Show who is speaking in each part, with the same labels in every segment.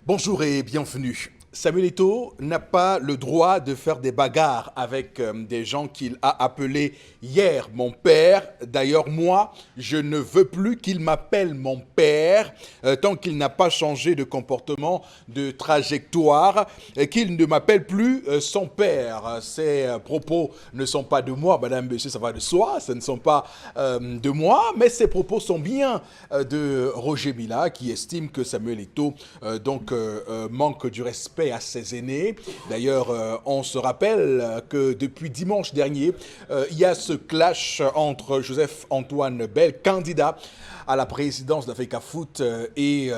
Speaker 1: Bonjour et bienvenue. Samuel Eto'o n'a pas le droit de faire des bagarres avec des gens qu'il a appelés hier mon père. D'ailleurs, moi, je ne veux plus qu'il m'appelle mon père tant qu'il n'a pas changé de comportement, de trajectoire, et qu'il ne m'appelle plus son père. Ces propos ne sont pas de moi, madame, monsieur, ça va de soi, ce ne sont pas de moi, mais ces propos sont bien de Roger Mila qui estime que Samuel Eto'o manque du respect à ses aînés. D'ailleurs, on se rappelle que depuis dimanche dernier, il y a ce clash entre Joseph-Antoine Bell, candidat à la présidence d'Africa Foot, et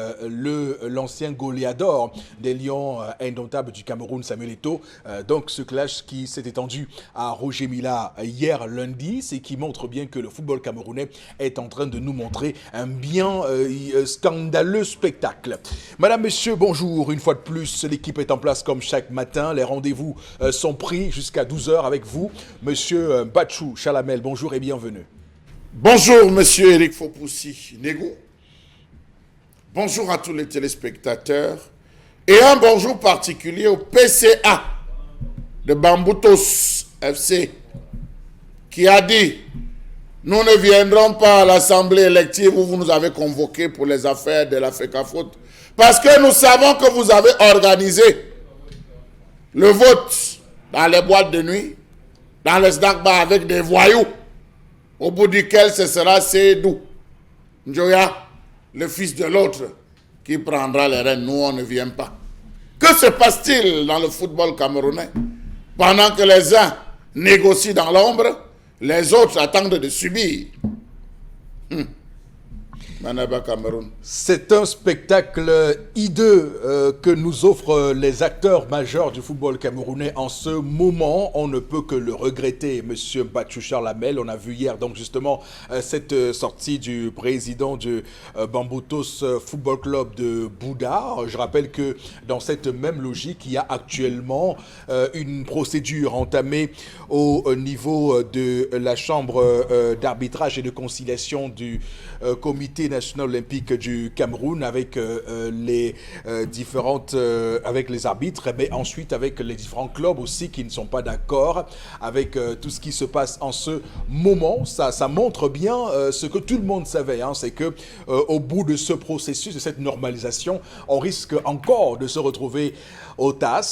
Speaker 1: l'ancien goléador des Lions indomptables du Cameroun, Samuel Eto'o. Donc ce clash qui s'est étendu à Roger Mila hier lundi, c'est qui montre bien que le football camerounais est en train de nous montrer un bien scandaleux spectacle. Madame, monsieur, bonjour. Une fois de plus, l'équipe est en place comme chaque matin. Les rendez-vous sont pris jusqu'à 12h avec vous. Monsieur Batchou Chalamel, bonjour et bienvenue.
Speaker 2: Bonjour, monsieur Eric Fopoussi Négou. Bonjour à tous les téléspectateurs. Et un bonjour particulier au PCA de Bamboutos FC qui a dit: nous ne viendrons pas à l'assemblée élective où vous nous avez convoqués pour les affaires de l'Africa Foot parce que nous savons que vous avez organisé le vote dans les boîtes de nuit, dans les snack bars avec des voyous, au bout duquel ce sera Seydou Njoya, le fils de l'autre, qui prendra les rênes. Nous, on ne vient pas. Que se passe-t-il dans le football camerounais? Pendant que les uns négocient dans l'ombre, les autres attendent de subir. Manaba Cameroun.
Speaker 1: C'est un spectacle hideux que nous offrent les acteurs majeurs du football camerounais en ce moment. On ne peut que le regretter, monsieur Batchou Chalamel. On a vu hier donc justement cette sortie du président du Bamboutos Football Club de Bouddha. Je rappelle que dans cette même logique, il y a actuellement une procédure entamée au niveau de la chambre d'arbitrage et de conciliation du comité national olympique du Cameroun avec les arbitres, mais ensuite avec les différents clubs aussi qui ne sont pas d'accord avec tout ce qui se passe en ce moment. Ça montre bien ce que tout le monde savait, c'est que au bout de ce processus, de cette normalisation, on risque encore de se retrouver au TAS,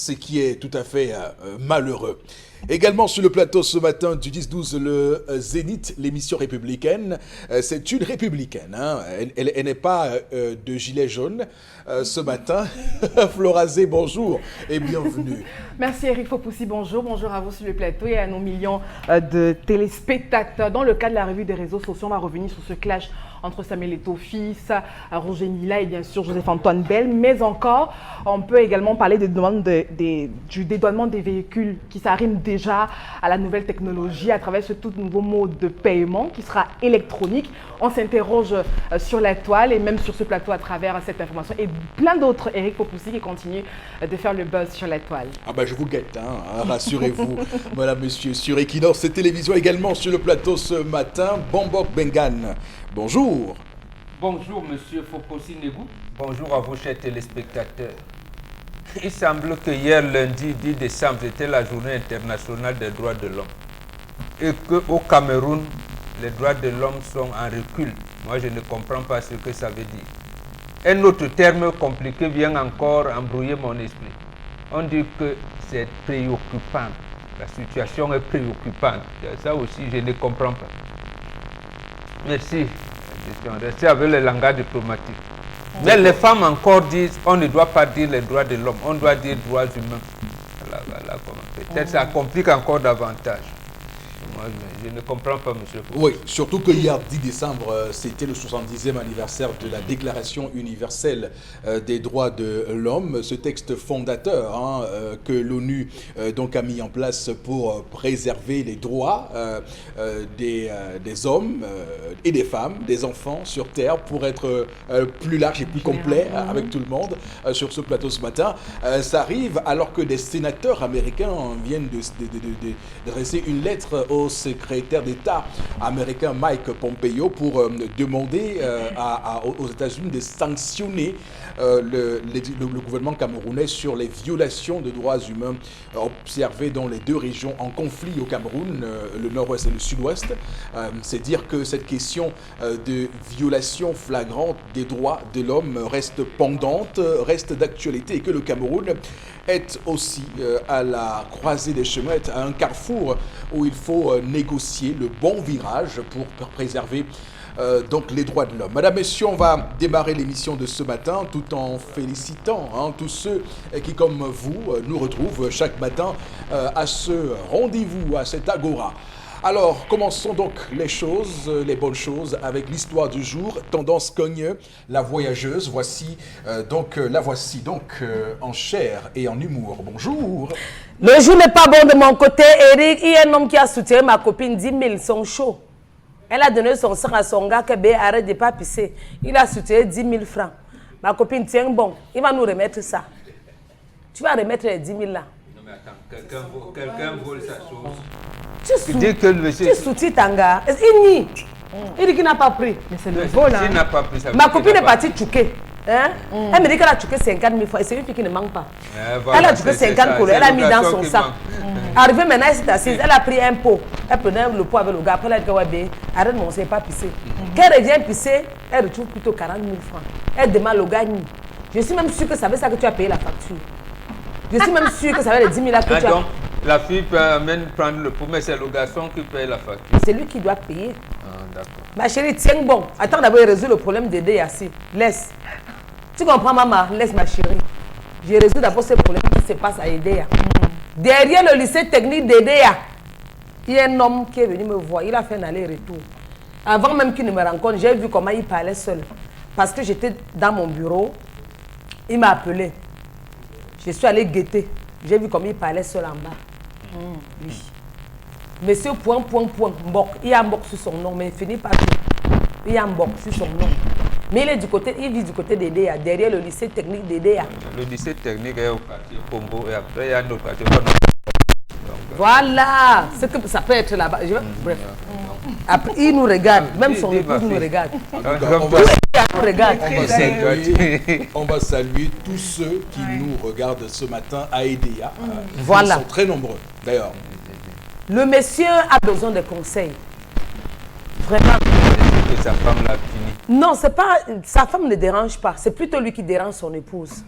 Speaker 1: ce qui est tout à fait malheureux. Également sur le plateau ce matin du 10-12, le Zénith, l'émission républicaine. C'est une républicaine, elle n'est pas de gilet jaune. Ce matin, Florazé, bonjour et bienvenue.
Speaker 3: Merci Eric Fopoussi, bonjour à vous sur le plateau et à nos millions de téléspectateurs. Dans le cadre de la revue des réseaux sociaux, on va revenir sur ce clash entre Samuel Eto'o fils, Roger Mila et bien sûr Joseph-Antoine Bell. Mais encore, on peut également parler du dédouanement des véhicules qui s'arriment déjà à la nouvelle technologie à travers ce tout nouveau mode de paiement qui sera électronique. On s'interroge sur la toile et même sur ce plateau à travers cette information et plein d'autres. Eric Fopoussi qui continue de faire le buzz sur la toile.
Speaker 1: Ah ben je vous guette, rassurez-vous, madame, monsieur, sur Equinox Télévision également sur le plateau ce matin, Bombok Bengan. Bonjour.
Speaker 4: Bonjour, monsieur Fopoussi Négou. Bonjour à vos chers téléspectateurs. Il semble que hier, lundi 10 décembre, c'était la journée internationale des droits de l'homme. Et qu'au Cameroun, les droits de l'homme sont en recul. Moi, je ne comprends pas ce que ça veut dire. Un autre terme compliqué vient encore embrouiller mon esprit. On dit que c'est préoccupant. La situation est préoccupante. Ça aussi, je ne comprends pas. Merci. Restez avec le langage diplomatique. Mais les femmes encore disent on ne doit pas dire les droits de l'homme, on doit dire droits humains. Voilà, peut-être ça complique encore davantage. Moi, je ne comprends pas, monsieur.
Speaker 1: Oui, surtout que hier, 10 décembre, c'était le 70e anniversaire de la Déclaration universelle des droits de l'homme, ce texte fondateur que l'ONU a mis en place pour préserver les droits des hommes et des femmes, des enfants sur Terre, pour être plus large et plus complet avec tout le monde sur ce plateau ce matin. Ça arrive alors que des sénateurs américains viennent de dresser une lettre aux au secrétaire d'État américain Mike Pompeo pour demander aux États-Unis de sanctionner le gouvernement camerounais sur les violations de droits humains observées dans les deux régions en conflit au Cameroun, le nord-ouest et le sud-ouest. C'est dire que cette question de violation flagrante des droits de l'homme reste pendante, reste d'actualité et que le Cameroun est aussi à la croisée des chemins, est à un carrefour où il faut négocier le bon virage pour préserver donc les droits de l'homme. Madame, Messieurs, on va démarrer l'émission de ce matin tout en félicitant tous ceux qui, comme vous, nous retrouvent chaque matin à ce rendez-vous, à cet agora. Alors, commençons donc les choses, les bonnes choses, avec l'histoire du jour. Tendance Cogne, la voyageuse. La voici donc en chair et en humour. Bonjour.
Speaker 5: Le jour n'est pas bon de mon côté, Eric. Il y a un homme qui a soutenu ma copine 10 000, son chaud. Elle a donné son sang à son gars que arrête de ne pas pisser. Il a soutenu 10 000 francs. Ma copine, tiens bon, il va nous remettre ça. Tu vas remettre les 10 000 là.
Speaker 4: Non mais attends, quelqu'un vole sa chose.
Speaker 5: Tu soutiens ton gars. Il nie. Il dit qu'il n'a pas pris.
Speaker 3: Mais c'est le vol.
Speaker 4: S'il n'a pas pris, ça veut
Speaker 5: Ma
Speaker 4: dire qu'il
Speaker 5: copine
Speaker 4: n'a
Speaker 5: est
Speaker 4: pas
Speaker 5: partie tchouquer. Hein? Elle me dit qu'elle a tchouqué 50 000 francs. Et c'est une fille qui ne manque pas.
Speaker 4: Voilà,
Speaker 5: Elle a tchouqué 50 couleurs. Elle a mis dans son sac. Arrivée maintenant, elle s'est assise. Elle a pris un pot. Elle prenait le pot avec le gars. Après, elle a dit ouais, arrête, mon, c'est pas pisser. Quand elle revient pisser, elle retrouve plutôt 40 000 francs. Elle demande le gars. Je suis même sûre que ça veut ça que tu as payé la facture. Je suis même sûre que ça va les 10 000 là que tu as.
Speaker 4: Donc, la fille peut même prendre le pot, mais c'est le garçon qui paye la facture.
Speaker 5: C'est lui qui doit payer.
Speaker 4: Ah, d'accord.
Speaker 5: Ma chérie, tiens bon. Attends d'abord de résoudre le problème d'aider Yassi. Laisse. Tu comprends, maman? Laisse ma chérie. J'ai résolu d'abord ce problème qui se passe à Edea. Derrière le lycée technique d'Edea, il y a un homme qui est venu me voir. Il a fait un aller-retour. Avant même qu'il ne me rencontre, j'ai vu comment il parlait seul. Parce que j'étais dans mon bureau. Il m'a appelé. Je suis allée guetter. J'ai vu comment il parlait seul en bas. Oui. Monsieur Mbok. Il y a Mbok sur son nom, mais il finit par tout. Il y a Mbok sur son nom. Mais il vit du côté d'Edea, derrière le lycée technique d'Edea.
Speaker 4: Le lycée technique est au quartier Pombo et après il y a un autre quartier.
Speaker 5: Voilà, ce que ça peut être là-bas. Bref. Après, il nous regarde, même son épouse nous regarde.
Speaker 1: On va saluer tous ceux qui nous regardent ce matin à Edea.
Speaker 5: Voilà.
Speaker 1: Ils sont très nombreux, d'ailleurs.
Speaker 5: Le monsieur a besoin de conseils. Vraiment.
Speaker 4: Et sa femme l'a fini.
Speaker 5: Non, c'est pas. Sa femme ne dérange pas. C'est plutôt lui qui dérange son épouse.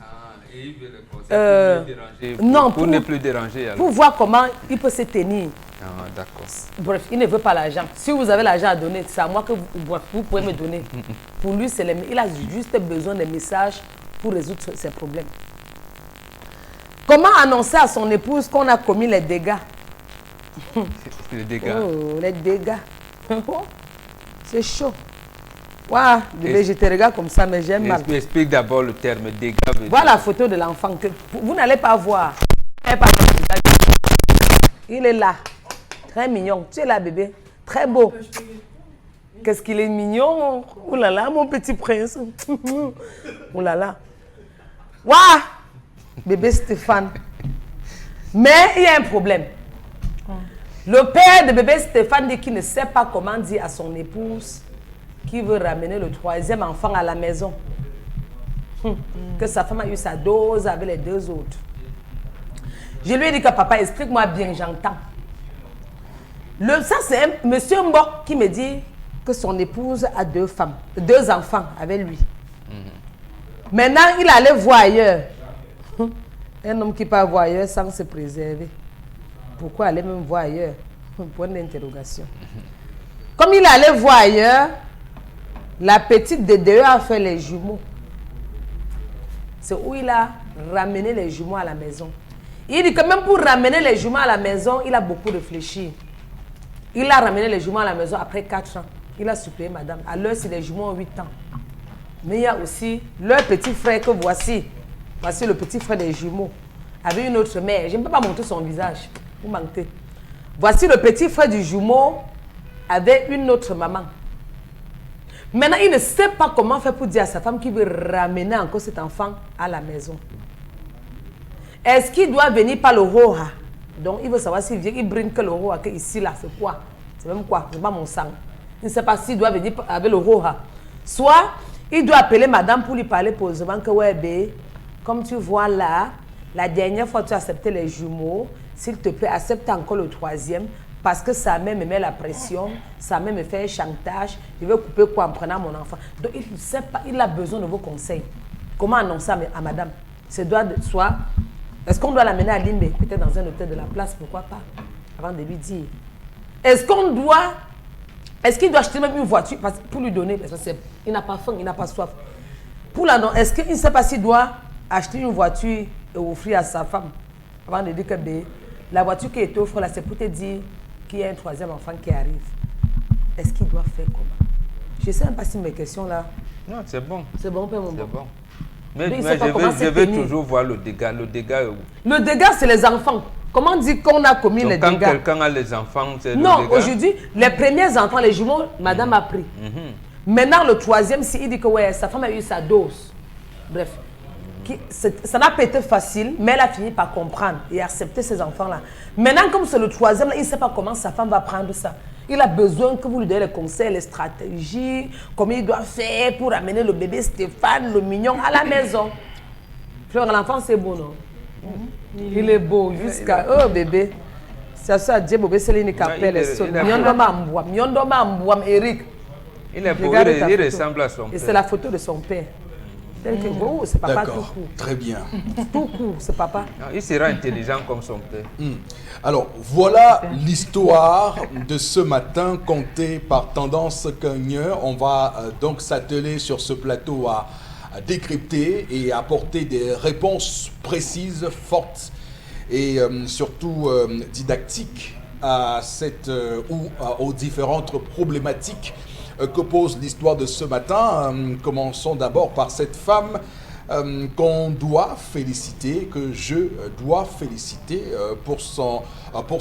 Speaker 4: Et il veut le conseil pour ne
Speaker 5: non,
Speaker 4: pour ne plus déranger. Alors.
Speaker 5: Pour voir comment il peut se tenir.
Speaker 4: Ah, d'accord.
Speaker 5: Bref, il ne veut pas l'argent. Si vous avez l'argent à donner, c'est à moi que vous pouvez me donner. Pour lui, il a juste besoin de messages pour résoudre ses problèmes. Comment annoncer à son épouse qu'on a commis les dégâts?
Speaker 4: Les dégâts.
Speaker 5: Oh, les dégâts. C'est chaud. Waouh, bébé, je te regarde comme ça, mais j'aime mal.
Speaker 4: Explique d'abord le terme dégâts.
Speaker 5: Voilà la photo de l'enfant que vous n'allez pas voir. Il est là. Très mignon. Tu es là, bébé. Très beau. Qu'est-ce qu'il est mignon. Ouh là là, mon petit prince. Ouh là là. Waouh, bébé Stéphane. Mais il y a un problème. Le père de bébé Stéphane dit qu'il ne sait pas comment dire à son épouse qu'il veut ramener le troisième enfant à la maison. Que sa femme a eu sa dose avec les deux autres. Je lui ai dit que papa, explique-moi bien, j'entends. Ça, c'est un monsieur Mbok qui me dit que son épouse a deux enfants avec lui. Maintenant, il allait voir ailleurs. Un homme qui peut voir ailleurs sans se préserver. Pourquoi aller même voir ailleurs? Point d'interrogation. Comme il allait voir ailleurs, la petite de deux a fait les jumeaux. C'est où il a ramené les jumeaux à la maison. Il dit que même pour ramener les jumeaux à la maison, il a beaucoup réfléchi. Il a ramené les jumeaux à la maison après 4 ans. Il a suppléé madame. À l'heure, si les jumeaux ont 8 ans. Mais il y a aussi leur petit frère que voici. Voici le petit frère des jumeaux. Avec une autre mère. Je ne peux pas montrer son visage. Vous mentez. Voici le petit frère du jumeau avec une autre maman. Maintenant, il ne sait pas comment faire pour dire à sa femme qu'il veut ramener encore cet enfant à la maison. Est-ce qu'il doit venir par le Roha? Donc, il veut savoir s'il vient, il brinque le Roha, que ici, là, c'est quoi? C'est même quoi? C'est pas mon sang. Il ne sait pas s'il doit venir avec le roha. Soit, il doit appeler madame pour lui parler posément que, ouais, bé, comme tu vois là, la dernière fois tu as accepté les jumeaux, s'il te plaît, accepte encore le troisième, parce que sa mère me met la pression, sa mère me fait un chantage, je vais couper quoi en prenant mon enfant. Donc, il ne sait pas, il a besoin de vos conseils. Comment annoncer à madame? Soit, est-ce qu'on doit l'amener à Limbe, peut-être dans un hôtel de la place, pourquoi pas, avant de lui dire. Est-ce qu'il doit acheter même une voiture pour lui donner, parce qu'il n'a pas faim, il n'a pas soif. Est-ce qu'il ne sait pas s'il doit acheter une voiture et offrir à sa femme, avant de dire que la voiture qui est offerte là, c'est pour te dire qu'il y a un troisième enfant qui arrive. Est-ce qu'il doit faire comment? Je ne sais même pas si mes questions là...
Speaker 4: Non, c'est bon.
Speaker 5: C'est bon, Père, mon bon.
Speaker 4: C'est bon. Mais je vais toujours voir le dégât. Le dégât est où?
Speaker 5: Le dégât, c'est les enfants. Comment dire qu'on a commis les dégâts?
Speaker 4: Quand quelqu'un a les enfants, c'est le
Speaker 5: non,
Speaker 4: dégât?
Speaker 5: aujourd'hui, les premiers enfants, les jumeaux, madame a pris. Maintenant, le troisième, il dit que ouais, sa femme a eu sa dose. Bref. Ça n'a pas été facile, mais elle a fini par comprendre et accepter ces enfants-là. Maintenant, comme c'est le troisième, il ne sait pas comment sa femme va prendre ça. Il a besoin que vous lui donnez les conseils, les stratégies, comment il doit faire pour amener le bébé Stéphane, le mignon, à la maison. Fleur, l'enfant, c'est beau, non? Il est beau jusqu'à... Oh, bébé. C'est ça, Dieu, bébé, c'est l'unique appel. Eric.
Speaker 4: Il est beau, il ressemble à son père.
Speaker 5: Et c'est la photo de son père. Oh, c'est papa tout court.
Speaker 1: Très bien.
Speaker 5: Tout court, c'est papa.
Speaker 4: Non, il sera intelligent comme son père.
Speaker 1: Alors, voilà l'histoire de ce matin contée par Tendance Cogneux. On va donc s'atteler sur ce plateau à décrypter et apporter des réponses précises, fortes et surtout didactiques à aux différentes problématiques que pose l'histoire de ce matin. Commençons d'abord par cette femme qu'on doit féliciter, que je dois féliciter pour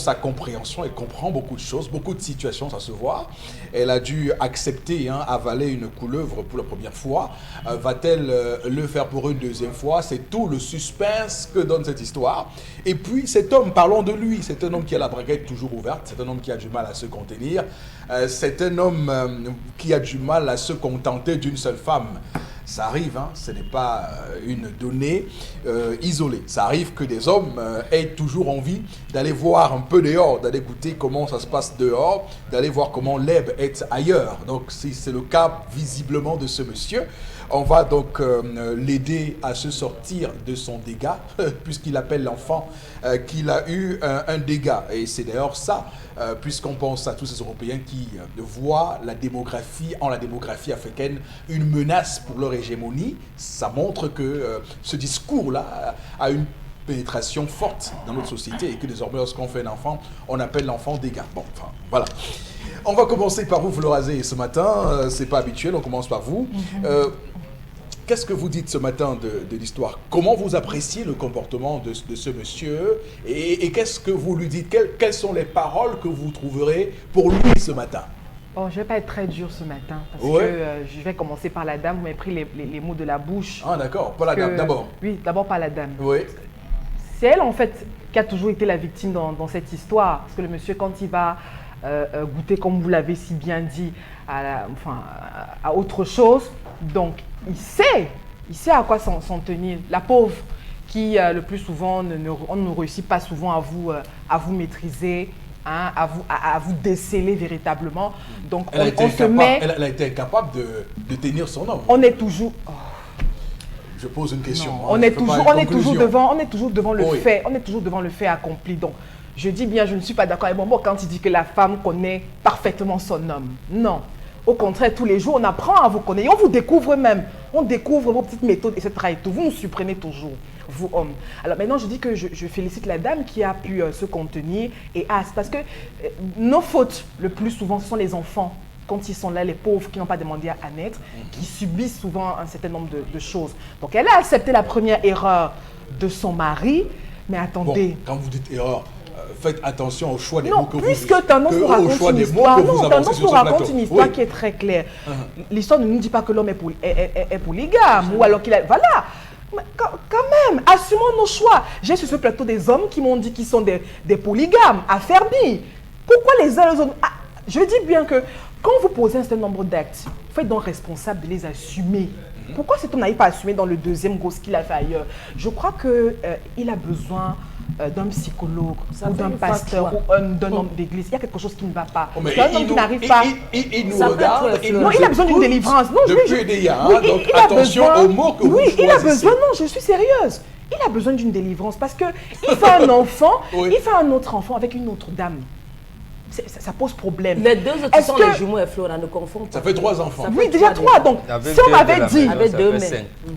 Speaker 1: sa compréhension. Elle comprend beaucoup de choses, beaucoup de situations, ça se voit. Elle a dû accepter, avaler une couleuvre pour la première fois. Va-t-elle le faire pour une deuxième fois? C'est tout le suspense que donne cette histoire. Et puis cet homme, parlons de lui, c'est un homme qui a la braguette toujours ouverte, c'est un homme qui a du mal à se contenir, c'est un homme qui a du mal à se contenter d'une seule femme. Ça arrive, ce n'est pas une donnée isolée. Ça arrive que des hommes aient toujours envie d'aller voir un peu dehors, d'aller goûter comment ça se passe dehors, d'aller voir comment l'herbe est ailleurs. Donc c'est le cas visiblement de ce monsieur. On va donc l'aider à se sortir de son dégât, puisqu'il appelle l'enfant qu'il a eu un dégât. Et c'est d'ailleurs ça, puisqu'on pense à tous ces Européens qui voient la démographie africaine une menace pour leur hégémonie. Ça montre que ce discours-là a une pénétration forte dans notre société et que désormais, lorsqu'on fait un enfant, on appelle l'enfant dégât. Bon, enfin, voilà. On va commencer par vous, Florazé, ce matin. C'est pas habituel, on commence par vous. Qu'est-ce que vous dites ce matin de l'histoire? Comment vous appréciez le comportement de ce monsieur? Et qu'est-ce que vous lui dites? Quelles sont les paroles que vous trouverez pour lui ce matin?
Speaker 3: Bon, je ne vais pas être très dur ce matin, parce que je vais commencer par la dame. Vous m'avez pris les mots de la bouche.
Speaker 1: Ah d'accord, pas la dame, d'abord.
Speaker 3: Oui, d'abord par la dame.
Speaker 1: Oui.
Speaker 3: C'est elle, en fait, qui a toujours été la victime dans cette histoire. Parce que le monsieur, quand il va goûter, comme vous l'avez si bien dit, à autre chose, donc il sait à quoi s'en tenir. La pauvre qui, le plus souvent, on ne réussit pas souvent à vous maîtriser, à vous déceler véritablement. Donc
Speaker 1: elle a été incapable de tenir son homme.
Speaker 3: On est toujours... Oh.
Speaker 1: Je pose une question.
Speaker 3: Non, on est toujours devant le fait. On est toujours devant le fait accompli. Donc, je dis bien, je ne suis pas d'accord avec Bombo quand il dit que la femme connaît parfaitement son homme. Non. Au contraire, tous les jours, on apprend à vous connaître. Et on vous découvre même. On découvre vos petites méthodes, etc. Et tout. Vous nous supprimez toujours, vous hommes. Alors maintenant, je dis que je félicite la dame qui a pu se contenir. Et parce que nos fautes, le plus souvent, ce sont les enfants. Quand ils sont là, les pauvres qui n'ont pas demandé à naître, qui subissent souvent un certain nombre de choses. Donc elle a accepté la première erreur de son mari, mais attendez.
Speaker 1: Bon, quand vous dites erreur, faites attention au choix des
Speaker 3: mots
Speaker 1: que vous...
Speaker 3: puisque Tendance nous raconte une histoire, une histoire qui est très claire. L'histoire ne nous dit pas que l'homme est polygame, ou alors qu'il a... Voilà. Mais quand même, assumons nos choix. J'ai sur ce plateau des hommes qui m'ont dit qu'ils sont des polygames, affermis. Pourquoi les uns et les autres... Je dis bien que quand vous posez un certain nombre d'actes, vous êtes donc responsable de les assumer. Pourquoi cet homme n'arrive pas à assumer dans le deuxième gosse qu'il a fait ailleurs? Je crois qu'il a besoin d'un psychologue ou d'un pasteur ou d'un homme d'église. Il y a quelque chose qui ne va pas.
Speaker 1: Oh, mais
Speaker 3: un homme qui n'arrive pas.
Speaker 1: Il nous regarde.
Speaker 3: Non, il a besoin d'une délivrance. Non,
Speaker 1: depuis hier,
Speaker 3: oui,
Speaker 1: donc
Speaker 3: il a
Speaker 1: attention
Speaker 3: besoin,
Speaker 1: aux mots que vous choisissez.
Speaker 3: Il a besoin, non, je suis sérieuse. Il a besoin d'une délivrance parce qu'il fait un enfant,
Speaker 1: Oui.
Speaker 3: il fait un autre enfant avec une autre dame. Ça pose problème.
Speaker 5: Les deux autres sont les jumeaux et Flora, ne confondent pas.
Speaker 1: Ça fait 3 enfants.
Speaker 3: Oui, déjà 3. Donc, si on m'avait dit,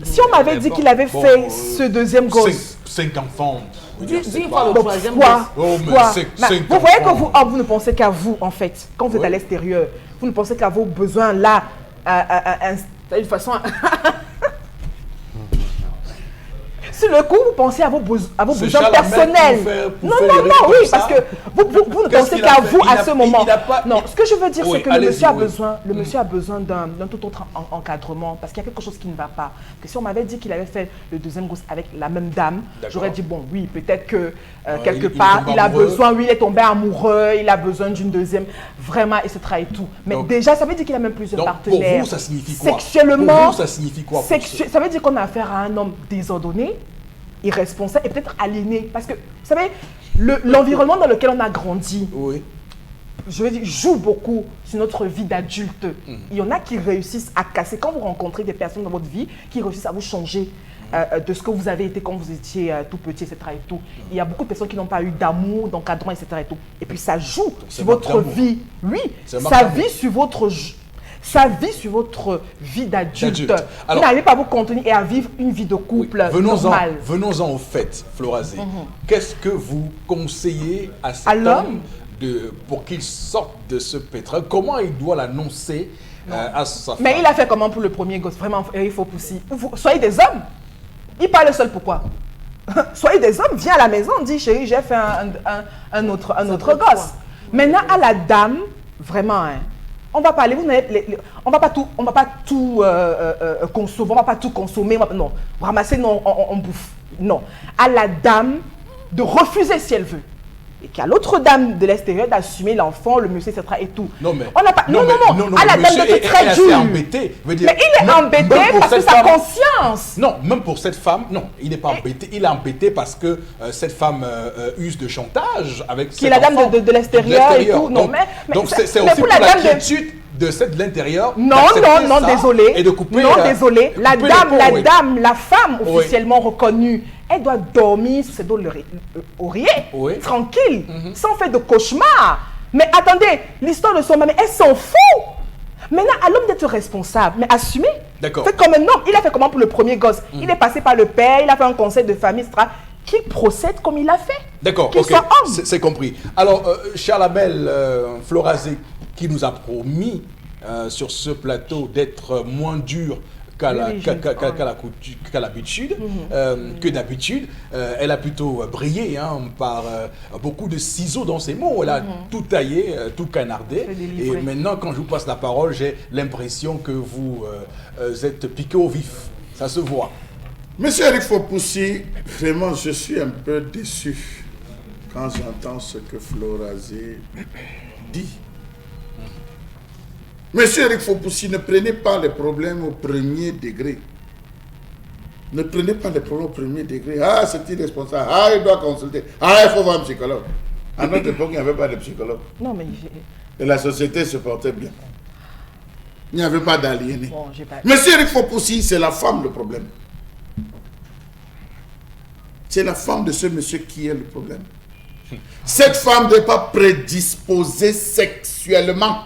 Speaker 3: si on m'avait dit qu'il avait fait ce deuxième gosse,
Speaker 1: 5 enfants.
Speaker 5: Dis pas le
Speaker 3: donc
Speaker 5: troisième
Speaker 3: quoi,
Speaker 5: gosse.
Speaker 1: Oh, mais
Speaker 3: quoi?
Speaker 1: cinq
Speaker 3: Vous voyez que
Speaker 1: enfants.
Speaker 3: vous ne pensez qu'à vous, en fait. Quand vous êtes à l'extérieur, vous ne pensez qu'à vos besoins là, d'une façon... Sur le coup, vous pensez à vos besoins
Speaker 1: Chalamel
Speaker 3: personnels.
Speaker 1: pour
Speaker 3: Non,
Speaker 1: faire
Speaker 3: non,
Speaker 1: les
Speaker 3: non, oui,
Speaker 1: comme ça.
Speaker 3: parce que vous ne
Speaker 1: Qu'est-ce
Speaker 3: pensez
Speaker 1: qu'il a
Speaker 3: qu'à
Speaker 1: fait?
Speaker 3: vous
Speaker 1: Il
Speaker 3: à
Speaker 1: a-
Speaker 3: ce moment.
Speaker 1: il a pas-
Speaker 3: Non, ce que je veux dire,
Speaker 1: Oui,
Speaker 3: c'est que le
Speaker 1: allez-y,
Speaker 3: monsieur a
Speaker 1: oui.
Speaker 3: besoin, a besoin d'un tout autre encadrement, parce qu'il y a quelque chose qui ne va pas. Que si on m'avait dit qu'il avait fait le deuxième gosse avec la même dame,
Speaker 1: D'accord.
Speaker 3: j'aurais dit bon, oui, peut-être que
Speaker 1: il
Speaker 3: quelque
Speaker 1: est
Speaker 3: part,
Speaker 1: tombé
Speaker 3: il a
Speaker 1: amoureux.
Speaker 3: besoin, oui, il est tombé amoureux, il a besoin d'une deuxième, vraiment, etc. et tout. Mais
Speaker 1: Donc-
Speaker 3: déjà, ça veut dire qu'il a même plusieurs
Speaker 1: Donc,
Speaker 3: partenaires.
Speaker 1: pour vous, ça signifie quoi?
Speaker 3: Sexuellement,
Speaker 1: Pour vous, ça signifie quoi?
Speaker 3: ça veut dire qu'on a affaire à un homme désordonné, irresponsable et peut-être aliéné. Parce que, vous savez, l'environnement dans lequel on a grandi,
Speaker 1: Oui.
Speaker 3: je veux dire, joue beaucoup sur notre vie d'adulte. Il y en a qui réussissent à casser. Quand vous rencontrez des personnes dans votre vie, qui réussissent à vous changer de ce que vous avez été quand vous étiez tout petit, etc. Et tout. Il y a beaucoup de personnes qui n'ont pas eu d'amour, d'encadrement, etc. Et tout. Et puis ça joue
Speaker 1: c'est
Speaker 3: sur
Speaker 1: manque
Speaker 3: votre
Speaker 1: d'amour.
Speaker 3: vie. Oui,
Speaker 1: C'est manque
Speaker 3: ça
Speaker 1: d'amour.
Speaker 3: vit sur votre... Ça vit sur votre vie d'adulte.
Speaker 1: D'adulte.
Speaker 3: Vous
Speaker 1: Alors-
Speaker 3: n'arrivez pas à vous contenir et à vivre une vie de couple normale.
Speaker 1: Venons-en au fait, Florazé. Qu'est-ce que vous conseillez à cet
Speaker 3: À l'homme
Speaker 1: homme pour qu'il sorte de ce pétrin? Comment il doit l'annoncer à sa femme?
Speaker 3: Mais il a fait comment pour le premier gosse? Vraiment, il faut pousser. Soyez des hommes. Il parle seul, pourquoi? Soyez des hommes, viens à la maison, dis chérie, j'ai fait un autre gosse. Maintenant, à la dame, vraiment, hein, on va parler, on va pas tout consommer, on va pas tout consommer, non, ramasser, non, on bouffe. Non. À la dame de refuser si elle veut. Et qu'à l'autre dame de l'extérieur d'assumer l'enfant, le monsieur, etc. et tout.
Speaker 1: Non, mais.
Speaker 3: On n'a pas, non, à la dame
Speaker 1: monsieur
Speaker 3: d'être très
Speaker 1: assez
Speaker 3: dur.
Speaker 1: embêté. Veut dire,
Speaker 3: Mais il est
Speaker 1: même
Speaker 3: embêté
Speaker 1: pour
Speaker 3: parce que
Speaker 1: cette
Speaker 3: sa
Speaker 1: femme-
Speaker 3: conscience.
Speaker 1: Non, même pour cette femme, non, il n'est pas embêté. Il est embêté parce que cette femme use de chantage avec
Speaker 3: Qui est la dame de l'extérieur et tout. Non, mais
Speaker 1: donc
Speaker 3: c'est-
Speaker 1: c'est
Speaker 3: mais
Speaker 1: aussi
Speaker 3: pour
Speaker 1: pour
Speaker 3: la
Speaker 1: la
Speaker 3: dame de-
Speaker 1: quiétude de cette de l'intérieur.
Speaker 3: Non,
Speaker 1: d'accepter
Speaker 3: non,
Speaker 1: ça
Speaker 3: désolé.
Speaker 1: Et de couper.
Speaker 3: Non, désolé. La
Speaker 1: couper
Speaker 3: dame,
Speaker 1: les ponts, oui.
Speaker 3: la femme
Speaker 1: Oui.
Speaker 3: officiellement reconnue, elle doit dormir sur ses dos oreillers,
Speaker 1: Oui.
Speaker 3: tranquille, sans faire de cauchemar. Mais attendez, l'histoire de son mari, elle s'en fout. Maintenant, à l'homme d'être responsable, mais assumer.
Speaker 1: D'accord.
Speaker 3: Faites comme un homme. Il a fait comment pour le premier gosse? Il est passé par le père, il a fait un conseil de famille, etc. Qu'il procède comme il a fait.
Speaker 1: D'accord,
Speaker 3: Qu'il
Speaker 1: ok,
Speaker 3: soit homme.
Speaker 1: c'est compris. Alors, Charlamel Florazé, qui nous a promis sur ce plateau d'être moins dur qu'à l'habitude, que d'habitude, elle a plutôt brillé par beaucoup de ciseaux dans ses mots. Elle a tout taillé, tout canardé.
Speaker 3: C'est
Speaker 1: Et
Speaker 3: délivré.
Speaker 1: maintenant, quand je vous passe la parole, j'ai l'impression que vous êtes piqué au vif. Ça se voit.
Speaker 2: Monsieur Eric Fopoussi, vraiment, je suis un peu déçu quand j'entends ce que Florazé dit. Monsieur Eric Fopoussi, ne prenez pas les problèmes au premier degré. Ne prenez pas les problèmes au premier degré. Ah, c'est irresponsable. Ah, il doit consulter. Ah, il faut voir un psychologue. À notre époque, il n'y avait pas de psychologue.
Speaker 3: Non, mais
Speaker 2: Et la société se portait bien. Il n'y avait pas d'aliénés.
Speaker 3: bon, j'ai pas...
Speaker 2: Monsieur Eric Fopoussi, c'est la femme le problème. C'est la femme de ce monsieur qui est le problème. Cette femme n'est pas prédisposée sexuellement.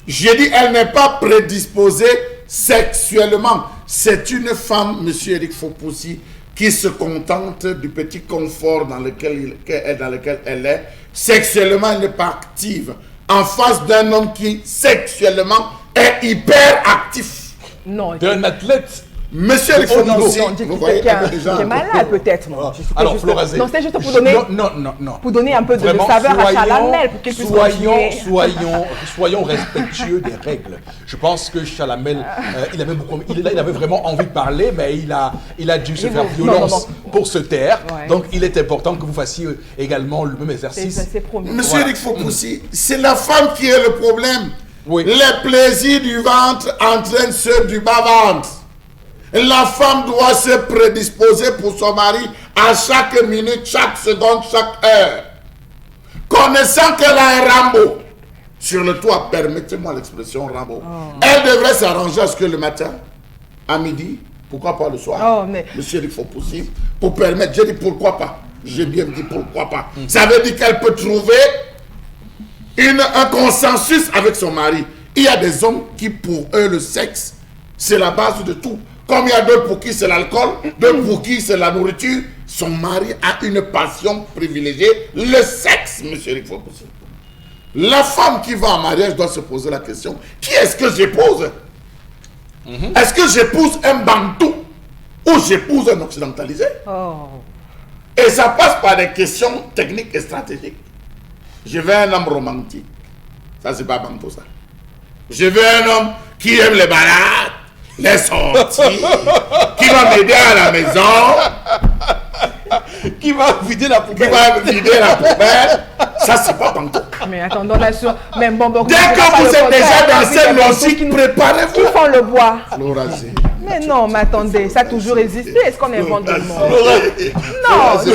Speaker 2: J'ai dit, elle n'est pas prédisposée sexuellement. C'est une femme, monsieur Eric Fopoussi, qui se contente du petit confort dans lequel elle est. Sexuellement, elle n'est pas active. En face d'un homme qui, sexuellement, est hyper actif.
Speaker 3: Non,
Speaker 1: D'un athlète
Speaker 2: Monsieur le
Speaker 1: haut niveau.
Speaker 2: Fopoussi,
Speaker 3: Non, dis
Speaker 2: vous
Speaker 3: que
Speaker 2: voyez
Speaker 3: quelqu'un
Speaker 2: un peu déjà.
Speaker 3: qui est malade peut-être. non.
Speaker 1: Alors,
Speaker 3: Juste-
Speaker 1: Florazé.
Speaker 3: Non, c'est juste pour donner,
Speaker 1: Non.
Speaker 3: pour donner un peu de
Speaker 1: Vraiment,
Speaker 3: saveur à Chalamel pour qu'il puisse continuer.
Speaker 1: soyons respectueux des règles. Je pense que Chalamel, il avait vraiment envie de parler, mais il a dû se faire violence pour se taire.
Speaker 3: Ouais.
Speaker 1: Donc, il est important que vous fassiez également le même exercice.
Speaker 3: C'est promis.
Speaker 2: Monsieur Eric Fopoussi, c'est la femme qui est le problème.
Speaker 1: Oui.
Speaker 2: Les plaisirs du ventre entraînent ceux du bas-ventre. La femme doit se prédisposer pour son mari à chaque minute, chaque seconde, chaque heure. Connaissant qu'elle a un Rambo sur le toit, permettez-moi l'expression Rambo, elle devrait s'arranger à ce que le matin, à midi, pourquoi pas le soir,
Speaker 3: Oh, mais-
Speaker 2: monsieur Eric Fopoussi, pour permettre, j'ai dit pourquoi pas, j'ai bien dit pourquoi pas. Ça veut dire qu'elle peut trouver un consensus avec son mari. Il y a des hommes qui, pour eux, le sexe, c'est la base de tout. Comme il y a d'autres pour qui c'est l'alcool, d'autres pour qui c'est la nourriture, son mari a une passion privilégiée, le sexe, monsieur Eric Fopoussi. La femme qui va en mariage doit se poser la question, qui est-ce que j'épouse? Est-ce que j'épouse un bantou ou j'épouse un occidentalisé?
Speaker 3: Oh.
Speaker 2: Et ça passe par des questions techniques et stratégiques. Je veux un homme romantique. Ça, c'est pas bantou, ça. Je veux un homme qui aime les balades, les sorties, qui va m'aider à la maison,
Speaker 1: Qui va vider la
Speaker 2: qui
Speaker 1: poubelle.
Speaker 2: va me vider la poubelle. Ça, c'est pas bantou.
Speaker 3: Mais attendons là sur même bon.
Speaker 2: Dès que vous êtes déjà dans cette logique,
Speaker 3: qui
Speaker 2: préparez-vous.
Speaker 3: font le bois.
Speaker 2: Florazé.
Speaker 3: Mais non, mais attendez, ça a toujours existé. Est-ce qu'on invente le monde?
Speaker 2: Florazé.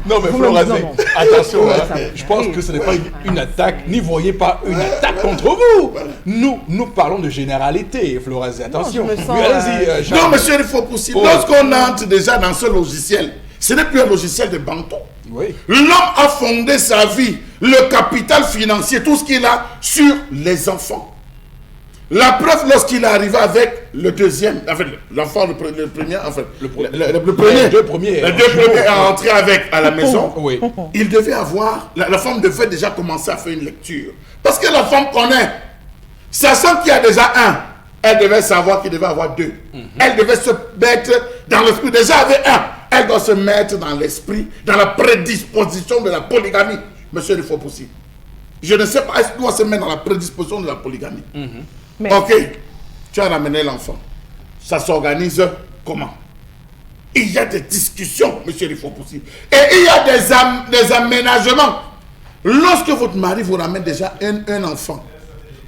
Speaker 1: Non, mais
Speaker 3: Vous-même,
Speaker 1: Florazé,
Speaker 3: non.
Speaker 1: attention,
Speaker 3: Ouais,
Speaker 1: hein,
Speaker 3: ça va.
Speaker 1: je pense que ce n'est pas une attaque, n'y voyez pas une attaque contre vous. Nous parlons de généralité, Florazé, attention.
Speaker 3: je me sens,
Speaker 1: Oui, allez-y, Charles.
Speaker 2: Non, monsieur, il faut pousser.
Speaker 1: Oh.
Speaker 2: Lorsqu'on entre déjà dans ce logiciel, ce n'est plus un logiciel de bantou.
Speaker 1: Oui.
Speaker 2: L'homme a fondé sa vie, le capital financier, tout ce qu'il a sur les enfants. La preuve, lorsqu'il est arrivé avec le deuxième, enfin, l'enfant, le premier, enfin, le premier,
Speaker 1: Les deux premiers.
Speaker 2: les deux premiers à entrer avec à la maison,
Speaker 1: Oui.
Speaker 2: il devait avoir, la femme devait déjà commencer à faire une lecture. Parce que la femme connaît, sachant qu'il y a déjà un, elle devait savoir qu'il devait avoir deux. Elle devait se mettre dans l'esprit, déjà avec un, elle doit se mettre dans l'esprit, dans la prédisposition de la polygamie. Monsieur le Fopoussi, je ne sais pas, est-ce qu'on doit se mettre dans la prédisposition de la polygamie?
Speaker 3: Mais-
Speaker 2: Ok, tu as ramené l'enfant. Ça s'organise comment? Il y a des discussions, monsieur le Fopoussi. Et il y a des aménagements. Lorsque votre mari vous ramène déjà un enfant,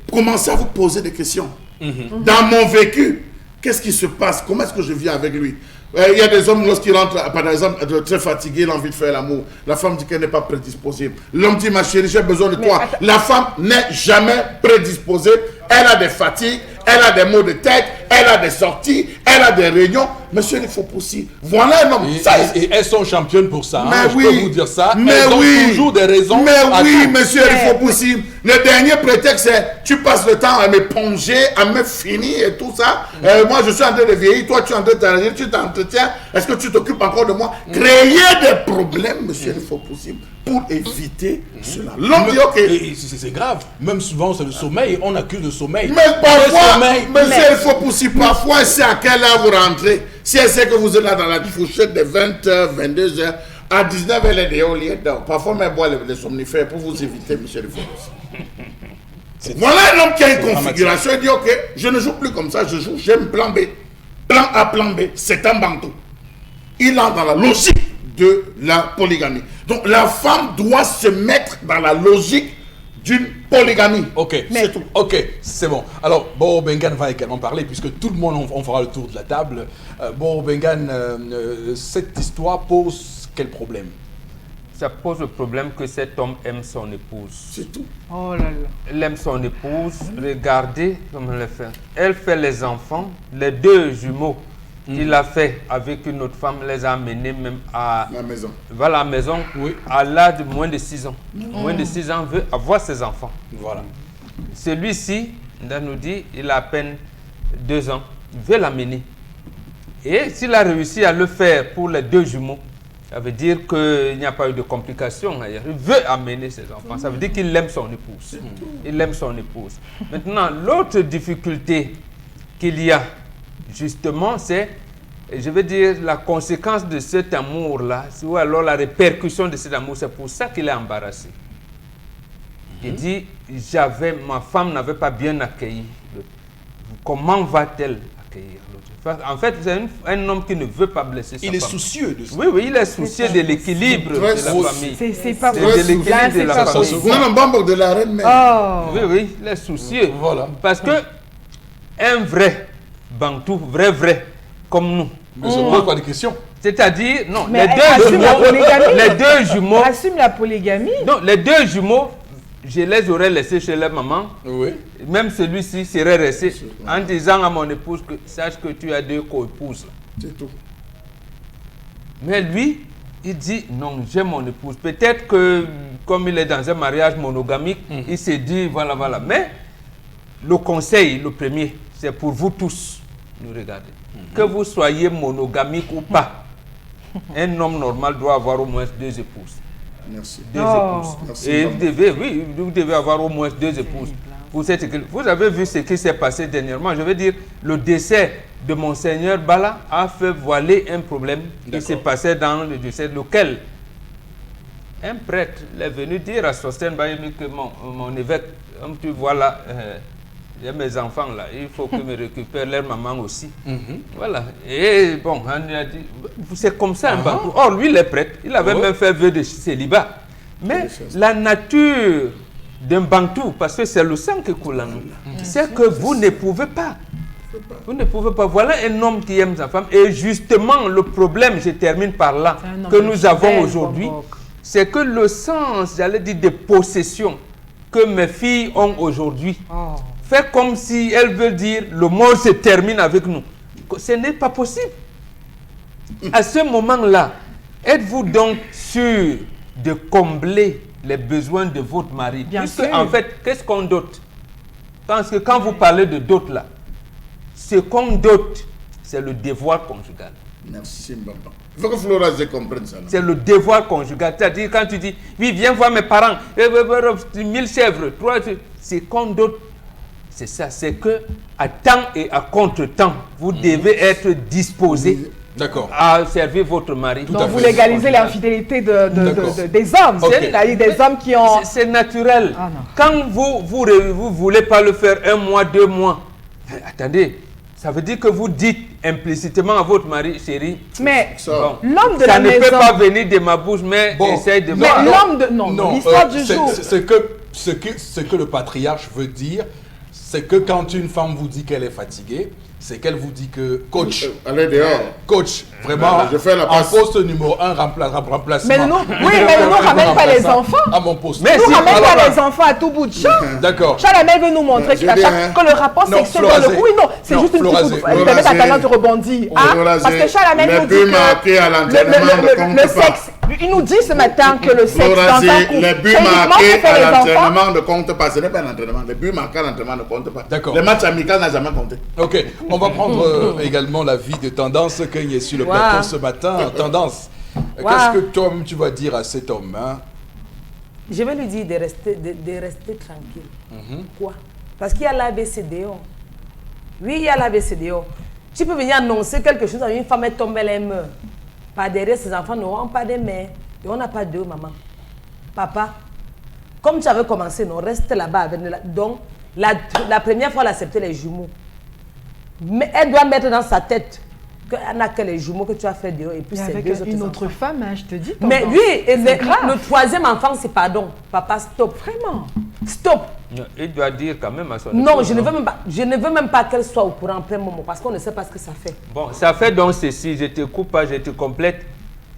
Speaker 2: commencez à vous poser des questions. Dans mon vécu, qu'est-ce qui se passe? Comment est-ce que je vis avec lui? Il y a des hommes, lorsqu'ils rentrent, par exemple, très fatigués, il a envie de faire l'amour. La femme dit qu'elle n'est pas prédisposée. L'homme dit, ma chérie, j'ai besoin de
Speaker 3: Mais
Speaker 2: toi.
Speaker 3: attends.
Speaker 2: La femme n'est jamais prédisposée. Elle a des fatigues, elle a des maux de tête, elle a des sorties, elle a des réunions. Monsieur il faut pousser. Voilà un homme.
Speaker 1: Et elles sont championnes pour ça.
Speaker 2: Mais
Speaker 1: Hein,
Speaker 2: oui,
Speaker 1: je peux vous dire ça.
Speaker 2: mais
Speaker 1: elles ont
Speaker 2: oui,
Speaker 1: toujours des raisons.
Speaker 2: Mais
Speaker 1: à
Speaker 2: oui,
Speaker 1: tout.
Speaker 2: monsieur, il faut pousser. Le dernier prétexte, c'est tu passes le temps à me ponger, à me finir et tout ça. Moi, je suis en train de vieillir, toi, tu es en train de t'arranger, tu t'entretiens. Est-ce que tu t'occupes encore de moi? Créer des problèmes, monsieur, il faut pousser pour éviter cela. L'homme dit, ok.
Speaker 1: Et c'est grave. Même souvent, c'est le sommeil. On accuse le sommeil.
Speaker 2: Mais parfois,
Speaker 1: sommeil.
Speaker 2: monsieur, il faut pousser. Parfois, c'est à quelle heure vous rentrez. Si elle sait que vous êtes là dans la fourchette de 20h, 22h, à 19h, elle est déjà au lit. Parfois, même boire les somnifères pour vous éviter, monsieur, il faut pousser. Voilà un homme qui a une configuration. Il dit, ok, je ne joue plus comme ça, je joue, j'aime plan B. Plan A, plan B, c'est un bantou. Il entre dans la logique de la polygamie. Donc, la femme doit se mettre dans la logique d'une polygamie.
Speaker 1: Ok, c'est tout. Ok, c'est bon. Alors, Boro Bengan va également parler, puisque tout le monde, on fera le tour de la table. Boro Bengan, cette histoire pose quel problème?
Speaker 4: Ça pose le problème que cet homme aime son épouse.
Speaker 2: C'est tout.
Speaker 3: Oh là là.
Speaker 4: Elle aime son épouse. Regardez comment elle fait. Elle fait les enfants. Les deux jumeaux qu'il a fait avec une autre femme, les a amenés même à
Speaker 2: La maison.
Speaker 4: la maison
Speaker 1: Oui.
Speaker 4: à l'âge de moins de 6 ans. Moins de 6 ans veut avoir ses enfants.
Speaker 1: Voilà.
Speaker 4: Celui-ci, on nous dit, il a à peine 2 ans. Il veut l'amener. Et s'il a réussi à le faire pour les deux jumeaux, Ça veut dire qu'il n'y a pas eu de complications ailleurs. Il veut amener ses enfants. Ça veut dire qu'il aime son épouse. Il aime son épouse. Maintenant, l'autre difficulté qu'il y a, justement, c'est, je veux dire, la conséquence de cet amour-là, ou alors la répercussion de cet amour, c'est pour ça qu'il est embarrassé. Il dit, ma femme n'avait pas bien accueilli. Comment va-t-elle accueillir l'autre? En fait, c'est un homme qui ne veut pas blesser sa femme.
Speaker 1: Il est soucieux de ça.
Speaker 4: Oui, oui, il est soucieux de l'équilibre de la famille.
Speaker 3: C'est pas
Speaker 4: De
Speaker 3: possible.
Speaker 4: l'équilibre de la
Speaker 3: Là, c'est pas
Speaker 4: famille.
Speaker 3: possible.
Speaker 2: Non, non, bambo de la reine mère.
Speaker 3: Oh.
Speaker 4: Oui, oui, il est soucieux.
Speaker 1: Voilà.
Speaker 4: Parce que un vrai Bantou, vrai, comme nous,
Speaker 1: Mais ça ne pose pas de question.
Speaker 4: c'est-à-dire, non,
Speaker 3: Mais
Speaker 4: les
Speaker 3: elle assume la polygamie.
Speaker 4: les deux jumeaux,
Speaker 3: Assume la polygamie.
Speaker 4: non, les deux jumeaux, je les aurais laissés chez leur maman.
Speaker 1: Oui.
Speaker 4: Même celui-ci serait resté en disant à mon épouse que sache que tu as deux co-épouses.
Speaker 2: C'est tout.
Speaker 4: Mais lui, il dit non, j'ai mon épouse. Peut-être que comme il est dans un mariage monogamique, il s'est dit voilà. Mais le conseil, le premier, c'est pour vous tous, nous regardez. Que vous soyez monogamique ou pas, un homme normal doit avoir au moins deux épouses.
Speaker 2: Merci.
Speaker 4: Deux
Speaker 3: Oh.
Speaker 4: épouses.
Speaker 2: Merci,
Speaker 4: Et
Speaker 2: maman.
Speaker 4: vous devez avoir au moins deux épouses. Vous avez vu ce qui s'est passé dernièrement. Je veux dire, le décès de Monseigneur Bala a fait voiler un problème qui s'est passé dans le décès lequel un prêtre est venu dire à Sosten Bayemi que mon évêque, comme tu vois là, il y a mes enfants là, il faut que me récupère leur maman aussi. Voilà. Et bon, on lui a dit, c'est comme ça un Bantou. Or, lui, il est prêtre. Il avait même fait vœu de célibat. Mais la nature d'un Bantou, parce que c'est le sang qui coule en nous, c'est que vous ne pouvez pas. Vous ne pouvez pas. Voilà un homme qui aime sa femme. Et justement, le problème, je termine par là, que nous avons aujourd'hui, c'est que le sens, j'allais dire, de possession que mes filles ont aujourd'hui, fait comme si elles veulent dire le monde se termine avec nous. Ce n'est pas possible. À ce moment-là, êtes-vous donc sûr de combler les besoins de votre mari?
Speaker 3: Bien
Speaker 4: Puisque,
Speaker 3: sûr.
Speaker 4: en fait, qu'est-ce qu'on dote? Parce que quand vous parlez de dot là, ce qu'on dote, c'est le devoir conjugal.
Speaker 2: Merci, maman. Il faut que Flora comprenne ça. non?
Speaker 4: C'est le devoir conjugal. C'est-à-dire quand tu dis, oui, viens voir mes parents, 1000 chèvres, 3, c'est qu'on dote. C'est ça, c'est que à temps et à contre-temps, vous devez être disposé
Speaker 1: D'accord.
Speaker 4: à servir votre mari.
Speaker 3: Donc vous légalisez l'infidélité des hommes.
Speaker 1: Ok.
Speaker 3: C'est-à-dire des hommes qui ont...
Speaker 4: C'est naturel.
Speaker 3: Ah non.
Speaker 4: Quand vous voulez pas le faire 1 mois, 2 mois, attendez, ça veut dire que vous dites implicitement à votre mari, chérie,
Speaker 3: Mais
Speaker 2: Ça.
Speaker 3: l'homme de
Speaker 4: ça
Speaker 3: la
Speaker 4: ne
Speaker 3: maison...
Speaker 4: peut pas venir de ma bouche, mais
Speaker 1: Bon.
Speaker 4: essaye de
Speaker 3: Mais
Speaker 4: voir.
Speaker 3: l'homme de... Non, l'histoire du
Speaker 1: c'est-
Speaker 3: jour.
Speaker 1: ce que le patriarche veut dire, c'est que quand une femme vous dit qu'elle est fatiguée, c'est qu'elle vous dit que coach,
Speaker 2: Allez dehors.
Speaker 1: coach, vraiment,
Speaker 2: Je fais la
Speaker 1: en
Speaker 2: passe.
Speaker 1: poste numéro 1, remplacement.
Speaker 3: Mais nous, oui, mais nous ramène pas les enfants.
Speaker 1: À mon poste.
Speaker 4: Mais
Speaker 3: Nous
Speaker 4: si,
Speaker 3: ramène
Speaker 4: alors
Speaker 3: pas
Speaker 4: là-
Speaker 3: les enfants à tout bout de champ.
Speaker 1: D'accord.
Speaker 3: Chalamel veut nous montrer
Speaker 2: Je dis, hein.
Speaker 3: que le rapport
Speaker 1: Non,
Speaker 3: sexuel dans le
Speaker 1: Florazé.
Speaker 3: oui, non, c'est
Speaker 1: Non,
Speaker 3: juste une
Speaker 1: Florazé.
Speaker 3: petite... Elle permet à talent de rebondir. Hein?
Speaker 2: Florazé.
Speaker 3: Parce que Chalamel
Speaker 2: Les
Speaker 3: nous dit
Speaker 2: buts marqués à l'entraînement ne
Speaker 3: que
Speaker 2: comptent
Speaker 3: le
Speaker 2: pas.
Speaker 3: sexe... Il nous dit ce matin que le sexe dans
Speaker 2: Florazé,
Speaker 3: un couple,
Speaker 2: les buts
Speaker 3: c'est uniquement
Speaker 2: marqués
Speaker 3: fait pour
Speaker 2: à
Speaker 3: les enfants.
Speaker 2: l'entraînement ne comptent pas. Ce n'est pas un entraînement. Les buts marqués à l'entraînement ne comptent pas.
Speaker 1: D'accord.
Speaker 2: Le match amical n'a jamais compté.
Speaker 1: Ok, on va prendre également l'avis de Tendance qu'il y a sur le plateau ce matin. Tendance, qu'est-ce que toi tu vas dire à cet homme hein?
Speaker 5: Je vais lui dire de rester tranquille. Quoi? Parce qu'il y a l'ABCDO. Oui, il y a l'ABCDO. Tu peux venir annoncer quelque chose à une femme, elle tombe, elle meurt. Par derrière, ses enfants n'auront pas de mère. Et on n'a pas deux mamans. Papa, comme tu avais commencé, non, reste là-bas. Donc, la première fois, elle a accepté les jumeaux. Mais elle doit mettre dans sa tête qu'elle n'a que les jumeaux que tu as fait dehors. Et puis,
Speaker 3: Et
Speaker 5: c'est
Speaker 3: avec
Speaker 5: deux autres
Speaker 3: une
Speaker 5: enfants.
Speaker 3: autre femme, hein, je te dis.
Speaker 5: Mais
Speaker 3: Tendance.
Speaker 5: oui, et
Speaker 3: C'est grave.
Speaker 5: le troisième enfant, c'est pardon. Papa, stop.
Speaker 3: Vraiment.
Speaker 5: Stop.
Speaker 4: Il doit dire quand même à son
Speaker 5: Non,
Speaker 4: épouse,
Speaker 5: je ne veux même pas qu'elle soit au courant en plein moment parce qu'on ne sait pas ce que ça fait.
Speaker 4: Bon, ça fait donc ceci, je te coupe pas, je te complète.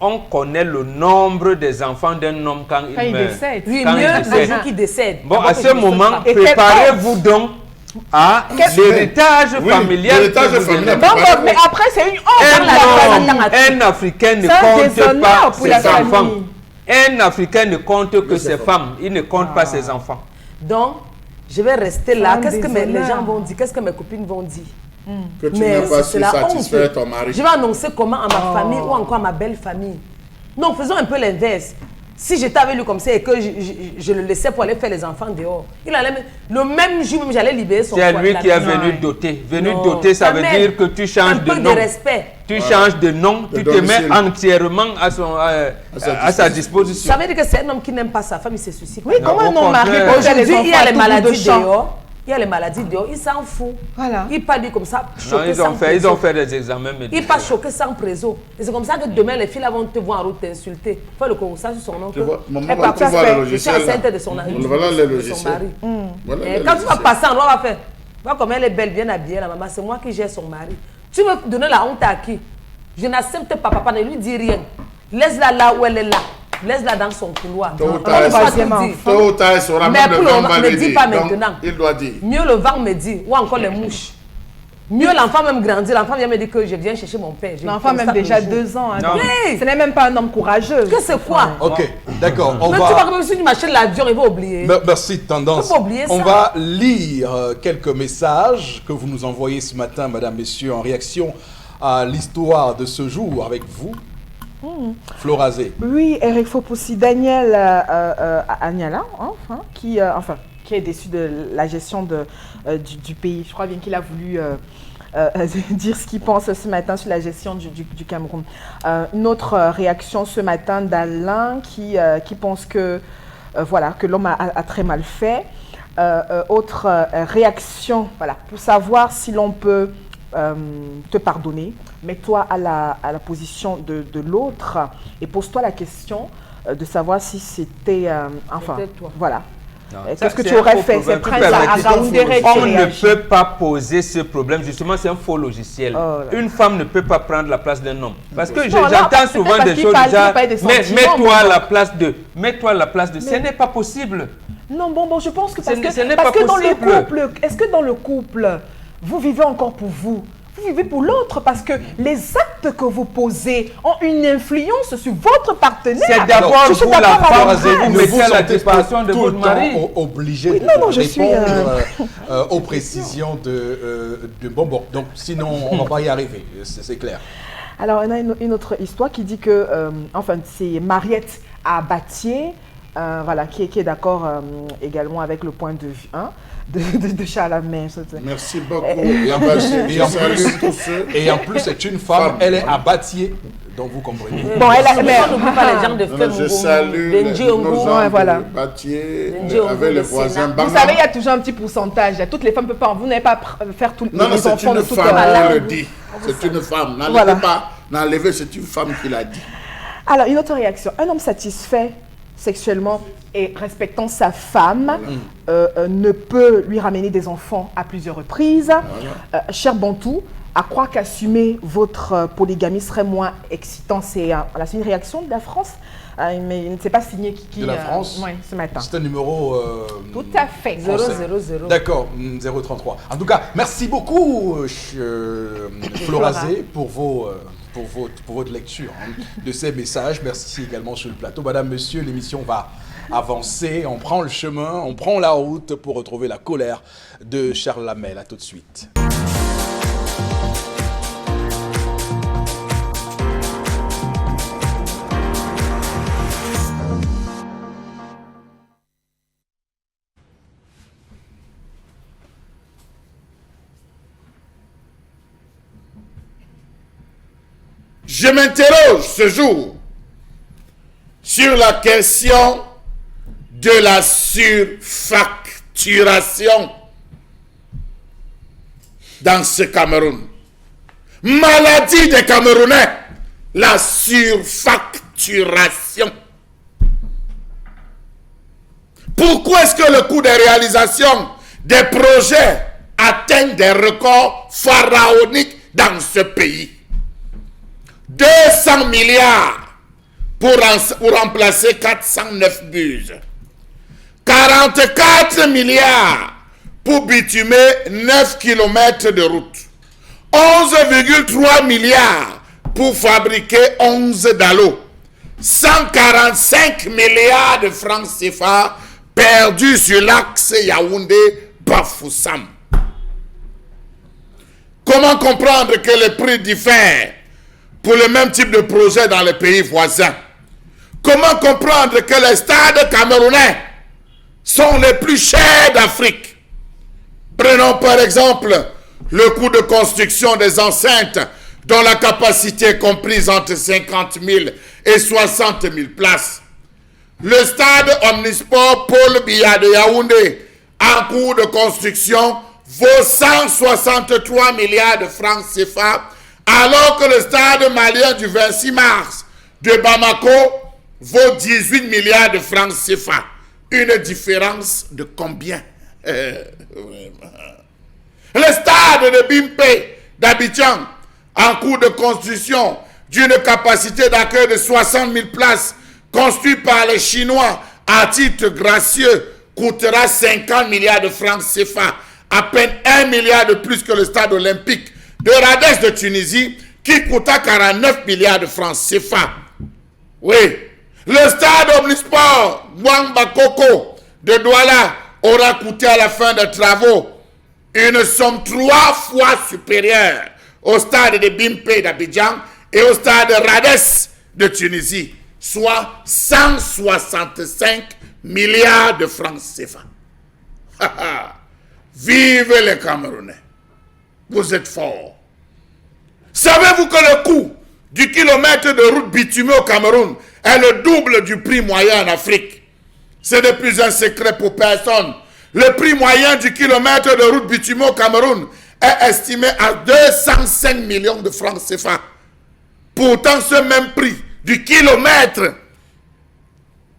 Speaker 4: On connaît le nombre des enfants d'un homme quand il
Speaker 3: Quand il
Speaker 4: meurt.
Speaker 3: décède.
Speaker 5: Oui,
Speaker 4: Quand
Speaker 5: mieux
Speaker 4: il
Speaker 5: le
Speaker 4: décède.
Speaker 5: jour qu'il décède.
Speaker 4: Bon,
Speaker 5: D'abord
Speaker 4: à
Speaker 5: que
Speaker 4: ce
Speaker 5: je ne saute
Speaker 4: moment,
Speaker 5: pas.
Speaker 3: Et
Speaker 4: préparez-vous donc à l'héritage
Speaker 2: Oui,
Speaker 4: familial.
Speaker 2: l'héritage
Speaker 4: que vous
Speaker 2: familial.
Speaker 4: aimez.
Speaker 3: Bon, mais après, c'est une honte dans la famille.
Speaker 4: Un Africain ne
Speaker 3: C'est un
Speaker 4: compte
Speaker 3: déshonneur
Speaker 4: pas
Speaker 3: pour la
Speaker 4: ses enfants.
Speaker 3: famille.
Speaker 4: Un Africain ne compte que ses femmes. Il ne compte pas ses enfants.
Speaker 5: Donc, je vais rester là.
Speaker 3: Femme
Speaker 5: Qu'est-ce que les
Speaker 3: déshonneur.
Speaker 5: gens vont dire? Qu'est-ce que mes copines vont dire?
Speaker 2: Que tu n'as pas
Speaker 5: c'est
Speaker 2: su
Speaker 5: la
Speaker 2: satisfaire
Speaker 5: honte.
Speaker 2: ton mari.
Speaker 5: Je vais annoncer comment à ma famille ou encore à ma belle famille Non, faisons un peu l'inverse. Si j'étais avec lui comme ça et que je le laissais pour aller faire les enfants dehors, il allait le même jour même j'allais libérer son
Speaker 4: C'est
Speaker 5: foie
Speaker 4: lui
Speaker 5: de
Speaker 4: qui est
Speaker 5: la maison.
Speaker 4: venu doter. Venu
Speaker 5: Non,
Speaker 4: doter, ça
Speaker 5: quand
Speaker 4: veut
Speaker 5: même,
Speaker 4: dire que tu changes
Speaker 5: un
Speaker 4: de
Speaker 5: peu
Speaker 4: nom.
Speaker 5: de respect.
Speaker 4: Tu changes de nom,
Speaker 2: De
Speaker 4: tu te mets
Speaker 2: domicile.
Speaker 4: entièrement à sa disposition.
Speaker 5: Ça veut dire que c'est un homme qui n'aime pas sa femme, il se suicide.
Speaker 3: Oui,
Speaker 4: Non,
Speaker 3: comment
Speaker 4: au
Speaker 3: non, Marie,
Speaker 4: contraire.
Speaker 3: quand j'ai les
Speaker 5: Aujourd'hui, il y a
Speaker 3: enfants
Speaker 5: les
Speaker 3: à tout bout de
Speaker 5: maladies
Speaker 3: champ.
Speaker 5: dehors. Il y a les maladies dehors, il s'en fout.
Speaker 3: Voilà.
Speaker 5: Il pas dit comme ça,
Speaker 4: Non,
Speaker 5: choqué
Speaker 4: ils
Speaker 5: sans
Speaker 4: ont
Speaker 5: préso.
Speaker 4: fait des examens
Speaker 5: Il
Speaker 4: médicaux.
Speaker 5: pas choqué sans préso. Et c'est comme ça que demain, les filles là vont te voir en route t'insulter. Faut le constat sur son nom.
Speaker 2: Tu vois, maman,
Speaker 5: Elle
Speaker 2: va
Speaker 5: part
Speaker 2: tu vois
Speaker 5: faire.
Speaker 2: le
Speaker 5: Je suis
Speaker 2: logiciel,
Speaker 5: enceinte
Speaker 2: là.
Speaker 5: de son mari.
Speaker 2: Voilà les
Speaker 5: de son
Speaker 2: logiciels.
Speaker 5: mari.
Speaker 2: Voilà
Speaker 5: Et
Speaker 2: les
Speaker 5: quand tu vas
Speaker 2: logiciels.
Speaker 5: passer en droit, on va faire. Vois comme elle est belle, bien habillée, la maman. C'est moi qui gère son mari. Tu veux donner la honte à qui? Je n'accepte pas, papa, ne lui dis rien. Laisse-la là où elle est là. Laisse-la dans son couloir.
Speaker 2: Tôt ou
Speaker 5: On
Speaker 2: tard,
Speaker 5: va
Speaker 2: elle
Speaker 5: pas
Speaker 3: troisième
Speaker 5: tout dire.
Speaker 2: Tôt ou tard, il saura
Speaker 5: Mais
Speaker 2: même le
Speaker 5: pour le
Speaker 2: vent
Speaker 5: moment,
Speaker 2: va
Speaker 5: ne
Speaker 2: lui
Speaker 5: dis
Speaker 2: dire.
Speaker 5: pas
Speaker 2: Donc,
Speaker 5: maintenant.
Speaker 2: il doit dire.
Speaker 5: Mieux le vent me dit, ou encore les mouches. Mieux l'enfant même grandit, l'enfant vient me dire que je viens chercher mon père. Je
Speaker 3: L'enfant même
Speaker 5: constate
Speaker 3: déjà
Speaker 5: le jour.
Speaker 3: 2 ans. hein,
Speaker 4: Non.
Speaker 3: donc
Speaker 5: Oui.
Speaker 3: Ce n'est même pas un homme courageux.
Speaker 5: Que c'est quoi?
Speaker 1: Ok, d'accord. On
Speaker 5: Mais tu vois
Speaker 1: va...
Speaker 5: que même si tu m'achètes l'avion, il va oublier.
Speaker 1: Merci, Tendance.
Speaker 5: Faut pas oublier
Speaker 1: On
Speaker 5: ça.
Speaker 1: va lire quelques messages que vous nous envoyez ce matin, madame, messieurs, en réaction à l'histoire de ce jour avec vous. Florazé.
Speaker 3: Oui, Eric Fopoussi, Daniel Agnala, qui est déçu de la gestion du pays. Je crois bien qu'il a voulu dire ce qu'il pense ce matin sur la gestion du Cameroun. Une autre réaction ce matin d'Alain qui pense que l'homme a très mal fait. Autre réaction, voilà, pour savoir si l'on peut te pardonner, mets-toi à la position de l'autre et pose-toi la question de savoir si c'était
Speaker 5: C'était toi.
Speaker 3: voilà.
Speaker 4: Non,
Speaker 3: Qu'est-ce
Speaker 4: ça,
Speaker 3: que
Speaker 4: c'est
Speaker 3: tu
Speaker 4: un
Speaker 3: aurais
Speaker 4: faux
Speaker 3: fait?
Speaker 4: problème.
Speaker 3: C'est
Speaker 4: Tu
Speaker 3: Prince
Speaker 4: permets-
Speaker 3: Agaoundéré qui
Speaker 4: On ne
Speaker 3: réagit.
Speaker 4: peut pas poser ce problème. Justement, c'est un faux logiciel.
Speaker 3: Oh là.
Speaker 4: Une femme ne peut pas prendre la place d'un homme. Parce que
Speaker 3: Non, là,
Speaker 4: j'entends
Speaker 3: parce que
Speaker 4: souvent
Speaker 3: peut-être
Speaker 4: des
Speaker 3: parce
Speaker 4: choses
Speaker 3: qu'il
Speaker 4: déjà.
Speaker 3: parle des sentiments,
Speaker 4: Mets-toi à
Speaker 3: mais
Speaker 4: la
Speaker 3: bon.
Speaker 4: place de. Mets-toi à la place de. Ce n'est pas possible.
Speaker 3: Non, bon, je pense que
Speaker 4: Ce n'est
Speaker 3: parce
Speaker 4: pas
Speaker 3: que dans le
Speaker 4: possible.
Speaker 3: couple, est-ce que dans le couple, vous vivez encore pour vous? Vous vivez pour l'autre parce que les actes que vous posez ont une influence sur votre partenaire.
Speaker 4: C'est d'abord
Speaker 3: Je suis
Speaker 4: vous la
Speaker 3: d'accord avec
Speaker 4: femme,
Speaker 3: vous.
Speaker 4: vous
Speaker 1: ne
Speaker 4: mettez
Speaker 1: vous
Speaker 4: à la
Speaker 1: sentez pas
Speaker 4: disposition de
Speaker 1: tout
Speaker 4: votre
Speaker 1: le
Speaker 4: mari.
Speaker 1: temps obligé
Speaker 3: Oui,
Speaker 1: de
Speaker 3: non, je suis,
Speaker 1: répondre aux précisions de bon. Donc, sinon, on ne va pas y arriver, c'est clair.
Speaker 3: Alors, on a une autre histoire qui dit que, c'est Mariette à Batier, qui est d'accord également avec le point de vue de Chalamet.
Speaker 2: Merci beaucoup. Et en plus,
Speaker 1: Et en
Speaker 2: je salue
Speaker 1: plus-
Speaker 2: tous ceux.
Speaker 1: Et en plus, c'est une femme,
Speaker 2: Femme.
Speaker 1: elle est à Batier, donc vous comprenez.
Speaker 3: Bon, elle a-
Speaker 5: Mais
Speaker 3: mais-
Speaker 5: on n'oublie pas les gens de
Speaker 2: Non,
Speaker 5: Femme
Speaker 2: je salue nos gens
Speaker 3: Ouais, voilà.
Speaker 2: de Batier,
Speaker 5: Benji Ongo,
Speaker 2: avec les
Speaker 5: le
Speaker 2: voisins.
Speaker 5: Sénat.
Speaker 3: Vous
Speaker 2: Banga.
Speaker 3: savez, il y a toujours un petit pourcentage. Toutes les femmes ne peuvent pas. Vous n'allez pas faire tous
Speaker 2: Non,
Speaker 3: les
Speaker 2: c'est
Speaker 3: enfants
Speaker 2: une
Speaker 3: de toute
Speaker 2: femme
Speaker 3: leur
Speaker 2: qui le dit. C'est une femme. N'enlevez
Speaker 3: Voilà.
Speaker 2: pas. N'enlevez, c'est une femme qui l'a dit.
Speaker 3: Alors, une autre réaction. Un homme satisfait sexuellement et respectant sa femme ne peut lui ramener des enfants à plusieurs reprises. Cher Bantou, à croire qu'assumer votre polygamie serait moins excitant, c'est une réaction de la France, mais il ne s'est pas signé qui
Speaker 1: De la France
Speaker 3: oui, ce matin.
Speaker 1: C'est un numéro.
Speaker 3: Tout à fait.
Speaker 5: 000.
Speaker 1: D'accord, 033. En tout cas, merci beaucoup, Florazé, pour votre lecture de ces messages. Merci également sur le plateau. Madame, monsieur, l'émission va avancer. On prend le chemin, on prend la route pour retrouver la colère de Charles Lamel. À tout de suite.
Speaker 2: Je m'interroge ce jour sur la question de la surfacturation dans ce Cameroun. Maladie des Camerounais, la surfacturation. Pourquoi est-ce que le coût des réalisations des projets atteint des records pharaoniques dans ce pays? 200 milliards pour remplacer 409 buses. 44 milliards pour bitumer 9 km de route. 11,3 milliards pour fabriquer 11 dallos. 145 milliards de francs CFA perdus sur l'axe Yaoundé-Bafoussam. Comment comprendre que les prix diffèrent pour le même type de projet dans les pays voisins? Comment comprendre que les stades camerounais sont les plus chers d'Afrique? Prenons par exemple le coût de construction des enceintes dont la capacité est comprise entre 50 000 et 60 000 places. Le stade Omnisport Paul Biya de Yaoundé, en cours de construction, vaut 163 milliards de francs CFA, alors que le stade malien du 26 mars de Bamako vaut 18 milliards de francs CFA. Une différence de combien? Le stade de Bimpé d'Abidjan, en cours de construction, d'une capacité d'accueil de 60 000 places, construit par les Chinois à titre gracieux, coûtera 50 milliards de francs CFA, à peine 1 milliard de plus que le stade olympique de Radès de Tunisie, qui coûta 49 milliards de francs CFA. Oui, le stade Omnisport Mwamba Koko de Douala aura coûté à la fin des travaux une somme 3 fois supérieure au stade de Bimpé d'Abidjan et au stade de Radès de Tunisie, soit 165 milliards de francs CFA. Vive les Camerounais. Vous êtes forts. Savez-vous que le coût du kilomètre de route bitumée au Cameroun est le double du prix moyen en Afrique? Ce n'est plus un secret pour personne. Le prix moyen du kilomètre de route bitumée au Cameroun est estimé à 205 millions de francs CFA. Pourtant, ce même prix du kilomètre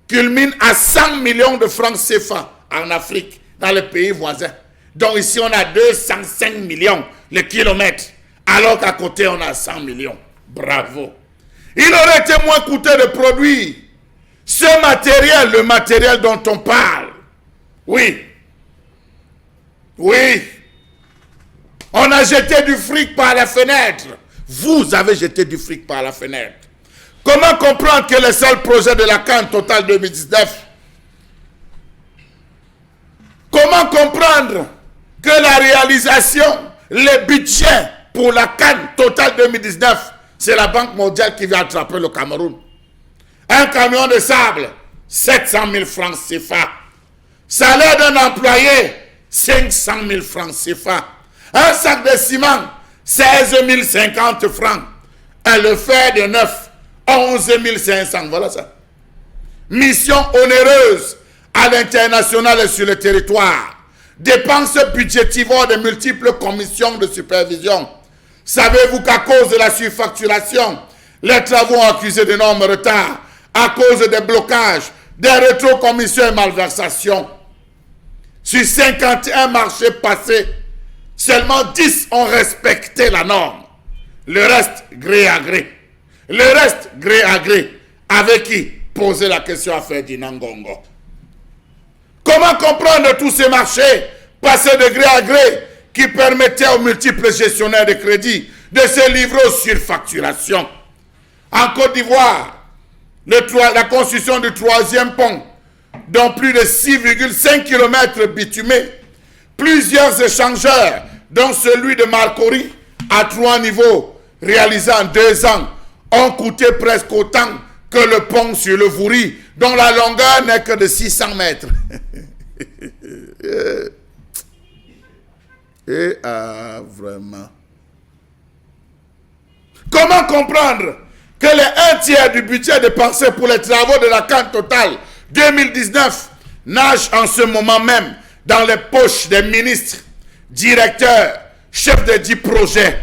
Speaker 2: culmine à 100 millions de francs CFA en Afrique, dans les pays voisins. Donc ici, on a 205 millions le kilomètre, alors qu'à côté, on a 100 millions. Bravo. Il aurait été moins coûteux de produire ce matériel, le matériel dont on parle. Oui. Oui. On a jeté du fric par la fenêtre. Vous avez jeté du fric par la fenêtre. Comment comprendre que le seul projet de la CAN Total 2019, comment comprendre que la réalisation, le budget pour la CAN Total 2019, c'est la Banque mondiale qui vient attraper le Cameroun? Un camion de sable, 700 000 francs CFA. Salaire d'un employé, 500 000 francs CFA. Un sac de ciment, 16 050 francs. Et le fer de neuf, 11 500. Voilà ça. Mission onéreuse à l'international et sur le territoire. Dépenses budgétivores de multiples commissions de supervision. Savez-vous qu'à cause de la surfacturation, les travaux ont accusé d'énormes retards à cause des blocages, des rétrocommissions et malversations? Sur 51 marchés passés, seulement 10 ont respecté la norme. Le reste, gré à gré. Le reste, gré à gré. Avec qui? Posez la question à Ferdinand Ngongo. Comment comprendre tous ces marchés passés de gré à gré qui permettaient aux multiples gestionnaires de crédit de se livrer aux surfacturations? En Côte d'Ivoire, la construction du 3e pont, dont plus de 6,5 km bitumés, plusieurs échangeurs, dont celui de Marcory, à 3 niveaux, réalisés en 2 ans, ont coûté presque autant que le pont sur le Vouri, dont la longueur n'est que de 600 mètres. Vraiment. Comment comprendre que les 1/3 du budget dépensé pour les travaux de la CAN Total 2019 nage en ce moment même dans les poches des ministres, directeurs, chefs de 10 projets?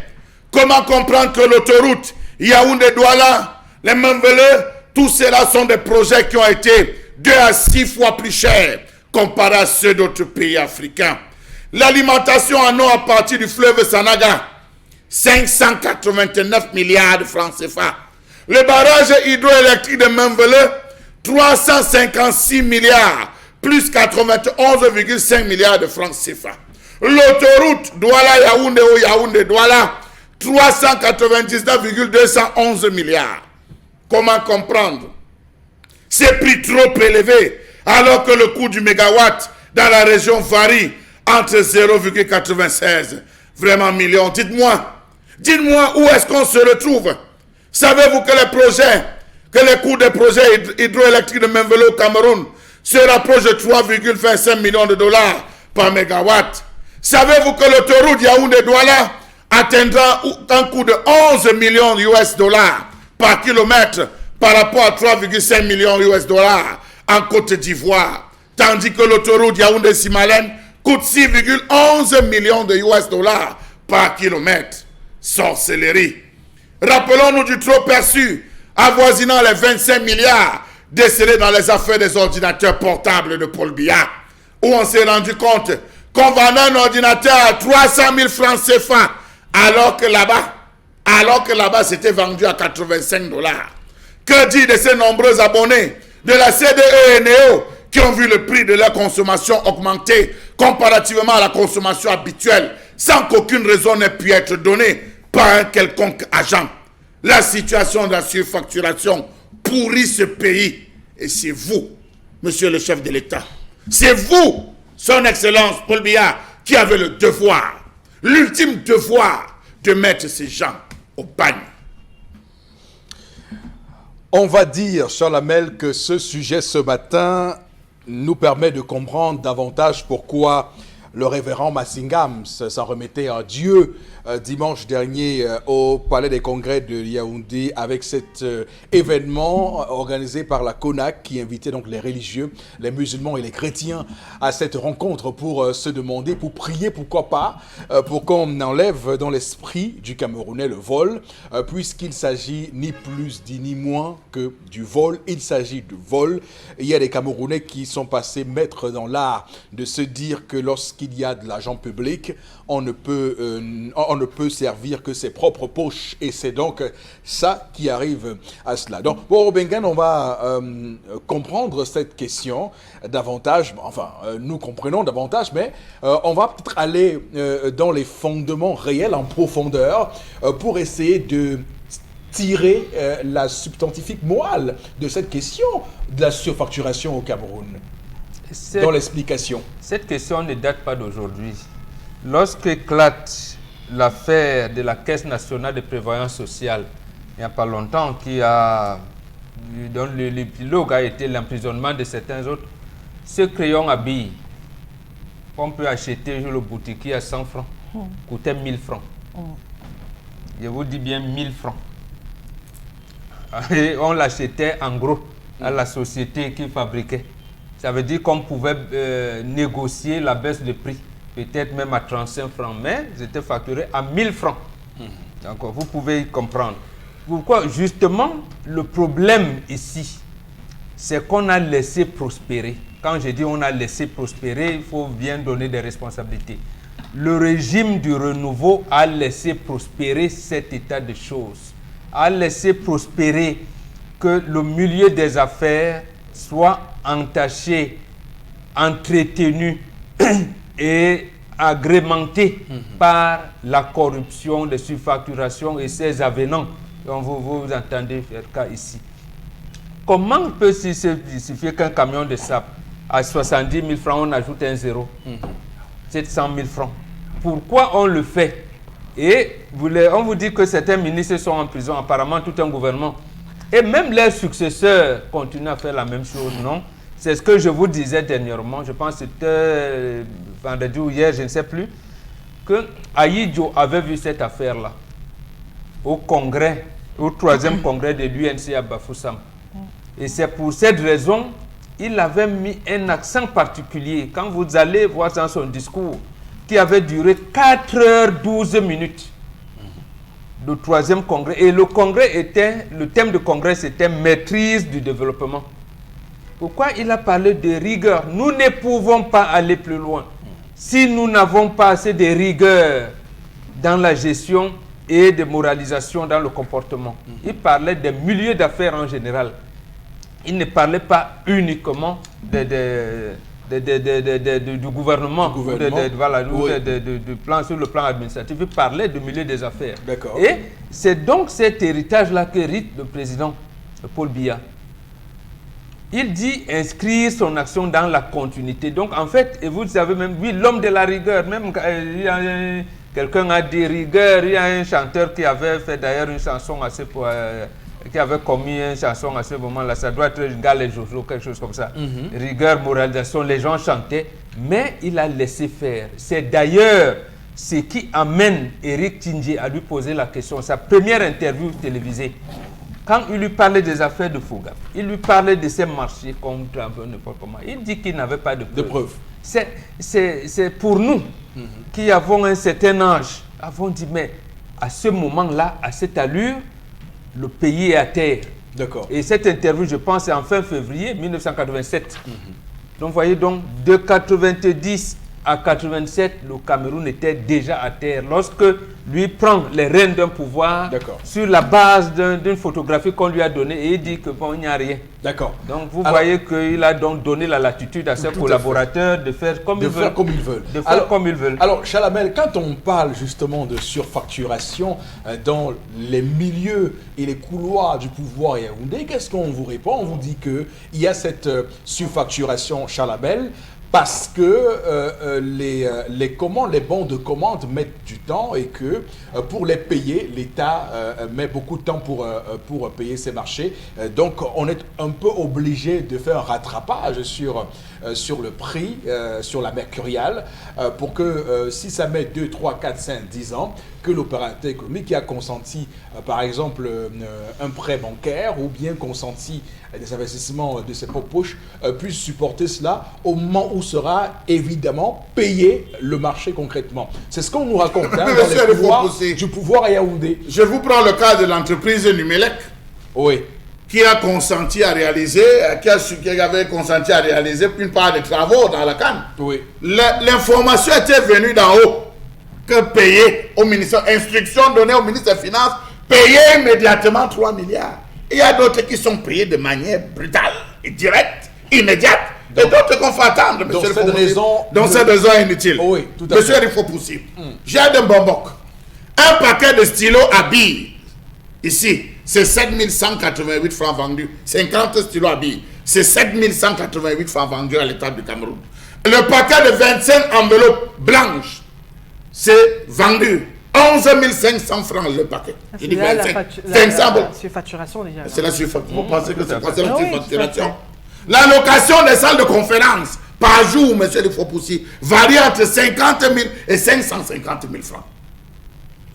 Speaker 2: Comment comprendre que l'autoroute Yaoundé-Douala, les Mambele, tout cela sont des projets qui ont été 2 à 6 fois plus chers comparés à ceux d'autres pays africains? L'alimentation en eau à partir du fleuve Sanaga, 589 milliards de francs CFA. Le barrage hydroélectrique de Mambele, 356 milliards, plus 91,5 milliards de francs CFA. L'autoroute Douala-Yaoundé ou Yaoundé-Douala, 399,211 milliards. Comment comprendre ces prix trop élevés alors que le coût du mégawatt dans la région varie entre 0,96 vraiment millions? Dites-moi où est-ce qu'on se retrouve? Savez-vous que les projets que les coûts des projets hydroélectriques de Menvelo au Cameroun se rapprochent de 3,25 millions de dollars par mégawatt? Savez-vous que l'autoroute Yaoundé-Douala atteindra un coût de 11 millions US dollars par kilomètre par rapport à 3,5 millions US dollars en Côte d'Ivoire, tandis que l'autoroute Yaoundé-Simalène coûte 6,11 millions de US dollars par kilomètre? Sorcellerie. Rappelons-nous du trop perçu avoisinant les 25 milliards décelés dans les affaires des ordinateurs portables de Paul Biya, où on s'est rendu compte qu'on vendait un ordinateur à 300 000 francs CFA, alors que là-bas, c'était vendu à 85 dollars. Que dire de ces nombreux abonnés de la CDE et NEO qui ont vu le prix de leur consommation augmenter comparativement à la consommation habituelle, sans qu'aucune raison n'ait pu être donnée par un quelconque agent? La situation de la surfacturation pourrit ce pays. Et c'est vous, monsieur le chef de l'État, c'est vous, son Excellence Paul Biya, qui avez le devoir, l'ultime devoir de mettre ces gens au bagne.
Speaker 1: On va dire, Charles Hamel, que ce sujet ce matin nous permet de comprendre davantage pourquoi le révérend Massingam s'en remettait à Dieu dimanche dernier au Palais des Congrès de Yaoundé avec cet événement organisé par la CONAC qui invitait donc les religieux, les musulmans et les chrétiens à cette rencontre pour se demander, pour prier, pourquoi pas, pour qu'on enlève dans l'esprit du Camerounais le vol, puisqu'il s'agit ni plus dit ni moins que du vol. Il s'agit du vol. Il y a des Camerounais qui sont passés maîtres dans l'art de se dire que lorsqu'il y a de l'argent public, on ne peut servir que ses propres poches. Et c'est donc ça qui arrive à cela. Donc, pour Obengan, on va comprendre cette question davantage. Enfin, nous comprenons davantage, mais on va peut-être aller dans les fondements réels, en profondeur, pour essayer de tirer la substantifique morale de cette question de la surfacturation au Cameroun. Dans l'explication.
Speaker 4: Cette question ne date pas d'aujourd'hui. Lorsqu'éclate l'affaire de la Caisse nationale de prévoyance sociale, il n'y a pas longtemps, dont l'épilogue a été l'emprisonnement de certains autres, ce crayon à billes qu'on peut acheter chez le boutiquier à 100 francs, coûtait 1000 francs. Je vous dis bien 1000 francs. Et on l'achetait en gros à la société qui fabriquait. Ça veut dire qu'on pouvait négocier la baisse de prix, peut-être même à 35 francs, mais c'était facturé à 1000 francs. Donc vous pouvez y comprendre. Pourquoi? Justement, le problème ici, c'est qu'on a laissé prospérer. Quand je dis on a laissé prospérer, il faut bien donner des responsabilités. Le régime du renouveau a laissé prospérer cet état de choses, a laissé prospérer que le milieu des affaires soit entaché, entretenu et agrémenté par la corruption, les surfacturations et ces avenants dont vous entendez faire cas ici. Comment peut-il se justifier qu'un camion de sable à 70 000 francs, on ajoute un zéro, 700 000 francs? Pourquoi on le fait? Et on vous dit que certains ministres sont en prison, apparemment tout un gouvernement. Et même leurs successeurs continuent à faire la même chose, non? C'est ce que je vous disais dernièrement, je pense que c'était vendredi ou hier, je ne sais plus, que Aïdjo avait vu cette affaire-là au congrès, au 3e congrès de l'UNC à Bafoussam. Et c'est pour cette raison il avait mis un accent particulier. Quand vous allez voir dans son discours, qui avait duré 4h12, le 3e congrès. Et le thème du congrès, c'était maîtrise du développement. Pourquoi il a parlé de rigueur? Nous ne pouvons pas aller plus loin si nous n'avons pas assez de rigueur dans la gestion et de moralisation dans le comportement. Il parlait des milieux d'affaires en général. Il ne parlait pas uniquement du gouvernement, sur le plan administratif. Il parlait du milieu des affaires. Et c'est donc cet héritage-là qu'hérite le président Paul Biya. Il dit inscrire son action dans la continuité. Donc en fait, et vous savez même, oui, l'homme de la rigueur, même quelqu'un a dit rigueur, il y a un chanteur qui avait fait d'ailleurs une chanson assez qui avait commis une chanson à ce moment-là. Ça doit être Gal et Jojo, quelque chose comme ça. Rigueur, moralisation, les gens chantaient, mais il a laissé faire. C'est d'ailleurs ce qui amène Eric Tindjé à lui poser la question, sa première interview télévisée. Quand il lui parlait des affaires de Fouga, il lui parlait de ces marchés contre n'importe comment. Il dit qu'il n'avait pas de preuves. C'est pour nous qui avons un certain âge, avons dit, mais à ce moment-là, à cette allure, le pays est à terre.
Speaker 1: D'accord.
Speaker 4: Et cette interview, je pense, c'est en fin février 1987. Donc, vous voyez, donc, de 90 à 87, le Cameroun était déjà à terre. Lorsque lui prend les rênes d'un pouvoir sur la base d'une photographie qu'on lui a donnée et il dit que bon, il n'y a rien.
Speaker 1: D'accord.
Speaker 4: Donc vous voyez qu'il a donc donné la latitude à ses collaborateurs de faire comme ils veulent. De faire comme ils veulent.
Speaker 1: Alors, Chalamel, quand on parle justement de surfacturation dans les milieux et les couloirs du pouvoir yaoundé, qu'est-ce qu'on vous répond? On vous dit qu'il y a cette surfacturation, Chalamel, parce que les bons de commande mettent du temps et que pour les payer, l'État met beaucoup de temps pour payer ces marchés. Donc, on est un peu obligé de faire un rattrapage sur le prix, sur la mercuriale, pour que si ça met 2, 3, 4, 5, 10 ans, que l'opérateur économique qui a consenti, par exemple, un prêt bancaire ou bien consenti des investissements de ses propres poches, puisse supporter cela au moment où sera évidemment payé le marché concrètement. C'est ce qu'on nous raconte dans les couloirs du pouvoir à Yaoundé.
Speaker 2: Je vous prends le cas de l'entreprise Numelec.
Speaker 1: Oui.
Speaker 2: Qui a consenti à réaliser, qui avait consenti à réaliser une part des travaux dans la canne.
Speaker 1: Oui.
Speaker 2: L'information était venue d'en haut que payer au ministère, instruction donnée au ministre des Finances, payer immédiatement 3 milliards. Il y a d'autres qui sont payés de manière brutale et directe, immédiate, et d'autres qu'on fait attendre, monsieur le Président. Donc c'est des raisons inutiles.
Speaker 1: Oui, tout à fait.
Speaker 2: Monsieur, il faut pousser. J'ai un bonboc. Un paquet de stylos à billes, ici, c'est 7188 francs vendus. 50 stylos à billes, c'est 7188 francs vendus à l'État du Cameroun. Le paquet de 25 enveloppes blanches, c'est vendu 11 500 francs le paquet.
Speaker 3: C'est la surfacturation déjà.
Speaker 2: C'est la surfacturation. Vous pensez que c'est quoi? C'est la surfacturation. La location des salles de conférence par jour, monsieur le Fopoussi, varie entre 50 000 et 550 000 francs.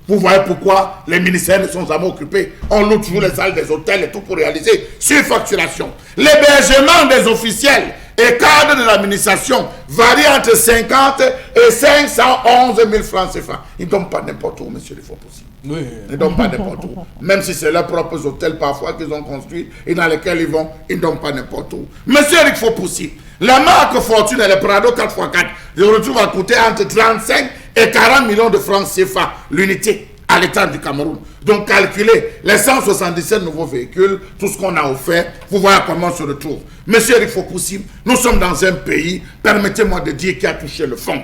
Speaker 2: Vous voyez pourquoi les ministères ne sont jamais occupés. On loue toujours les salles des hôtels et tout pour réaliser surfacturation. L'hébergement des officiels et cadres de l'administration varie entre 50 et 511 000 francs CFA. Ils ne donnent pas n'importe où, monsieur le Fopoussi.
Speaker 1: Oui.
Speaker 2: Ils ne donnent pas n'importe où. Même si c'est leurs propres hôtels parfois qu'ils ont construits et dans lesquels ils vont, ils ne donnent pas n'importe où. Monsieur Eric Fopoussi, la marque Fortune et le Prado 4x4, je retrouve à coûter entre 35 et 40 millions de francs CFA l'unité à l'État du Cameroun. Donc calculez les 177 nouveaux véhicules, tout ce qu'on a offert, vous voyez comment on se retrouve. Monsieur Eric Fopoussi, nous sommes dans un pays, permettez-moi de dire, qui a touché le fond.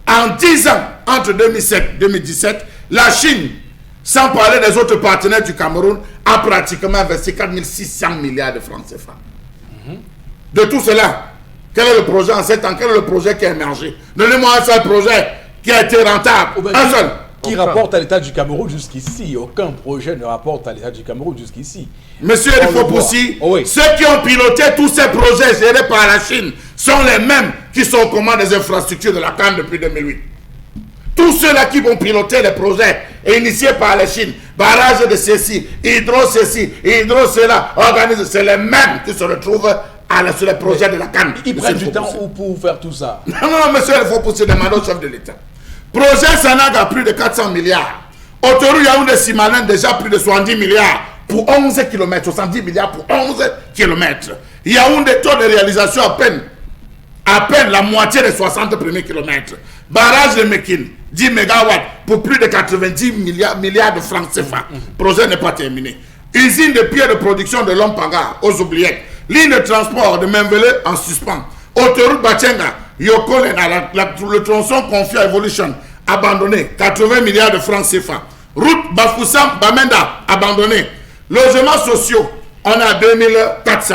Speaker 2: En 10 ans, entre 2007 et 2017, la Chine, sans parler des autres partenaires du Cameroun, a pratiquement investi 4600 milliards de francs CFA. De tout cela, quel est le projet en 7 ans? Quel est le projet qui a émergé? Donnez-moi un seul projet qui a été rentable. Un seul.
Speaker 1: Qui rapporte à l'État du Cameroun jusqu'ici. Aucun projet ne rapporte à l'État du Cameroun jusqu'ici.
Speaker 2: Monsieur Eric Fopoussi, ceux qui ont piloté tous ces projets gérés par la Chine sont les mêmes qui sont aux commandes des infrastructures de la CAN depuis 2008. Tous ceux-là qui vont piloter les projets initiés par la Chine, barrage de ceci, hydro cela, organisé, c'est les mêmes qui se retrouvent sur les projets de la CAN.
Speaker 1: Ils prennent du temps pour faire tout ça.
Speaker 2: Non, monsieur, il faut pousser demander au chef de l'État. Projet Sanaga, plus de 400 milliards. Autoroute Yaoundé Simalin, déjà plus de 70 milliards pour 11 km. 70 milliards pour 11 km. Yaoundé, taux de réalisation à peine la moitié des 60 premiers kilomètres. Barrage de Mekine, 10 mégawatts pour plus de 90 milliards de francs CFA. Projet n'est pas terminé. Usine de pierre de production de Lompanga aux oubliettes. Ligne de transport de Membele en suspens. Autoroute Bachenga, Yokolen, le tronçon confié à Evolution, abandonné, 80 milliards de francs CFA. Route Bafoussam, Bamenda, abandonné. Logements sociaux, on a 2400.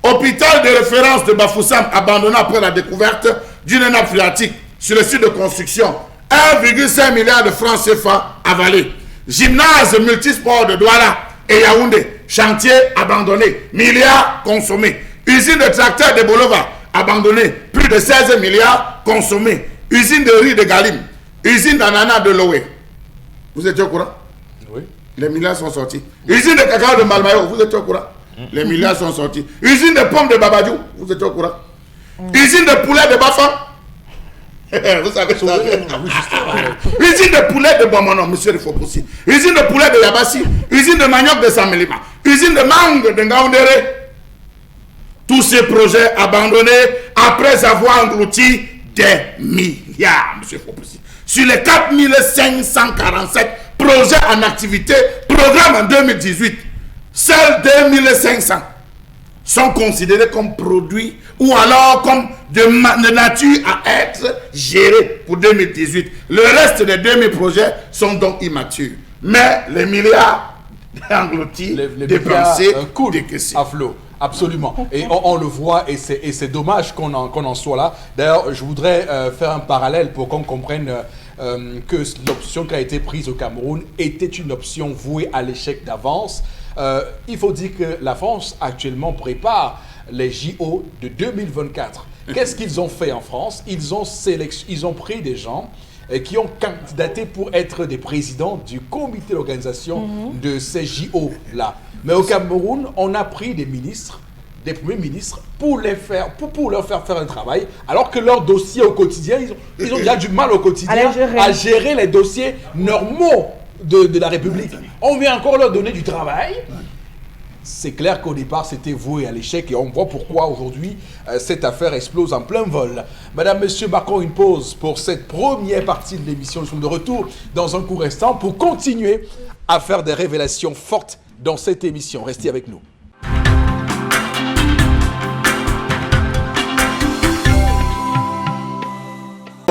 Speaker 2: Hôpital de référence de Bafoussam, abandonné après la découverte d'une nappe phréatique sur le site de construction. 1,5 milliard de francs CFA avalés. Gymnase multisport de Douala et Yaoundé, chantier abandonné, milliards consommés. Usine de tracteurs de Bolova, abandonné, plus de 16 milliards consommés. Usine de riz de Galim, usine d'ananas de Loé. Vous étiez au courant?
Speaker 1: Oui.
Speaker 2: Les milliards sont sortis. Usine de cacao de Malmayo, vous étiez au courant? Les milliards sont sortis. Usine de pommes de Babadou, vous étiez au courant? Usine de poulet de Bafa. Vous savez ça. Usine de poulet de Bomono, monsieur le Fopoussi. Usine de poulet de Yabassi. Usine de manioc de Samelima. Usine de mangue de Ngaoundéré. Tous ces projets abandonnés après avoir englouti des milliards, monsieur Fopoussi. Sur les 4547 projets en activité, programme en 2018, seuls 2500 sont considérés comme produits ou alors comme de nature à être gérés pour 2018. Le reste des 2000 projets sont donc immatures. Mais les milliards engloutis, dépensés, décaissés.
Speaker 1: À flot. Absolument. Et on le voit et c'est dommage qu'on en soit là. D'ailleurs, je voudrais faire un parallèle pour qu'on comprenne que l'option qui a été prise au Cameroun était une option vouée à l'échec d'avance. Il faut dire que la France actuellement prépare les JO de 2024. Qu'est-ce qu'ils ont fait en France? Ils ont pris des gens qui ont candidaté pour être des présidents du comité d'organisation de ces JO-là. Mais au Cameroun, on a pris des ministres, des premiers ministres, pour leur faire un travail, alors que leurs dossiers au quotidien, ils ont déjà du mal au quotidien à gérer les dossiers normaux de la République. On vient encore leur donner du travail. C'est clair qu'au départ, c'était voué à l'échec et on voit pourquoi aujourd'hui, cette affaire explose en plein vol. Madame, Monsieur, marquons une pause pour cette première partie de l'émission. Nous sommes de retour dans un court instant pour continuer à faire des révélations fortes dans cette émission. Restez avec nous.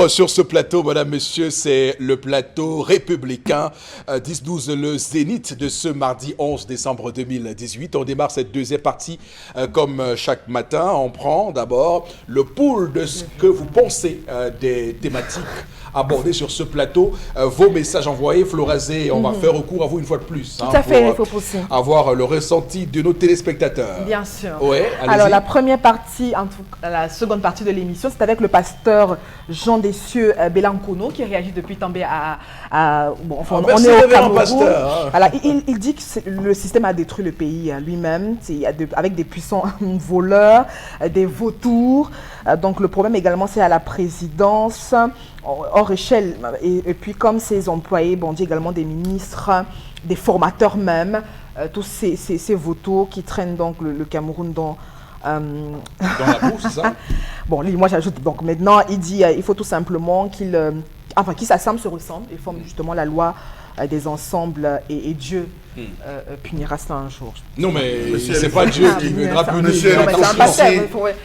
Speaker 1: Sur ce plateau, madame, monsieur, c'est le plateau républicain 10-12, le zénith de ce mardi 11 décembre 2018. On démarre cette deuxième partie comme chaque matin. On prend d'abord le pool de ce que vous pensez des thématiques abordées sur ce plateau. Vos messages envoyés, Florazé, on va faire recours à vous une fois de plus.
Speaker 3: Tout à fait, il faut pousser.
Speaker 1: Avoir le ressenti de nos téléspectateurs.
Speaker 3: Bien sûr.
Speaker 1: Ouais,
Speaker 3: alors la première partie, la seconde partie de l'émission, c'est avec le pasteur Jean Dessieux Belancono qui réagit depuis També on est au Cameroun.
Speaker 1: Pasteur.
Speaker 3: Voilà, il dit que le système a détruit le pays lui-même, avec des puissants voleurs, des vautours. Donc le problème également c'est à la présidence hors échelle. Et puis comme ses employés, on dit également des ministres, des formateurs même, tous ces vautours qui traînent donc le Cameroun dans
Speaker 1: la bourse, c'est ça?
Speaker 3: Bon, moi j'ajoute, donc maintenant il dit il faut tout simplement qu'ils s'assemblent, se ressemblent et forment justement la loi des ensembles et Dieu punira cela un jour.
Speaker 1: Non mais c'est pas Dieu qui viendra punir.
Speaker 2: Monsieur,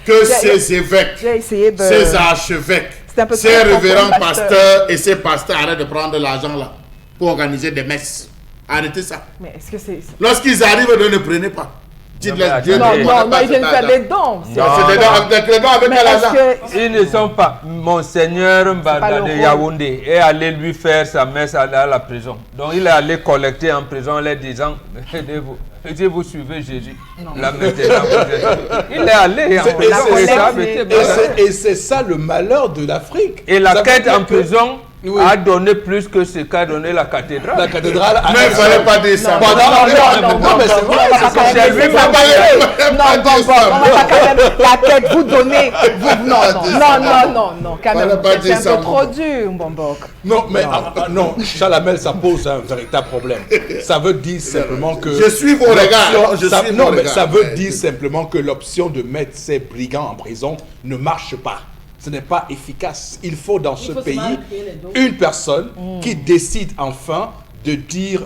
Speaker 2: que ces évêques, ces archevêques, ces révérends pasteurs et ces pasteurs arrêtent de prendre l'argent là pour organiser des messes. Arrêtez ça.
Speaker 3: Mais est-ce que c'est...
Speaker 2: Lorsqu'ils arrivent, ne les prenez pas. Dites-les Dieu.
Speaker 3: Non, ils viennent faire des dons.
Speaker 2: C'est des dons avec quel argent?
Speaker 4: Ils ne sont pas. Monseigneur Mbada de Yaoundé est allé lui faire sa messe à la prison. Donc il est allé collecter en prison en leur disant aidez-vous. Et vous suivez Jésus. Là maintenant, il est allé en prison.
Speaker 1: Et c'est ça le malheur de l'Afrique.
Speaker 4: Et la quête en prison a donné plus que ce qu'a donné la cathédrale.
Speaker 1: La cathédrale.
Speaker 2: Mais il ne fallait pas dire ça.
Speaker 1: Non, mais c'est vrai.
Speaker 3: La quête, vous donnez. Non, quand même. C'est un peu trop dur, Mbambok.
Speaker 1: Non, mais non, Chalamel, ça pose un véritable problème. Ça veut dire simplement que...
Speaker 2: Je suis vos regards.
Speaker 1: Non, mais ça veut dire simplement que l'option de mettre ces brigands en prison ne marche pas. Ce n'est pas efficace. Il faut dans ce pays une personne qui décide enfin de dire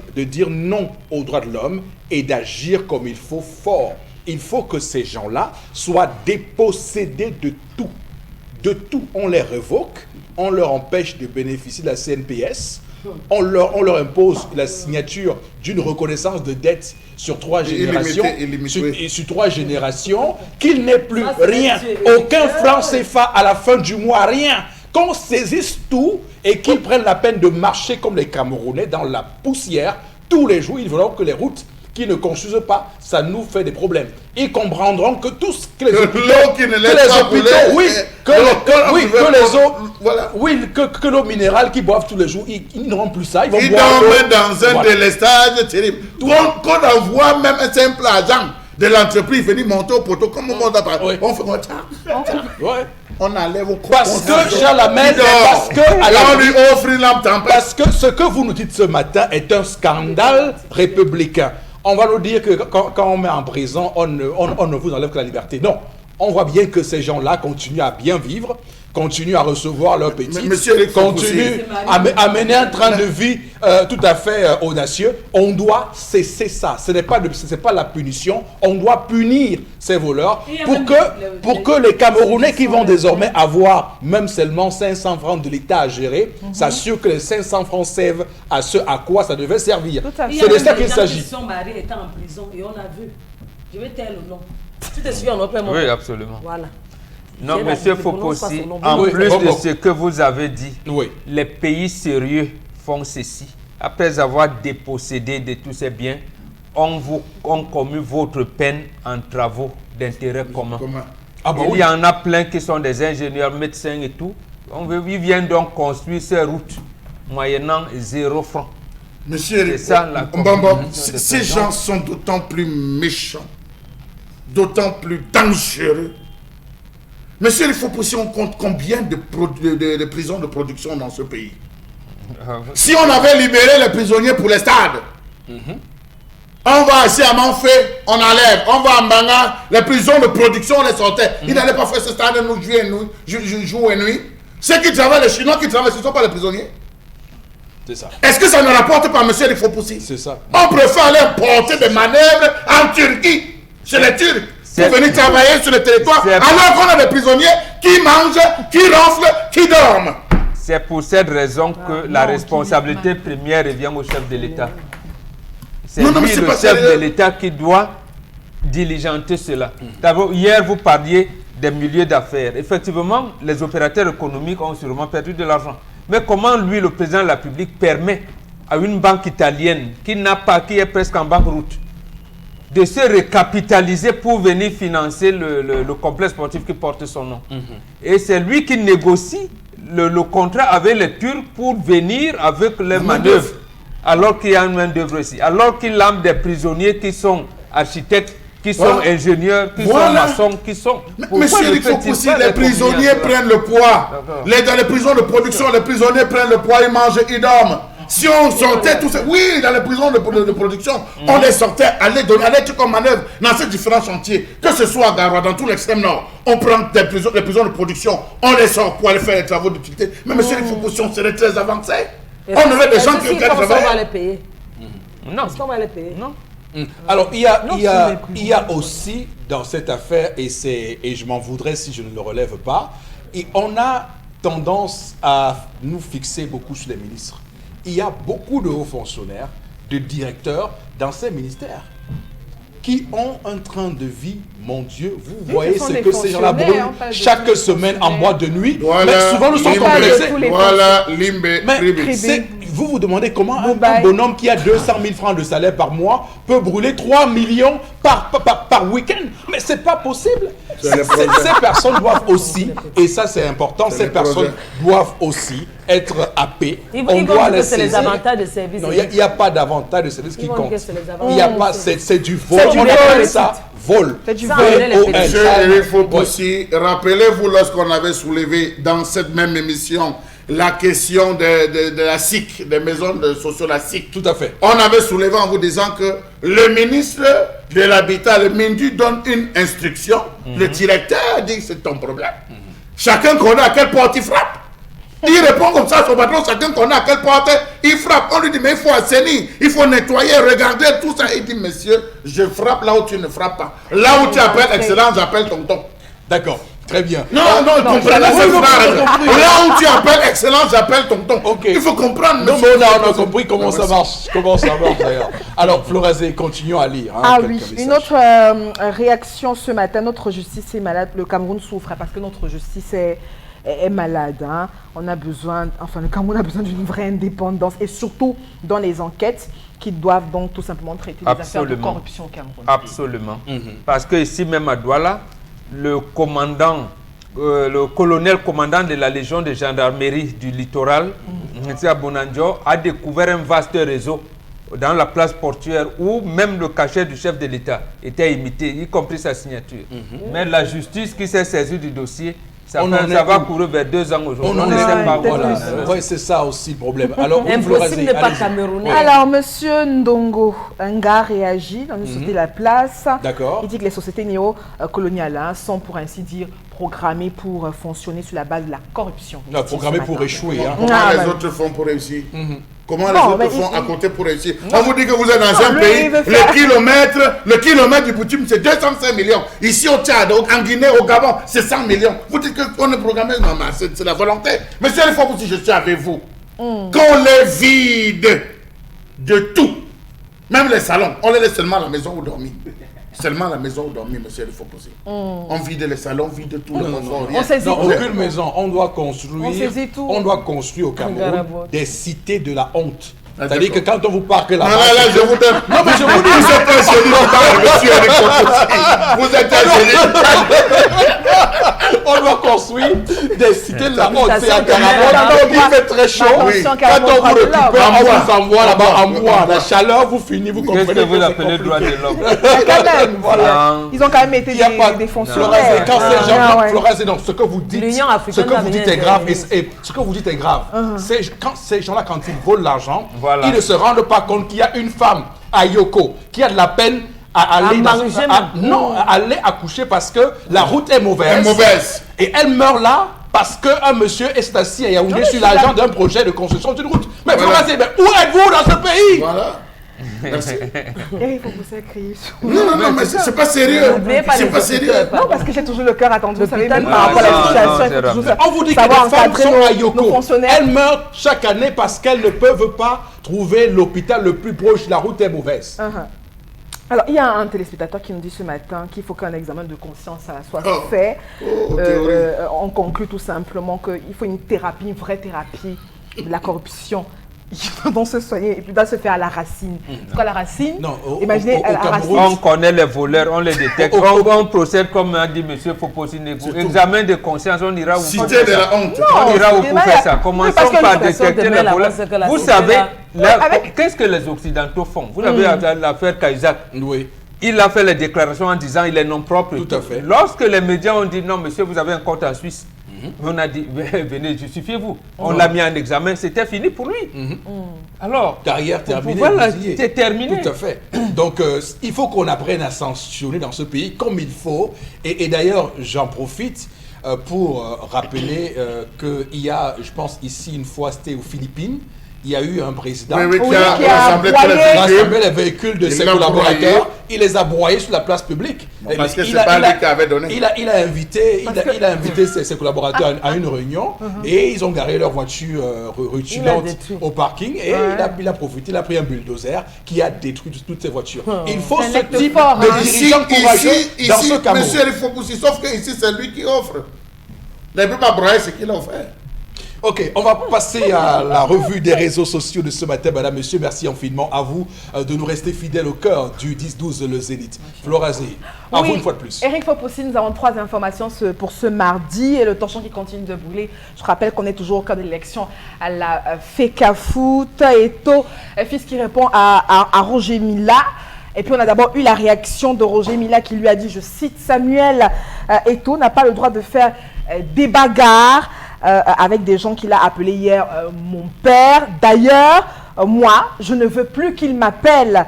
Speaker 1: non aux droits de l'homme et d'agir comme il faut fort. Il faut que ces gens-là soient dépossédés de tout. De tout. On les révoque, on leur empêche de bénéficier de la CNPS, on leur impose la signature d'une reconnaissance de dette sur 3 générations, sur 3 générations, qu'il n'ait plus rien, aucun franc CFA à la fin du mois, rien. Qu'on saisisse tout et qu'ils prennent la peine de marcher comme les Camerounais dans la poussière tous les jours. Il faudra que les routes qui ne construisent pas, ça nous fait des problèmes. Ils comprendront que tous que les hôpitaux,
Speaker 2: l'eau qui ne laisse pas couler,
Speaker 1: que l'eau minérale qu'ils boivent tous les jours, ils n'auront plus ça. Ils vont
Speaker 2: ils
Speaker 1: boire
Speaker 2: dorment dans un délestage terrible. Qu'on envoie même un simple agent de l'entreprise venir monter au poteau, comme on monte après.
Speaker 1: Oui.
Speaker 2: On fait comme ça.
Speaker 1: Ouais.
Speaker 2: On enlève au
Speaker 1: Parce que Jean Lamel, parce que
Speaker 2: on lui offre une lampe tempête.
Speaker 1: Parce que ce que vous nous dites ce matin est un scandale républicain. On va nous dire que quand on met en prison, on ne vous enlève que la liberté. Non, on voit bien que ces gens-là continuent à bien vivre, continuent à recevoir leurs petits, continuent à mener un train de vie tout à fait audacieux. On doit cesser ça. Ce n'est pas la punition. On doit punir ces voleurs pour que les Camerounais qui vont désormais avoir même seulement 500 francs de l'État à gérer, s'assurent que les 500 francs servent à ce à quoi ça devait servir. C'est de ça qu'il s'agit.
Speaker 5: Son mari était en prison et on a vu. Je vais taire le nom. Tu te souviens, on peut
Speaker 4: Oui, absolument.
Speaker 5: Voilà.
Speaker 4: Non,
Speaker 5: J'ai
Speaker 4: monsieur
Speaker 5: la- je prononce pas
Speaker 4: Fopossi,
Speaker 5: son nom.
Speaker 4: en
Speaker 1: Oui,
Speaker 4: plus
Speaker 1: bon,
Speaker 4: de
Speaker 1: bon.
Speaker 4: ce que vous avez dit,
Speaker 1: Oui.
Speaker 4: les pays sérieux font ceci. Après avoir dépossédé de tous ces biens, on commet votre peine en travaux d'intérêt commun.
Speaker 1: Ah bon,
Speaker 4: Il y en a plein qui sont des ingénieurs, médecins et tout. Ils viennent donc construire ces routes moyennant 0 francs.
Speaker 2: Monsieur
Speaker 4: C'est ça, la
Speaker 2: ces gens sont d'autant plus méchants, d'autant plus dangereux. Monsieur, il faut pousser on compte combien de prisons de production dans ce pays. Si on avait libéré les prisonniers pour les stades, on va ici à Manfé, on enlève. On va à Mbanga, les prisons de production, on les sortait. Ils n'allaient pas faire ce stade jour et nuit. Ceux qui travaillent, les Chinois qui travaillent, ce ne sont pas les prisonniers.
Speaker 1: C'est ça.
Speaker 2: Est-ce que ça ne rapporte pas, monsieur il faut pousser?
Speaker 1: C'est ça.
Speaker 2: On préfère aller porter des manœuvres en Turquie, chez les Turcs, pour venir travailler sur le territoire, alors qu'on a des prisonniers qui mangent, qui ronflent, qui dorment.
Speaker 4: C'est pour cette raison que la responsabilité première revient au chef de l'État. C'est
Speaker 2: Non, mais
Speaker 4: lui
Speaker 2: c'est
Speaker 4: le
Speaker 2: pas
Speaker 4: chef
Speaker 2: sérieux.
Speaker 4: de l'État qui doit diligenter cela. D'abord, hier, vous parliez des milieux d'affaires. Effectivement, les opérateurs économiques ont sûrement perdu de l'argent. Mais comment lui, le président de la République, permet à une banque italienne qui est presque en banqueroute, de se recapitaliser pour venir financer le complexe sportif qui porte son nom. Et c'est lui qui négocie le contrat avec les Turcs pour venir avec les manœuvres, alors qu'il y a une main d'œuvre ici. Alors qu'il a des prisonniers qui sont architectes, qui sont ingénieurs, qui sont maçons, qui sont...
Speaker 2: Monsieur, il faut pousser, les prisonniers prennent le poids. Dans les prisons de production, les prisonniers prennent le poids, ils mangent, ils dorment. Si on sortait tout ça, oui, dans les prisons de production, on les sortait, aller comme manœuvre dans ces différents chantiers, que ce soit à Garoua, dans tout l'extrême nord, on prend les prisons de production, on les sort pour aller faire les travaux d'utilité. Mais monsieur, il faut pousser, on serait très avancé. On aurait des gens qui
Speaker 5: travaillent.
Speaker 2: travaillent.
Speaker 5: On va les payer.
Speaker 4: Non.
Speaker 5: Est-ce qu'on va les payer?
Speaker 4: Non.
Speaker 1: Alors, il y a aussi dans cette affaire, et je m'en voudrais si je ne le relève pas, et on a tendance à nous fixer beaucoup sur les ministres. Il y a beaucoup de hauts fonctionnaires, de directeurs dans ces ministères qui ont un train de vie, mon Dieu, vous voyez ce que ces gens-là brûlent chaque semaine en boîte de nuit,
Speaker 2: Voilà,
Speaker 1: mais souvent nous sommes complexés.
Speaker 2: Voilà, Limbe,
Speaker 1: Mais vous vous demandez comment un bonhomme qui a 200 000 francs de salaire par mois peut brûler 3 millions par week-end. Mais c'est pas possible. Ces personnes doivent aussi, et ça c'est important, ces personnes doivent aussi être happées.
Speaker 5: On doit les saisir. C'est les avantages de service.
Speaker 1: Non, il n'y a pas d'avantage de service qui compte. Il n'y a pas, c'est du vol.
Speaker 5: On
Speaker 1: appelle ça vol.
Speaker 5: C'est du
Speaker 1: vol.
Speaker 2: Monsieur, il faut aussi, rappelez-vous lorsqu'on avait soulevé dans cette même émission la question de la SIC, des maisons de sociaux, la SIC.
Speaker 1: Tout à fait.
Speaker 2: On avait soulevé en vous disant que le ministre de l'Habitat, le Mindu, donne une instruction. Le directeur dit c'est ton problème. Chacun connaît à quelle porte il frappe. Il répond comme ça à son patron, chacun connaît à quelle porte il frappe. On lui dit mais il faut assainir, il faut nettoyer, regarder tout ça. Il dit monsieur, je frappe là où tu ne frappes pas. Là où tu appelles excellence, j'appelle tonton.
Speaker 1: D'accord. Très bien.
Speaker 2: Non, comprenez cette phrase. Là où tu appelles excellence, j'appelle tonton.
Speaker 1: Ok.
Speaker 2: Il faut comprendre.
Speaker 1: Non, mais on a compris comment ça marche. Comment ça marche d'ailleurs. Alors, Florazé, continuons à lire.
Speaker 3: Ah oui, une autre réaction ce matin. Notre justice est malade. Le Cameroun souffre parce que notre justice est malade. On a besoin, enfin, le Cameroun a besoin d'une vraie indépendance et surtout dans les enquêtes qui doivent donc tout simplement traiter des affaires de
Speaker 4: Absolument.
Speaker 3: corruption au Cameroun.
Speaker 4: Absolument. Parce que ici même à Douala, le commandant, le colonel commandant de la Légion de gendarmerie du littoral, M. Bonanjo, a découvert un vaste réseau dans la place portuaire où même le cachet du chef de l'État était imité, y compris sa signature. Mais la justice qui s'est saisie du dossier, ça va courir vers 2 ans aujourd'hui. On ne sait pas.
Speaker 1: Voilà. Ouais, c'est ça aussi le problème. Alors,
Speaker 5: Impossible n'est pas camerounais.
Speaker 3: Alors, monsieur Ndongo Nga réagit dans une société de la place.
Speaker 1: D'accord.
Speaker 3: Il dit que les sociétés néo-coloniales sont, pour ainsi dire, programmées pour fonctionner sur la base de la corruption.
Speaker 1: Non, programmé pour échouer. Hein.
Speaker 2: Comment les autres font pour réussir? Comment les autres font à côté pour réussir? On vous dit que vous êtes dans un pays, le kilomètre du bitume, c'est 205 millions. Ici au Tchad, en Guinée, au Gabon, c'est 100 millions. Vous dites qu'on est programmé? Non, c'est la volonté. Monsieur, il faut que si je suis avec vous, qu'on les vide de tout. Même les salons, on les laisse seulement à la maison où dormir. Seulement la maison où dormir, monsieur, il faut poser. On vide les salons, on vide tout.
Speaker 3: On saisit
Speaker 1: Non,
Speaker 3: tout.
Speaker 1: aucune maison. On doit construire.
Speaker 3: On saisit tout.
Speaker 1: On doit construire au Cameroun
Speaker 5: Garabote.
Speaker 1: des cités de la honte.
Speaker 2: Ah,
Speaker 1: C'est-à-dire que quand on vous parle que la
Speaker 2: Non, là, je vous donne. Non, mais je vous dis, vous êtes un génie, monsieur Eric Fopoussi. Vous êtes un génie.
Speaker 1: on doit construire des cités de la honte. C'est à
Speaker 5: Attention,
Speaker 1: Garabote.
Speaker 5: Cameroun.
Speaker 1: Quand il fait très chaud,
Speaker 3: Attention,
Speaker 1: quand
Speaker 3: Cameroun,
Speaker 1: on vous récupère,
Speaker 3: Cameroun.
Speaker 1: on vous envoie là-bas en bois. La chaleur vous finit, vous
Speaker 4: Qu'est-ce
Speaker 1: comprenez
Speaker 4: que vous
Speaker 1: c'est
Speaker 4: appelez droit
Speaker 1: compliqué.
Speaker 4: de l'homme?
Speaker 3: Mais quand même,
Speaker 1: Voilà.
Speaker 3: ils ont quand même été
Speaker 1: Il y a pas
Speaker 3: des
Speaker 1: Florence,
Speaker 3: fonctionnaires.
Speaker 1: quand ces gens,
Speaker 3: Ah, ouais.
Speaker 1: Florence, donc ce que vous dites,
Speaker 5: L'Union africaine
Speaker 1: ce que
Speaker 5: doit
Speaker 1: vous dites
Speaker 5: venir
Speaker 1: est grave,
Speaker 5: intervenir.
Speaker 1: et ce que vous dites est grave. Quand ces gens-là, quand ils volent l'argent,
Speaker 4: Voilà.
Speaker 1: ils ne se rendent pas compte qu'il y a une femme à Yoko qui a de la peine à aller
Speaker 5: manger
Speaker 1: non, à aller accoucher parce que la route est mauvaise.
Speaker 2: Elle est mauvaise.
Speaker 1: Et elle meurt là parce qu'un monsieur est assis à Yaoundé sur l'argent d'un projet de construction d'une route. Mais
Speaker 2: Voilà.
Speaker 1: Florence, mais où êtes-vous dans ce pays?
Speaker 2: Voilà. Merci.
Speaker 3: Et il faut pousser à crier sur-
Speaker 2: Non, mais c'est pas sérieux.
Speaker 5: N'oubliez pas
Speaker 2: C'est
Speaker 5: les
Speaker 2: pas sérieux.
Speaker 5: autres.
Speaker 3: Non, parce que j'ai toujours le cœur attendu. Vous savez, même
Speaker 5: Non,
Speaker 3: par rapport à la
Speaker 4: non,
Speaker 3: situation,
Speaker 4: non,
Speaker 3: il faut
Speaker 4: c'est
Speaker 3: toujours
Speaker 4: rappel.
Speaker 1: On vous dit que
Speaker 3: savoir
Speaker 1: les femmes
Speaker 3: encadrer
Speaker 1: sont à
Speaker 3: nos
Speaker 1: Yoko.
Speaker 3: fonctionnaires.
Speaker 1: Elles meurent chaque année parce qu'elles ne peuvent pas trouver l'hôpital le plus proche. La route est mauvaise.
Speaker 3: Alors, il y a un téléspectateur qui nous dit ce matin qu'il faut qu'un examen de conscience soit
Speaker 2: Oh.
Speaker 3: fait.
Speaker 2: Oh, théorie.
Speaker 3: On conclut tout simplement qu'il faut une thérapie, une vraie thérapie de la corruption. Il doit se soigner et puis doit se faire à la racine. C'est quoi la racine?
Speaker 1: Non,
Speaker 3: Imaginez à la
Speaker 1: Cameroun,
Speaker 3: racine.
Speaker 4: On connaît les voleurs, on les détecte, on procède comme a dit M. Foposi Negou. Examen de conscience, on ira où
Speaker 2: Cité de la honte.
Speaker 4: on ira où
Speaker 3: c'est
Speaker 4: pour
Speaker 3: vrai.
Speaker 4: faire ça.
Speaker 3: Oui,
Speaker 4: Commençons
Speaker 3: parce que
Speaker 4: par
Speaker 3: les
Speaker 5: personnes
Speaker 4: détecter
Speaker 5: de
Speaker 4: les
Speaker 5: mail
Speaker 4: voleurs.
Speaker 5: avancent que la
Speaker 4: Vous
Speaker 5: société
Speaker 4: savez,
Speaker 5: là-
Speaker 4: qu'est-ce que les Occidentaux font? Vous avez l'affaire Caïsac.
Speaker 1: oui.
Speaker 4: Il a fait les déclarations en disant il est non propre.
Speaker 1: Tout à fait.
Speaker 4: Lorsque les médias ont dit non, monsieur, vous avez un compte en Suisse, on a dit venez, justifiez-vous. On l'a mis en examen, c'était fini pour lui. Alors,
Speaker 1: Carrière terminée.
Speaker 4: voilà,
Speaker 1: vous y êtes.
Speaker 4: c'est terminé.
Speaker 1: Tout à fait. Donc, il faut qu'on apprenne à sanctionner dans ce pays comme il faut. Et d'ailleurs, j'en profite pour rappeler qu'il y a, je pense, ici, une fois, c'était aux Philippines, il y a eu un président
Speaker 2: Oui,
Speaker 3: Oui,
Speaker 2: qui a
Speaker 3: qui a
Speaker 2: rassemblé tous les
Speaker 3: broyé.
Speaker 1: rassemblé les véhicules de
Speaker 2: Il
Speaker 1: ses
Speaker 2: l'a
Speaker 1: collaborateurs.
Speaker 2: broyé.
Speaker 1: Il les a broyés sur la place publique. Et
Speaker 2: parce que
Speaker 1: il
Speaker 2: c'est
Speaker 1: a-
Speaker 2: pas
Speaker 1: il a-
Speaker 2: lui qui avait donné.
Speaker 1: Il a invité ses collaborateurs à une réunion et ils ont garé leur voiture rutilante
Speaker 5: détruit.
Speaker 1: au parking et il a profité, il a pris un bulldozer qui a détruit toutes ces voitures. Il faut
Speaker 3: C'est un
Speaker 1: ce
Speaker 3: acte
Speaker 1: type
Speaker 3: fort,
Speaker 1: de
Speaker 3: hein.
Speaker 1: dirigeant courageux dans ce Cameroun.
Speaker 2: monsieur Eric Fopoussi, sauf que ici, c'est lui qui offre. Il ne peut pas broyer ce qu'il a offert.
Speaker 1: Ok, on va passer à la revue des réseaux sociaux de ce matin, madame, monsieur. Merci infiniment à vous de nous rester fidèles au cœur du 10-12 Le Zénith. Florazé, à vous une fois de plus.
Speaker 3: Eric Fopoussi, nous avons 3 informations pour ce mardi et le torchon qui continue de brûler. Je rappelle qu'on est toujours au cœur de l'élection à la FECAFOOT. Eto, fils qui répond à Roger Mila. Et puis on a d'abord eu la réaction de Roger Mila qui lui a dit, je cite, Samuel Eto n'a pas le droit de faire des bagarres avec des gens qu'il a appelés hier mon père. D'ailleurs, moi, je ne veux plus qu'il m'appelle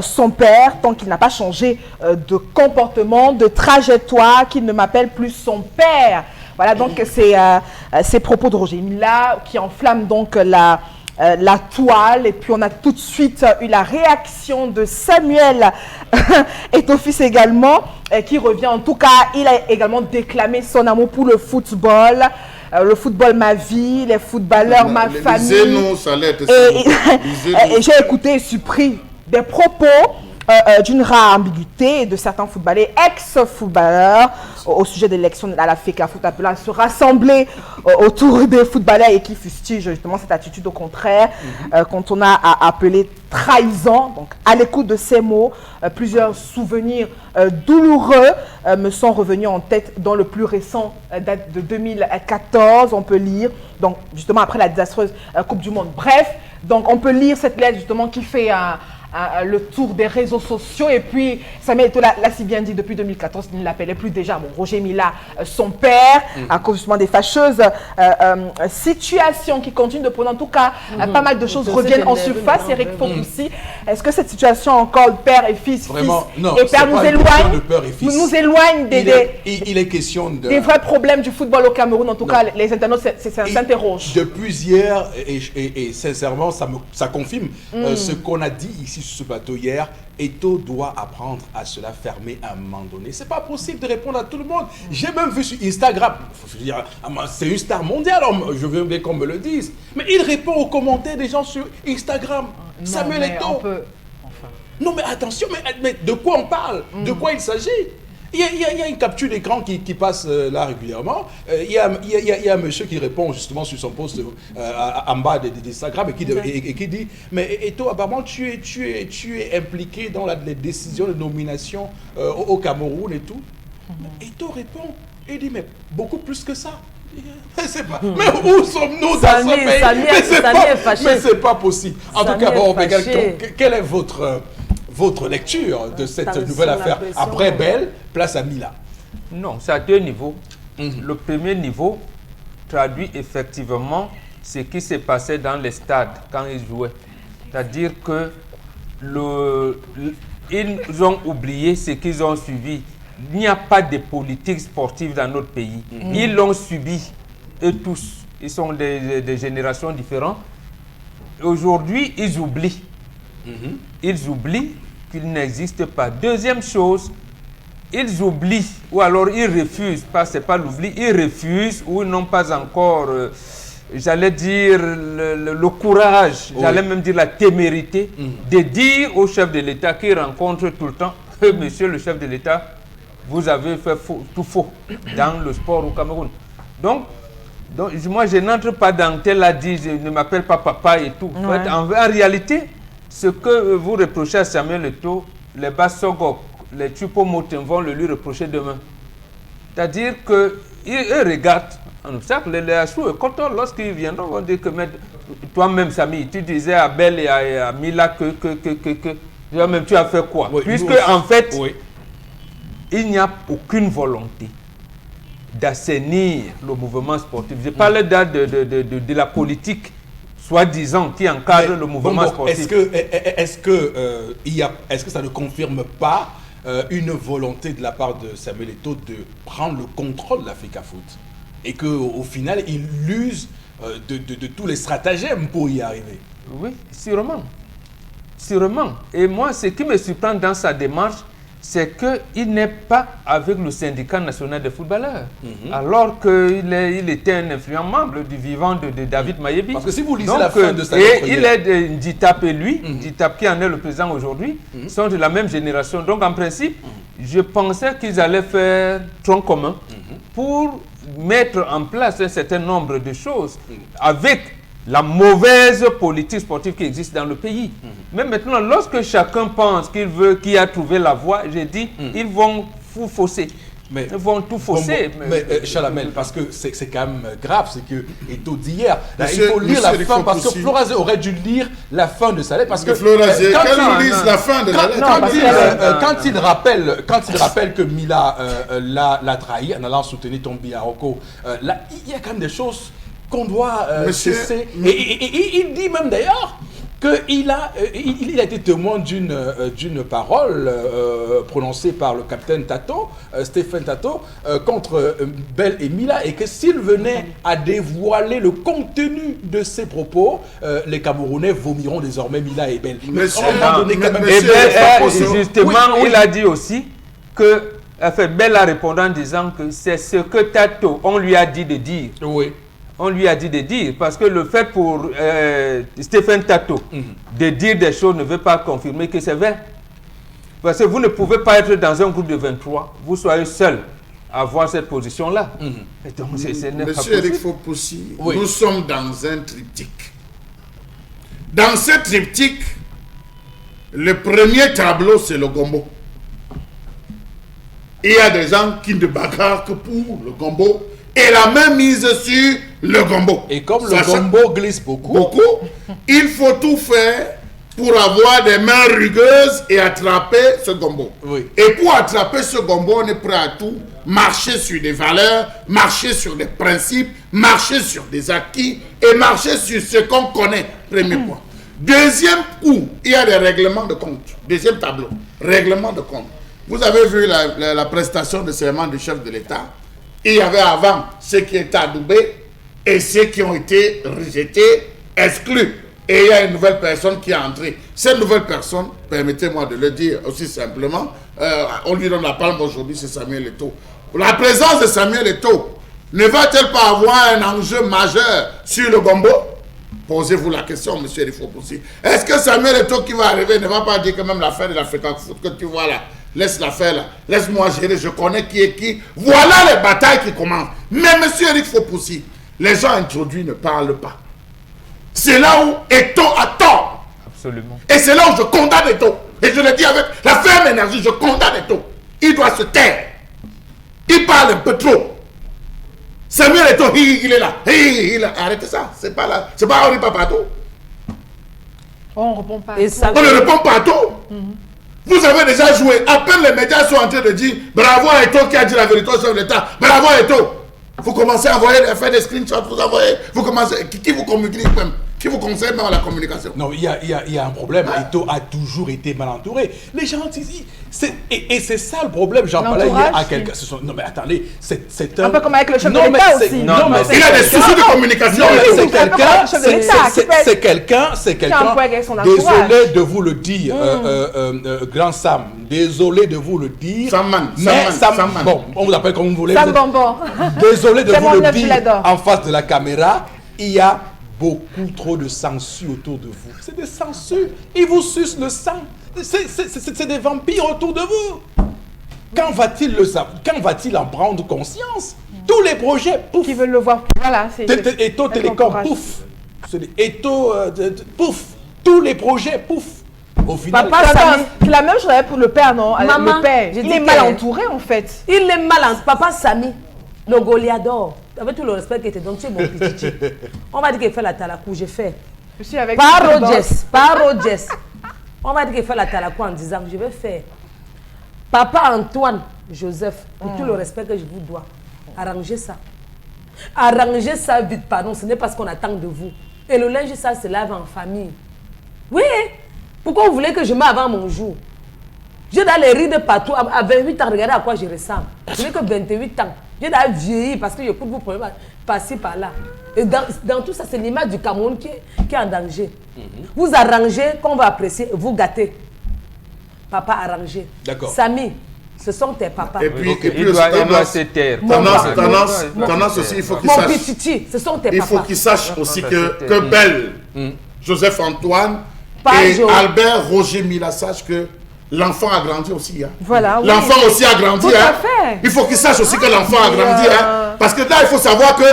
Speaker 3: son père tant qu'il n'a pas changé de comportement, de trajectoire, qu'il ne m'appelle plus son père. Voilà donc c'est ces propos de Roger Mila qui enflamment donc la toile. Et puis on a tout de suite eu la réaction de Samuel Etofis également, qui revient. En tout cas, il a également déclamé son amour pour le football. Le football, ma vie, les footballeurs, ma famille.
Speaker 2: Lisez-nous, ça l'est.
Speaker 3: Et j'ai écouté et surpris des propos d'une rare ambiguïté de certains footballeurs, ex-footballeurs, au sujet de l'élection à la FECAFOOT, appelant à se rassembler autour des footballeurs et qui fustigent justement cette attitude au contraire, quand on a appelé trahison. Donc, à l'écoute de ces mots, plusieurs souvenirs douloureux me sont revenus en tête, dont le plus récent date de 2014, on peut lire, donc justement après la désastreuse Coupe du Monde. Bref, donc on peut lire cette lettre justement qui fait le tour des réseaux sociaux, et puis Samuel Eto'o l'a si bien dit, depuis 2014, il ne l'appelait plus déjà Roger Mila son père, à cause justement des fâcheuses situations qui continuent de prendre. En tout cas, pas mal de choses reviennent en surface. Eric Fopoussi, est-ce que cette situation encore père et fils,
Speaker 1: Vraiment,
Speaker 3: fils
Speaker 1: non,
Speaker 3: et père nous éloigne,
Speaker 1: de père et fils.
Speaker 3: nous éloigne
Speaker 1: Il est question
Speaker 3: des vrais problèmes du football au Cameroun? En tout cas, les internautes s'interrogent.
Speaker 1: Depuis hier, et sincèrement, ça confirme ce qu'on a dit ici sur ce plateau hier. Eto'o doit apprendre à se la fermer à un moment donné. C'est pas possible de répondre à tout le monde. J'ai même vu sur Instagram, c'est une star mondiale, je veux bien qu'on me le dise, mais il répond aux commentaires des gens sur Instagram.
Speaker 3: Non,
Speaker 1: Samuel Eto'o. Non mais attention, mais de quoi on parle? De quoi il s'agit? Il y a une capture d'écran qui passe là régulièrement. Il y a un monsieur qui répond justement sur son post en bas d'Instagram et qui dit « Mais Eto'o, apparemment, tu es impliqué dans les décisions de nomination au Cameroun et tout. » Eto'o répond, il dit « Mais beaucoup plus que ça. » Mais où sommes-nous dans ce pays? Mais c'est pas possible. En tout cas, bon, quelle est votre lecture de cette nouvelle affaire? Après Bell, place à Mila.
Speaker 4: Non, c'est à deux niveaux. Le premier niveau traduit effectivement ce qui s'est passé dans les stades quand ils jouaient. C'est-à-dire que ils ont oublié ce qu'ils ont suivi. Il n'y a pas de politique sportive dans notre pays. Ils l'ont subi, eux tous. Ils sont des générations différentes. Aujourd'hui, ils oublient. Ils oublient qu'il n'existe pas. Deuxième chose, ils oublient, ou alors ils refusent, c'est pas l'oubli, ils refusent, ou ils n'ont pas encore, j'allais dire, le courage, j'allais même dire la témérité, de dire au chef de l'État qu'il rencontre tout le temps, monsieur le chef de l'État, vous avez fait tout faux dans le sport au Cameroun. Donc moi, je n'entre pas dans tel a dit, je ne m'appelle pas papa et tout. Ouais. En réalité, ce que vous reprochez à Samuel Eto'o, les Bassogok, les Choupo-Moting vont le lui reprocher demain. C'est-à-dire qu'ils regardent un obstacle, les Achou et Kotor, lorsqu'ils viendront, vont dire que toi-même, Samy, tu disais à Bell et à Mila que toi-même, tu as fait quoi? Oui, puisque, en fait, il n'y a aucune volonté d'assainir le mouvement sportif. Je parlais de la politique soi-disant qui encadre le mouvement sportif.
Speaker 1: Est-ce que ça ne confirme pas une volonté de la part de Samuel Eto'o de prendre le contrôle de la FECAFOOT et qu'au final, il use de tous les stratagèmes pour y arriver?
Speaker 4: Oui, sûrement. Sûrement. Et moi, ce qui me surprend dans sa démarche, c'est qu'il n'est pas avec le syndicat national des footballeurs, alors qu'il était un influent membre du vivant de David Mayebi.
Speaker 1: Parce que si vous lisez la fin de sa
Speaker 4: lettre, il est Nditap et lui, Nditap qui en est le président aujourd'hui, sont de la même génération. Donc en principe, je pensais qu'ils allaient faire tronc commun pour mettre en place un certain nombre de choses avec la mauvaise politique sportive qui existe dans le pays. Mais maintenant, lorsque chacun pense qu'il a trouvé la voie, j'ai dit, ils vont tout fausser. Ils vont tout fausser.
Speaker 1: Mais Chalamel, parce que c'est quand même grave, c'est que Eto'o dit hier, il faut lire la fin, parce que Florazé aurait dû lire la fin de sa lettre. Parce que
Speaker 2: Florazé, quand il lise la fin de la lettre,
Speaker 1: quand il rappelle que Mila l'a trahi en allant soutenir Tombi Aroko, là, il y a quand même des choses qu'on doit cesser. Et il dit même d'ailleurs qu'il a été témoin d'une parole prononcée par le capitaine Tato, Stéphane Tato, contre Bell et Mila, et que s'il venait à dévoiler le contenu de ses propos, les Camerounais vomiront désormais Mila et Bell.
Speaker 4: Justement, il a dit aussi que Bell a répondu en disant que c'est ce que Tato, on lui a dit de dire.
Speaker 1: Oui.
Speaker 4: On lui a dit de dire, parce que le fait pour Stéphane Tato de dire des choses ne veut pas confirmer que c'est vrai. Parce que vous ne pouvez pas être dans un groupe de 23, vous soyez seul à avoir cette position-là. Et donc,
Speaker 2: Monsieur Eric Fopoussi, nous sommes dans un triptyque. Dans ce triptyque, le premier tableau, c'est le gombo. Il y a des gens qui ne bagarrent que pour le gombo et la même mise sur le gombo.
Speaker 1: Et comme le gombo glisse beaucoup,
Speaker 2: il faut tout faire pour avoir des mains rugueuses et attraper ce gombo.
Speaker 1: Oui.
Speaker 2: Et pour attraper ce gombo, on est prêt à tout. Marcher sur des valeurs, marcher sur des principes, marcher sur des acquis et marcher sur ce qu'on connaît. Premier point. Deuxième coup, il y a des règlements de compte. Deuxième tableau, règlement de compte. Vous avez vu la prestation de serment du chef de l'État. Il y avait avant ceux qui étaient adoubés et ceux qui ont été rejetés, exclus. Et il y a une nouvelle personne qui est entrée. Cette nouvelle personne, permettez-moi de le dire aussi simplement, on lui donne la palme aujourd'hui, c'est Samuel Eto'o. La présence de Samuel Eto'o ne va-t-elle pas avoir un enjeu majeur sur le gombo? Posez-vous la question, monsieur Eric Fopoussi. Est-ce que Samuel Eto'o qui va arriver ne va pas dire que même l'affaire de l'Africa Foot que tu vois là, laisse l'affaire là, laisse-moi gérer, je connais qui est qui. Voilà les batailles qui commencent. Mais monsieur Eric Fopoussi, les gens introduits ne parlent pas. C'est là où Eto'o a tort.
Speaker 4: Absolument.
Speaker 2: Et c'est là où je condamne Eto'o. Et je le dis avec la ferme énergie, je condamne Eto'o. Il doit se taire. Il parle un peu trop. Samuel Eto'o, il est là. Arrêtez ça. C'est pas là. C'est pas Henri Papato.
Speaker 3: On ne répond pas.
Speaker 2: On ne répond pas à tout. Vous avez déjà joué. À peine les médias sont en train de dire bravo à Eto'o qui a dit la vérité au chef de l'État. Bravo à Eto'o. Vous commencez à envoyer, à faire des screenshots, vous envoyez. Vous commencez. Qui vous communique même? Qui vous conseille même à la communication?
Speaker 1: Non, il y a un problème. Eto'o a toujours été mal entouré. Les gens disent. Et c'est ça le problème. J'en parlais hier à quelqu'un. Non, mais attendez, c'est
Speaker 3: un peu comme avec le chef de l'État aussi.
Speaker 1: Non, mais
Speaker 2: il a des soucis de communication.
Speaker 1: C'est quelqu'un. Désolé de vous le dire, grand Sam. Désolé de vous le dire.
Speaker 2: Samman.
Speaker 1: Bon, on vous appelle comme vous voulez.
Speaker 3: Sam Bonbon.
Speaker 1: Désolé de vous le dire en face de la caméra. Il y a beaucoup trop de censure autour de vous. C'est des censures. Ils vous sucent le sang. C'est des vampires autour de vous. Quand va-t-il le savoir? Quand va-t-il en prendre conscience? Tous les projets, pouf.
Speaker 3: Qui veulent le voir. Voilà.
Speaker 1: Eto'o Télécom, pouf. Eto'o, pouf. Tous les projets, pouf. Au final,
Speaker 3: c'est la même chose pour le père, non?
Speaker 5: Maman,
Speaker 3: le père, il est mal entouré en fait.
Speaker 5: Il est mal entouré. Papa Samy, le Goliador, avec tout le respect qu'il te donne, tu es mon petit. On va dire qu'il fait la talakou, j'ai fait.
Speaker 3: Je suis avec
Speaker 5: Pas Rogers. On va dire qu'il fait la talakou en disant je vais faire. Papa Antoine Joseph, pour tout le respect que je vous dois, arrangez ça. Arrangez ça vite, pardon, ce n'est pas ce qu'on attend de vous. Et le linge, ça se lave en famille. Oui, pourquoi vous voulez que je m'aille avant mon jour? J'ai dans les rides partout. À 28 ans, regardez à quoi je ressemble. Je n'ai que 28 ans. J'ai dans vieillir parce que je coupe vos problèmes passer par là. Et dans tout ça, c'est l'image du Cameroun qui est en danger. Vous arrangez qu'on va apprécier, vous gâtez. Papa arrangé.
Speaker 1: D'accord.
Speaker 5: Samy, ce sont tes papas.
Speaker 2: Et puis,
Speaker 4: Il doit se taire.
Speaker 2: Tendance aussi, il faut qu'il
Speaker 5: Mon
Speaker 2: sache.
Speaker 5: petit, ce sont tes papas.
Speaker 2: Il faut qu'il sache aussi que Belle, Joseph Antoine
Speaker 5: Pas
Speaker 2: et
Speaker 5: Jo.
Speaker 2: Albert Roger Mila sachent que l'enfant a grandi aussi. Hein.
Speaker 3: Voilà. Oui.
Speaker 2: L'enfant aussi a grandi.
Speaker 3: Tout à
Speaker 2: Hein.
Speaker 3: fait.
Speaker 2: Il faut qu'il sache aussi que l'enfant a grandi. Hein. Parce que là, il faut savoir que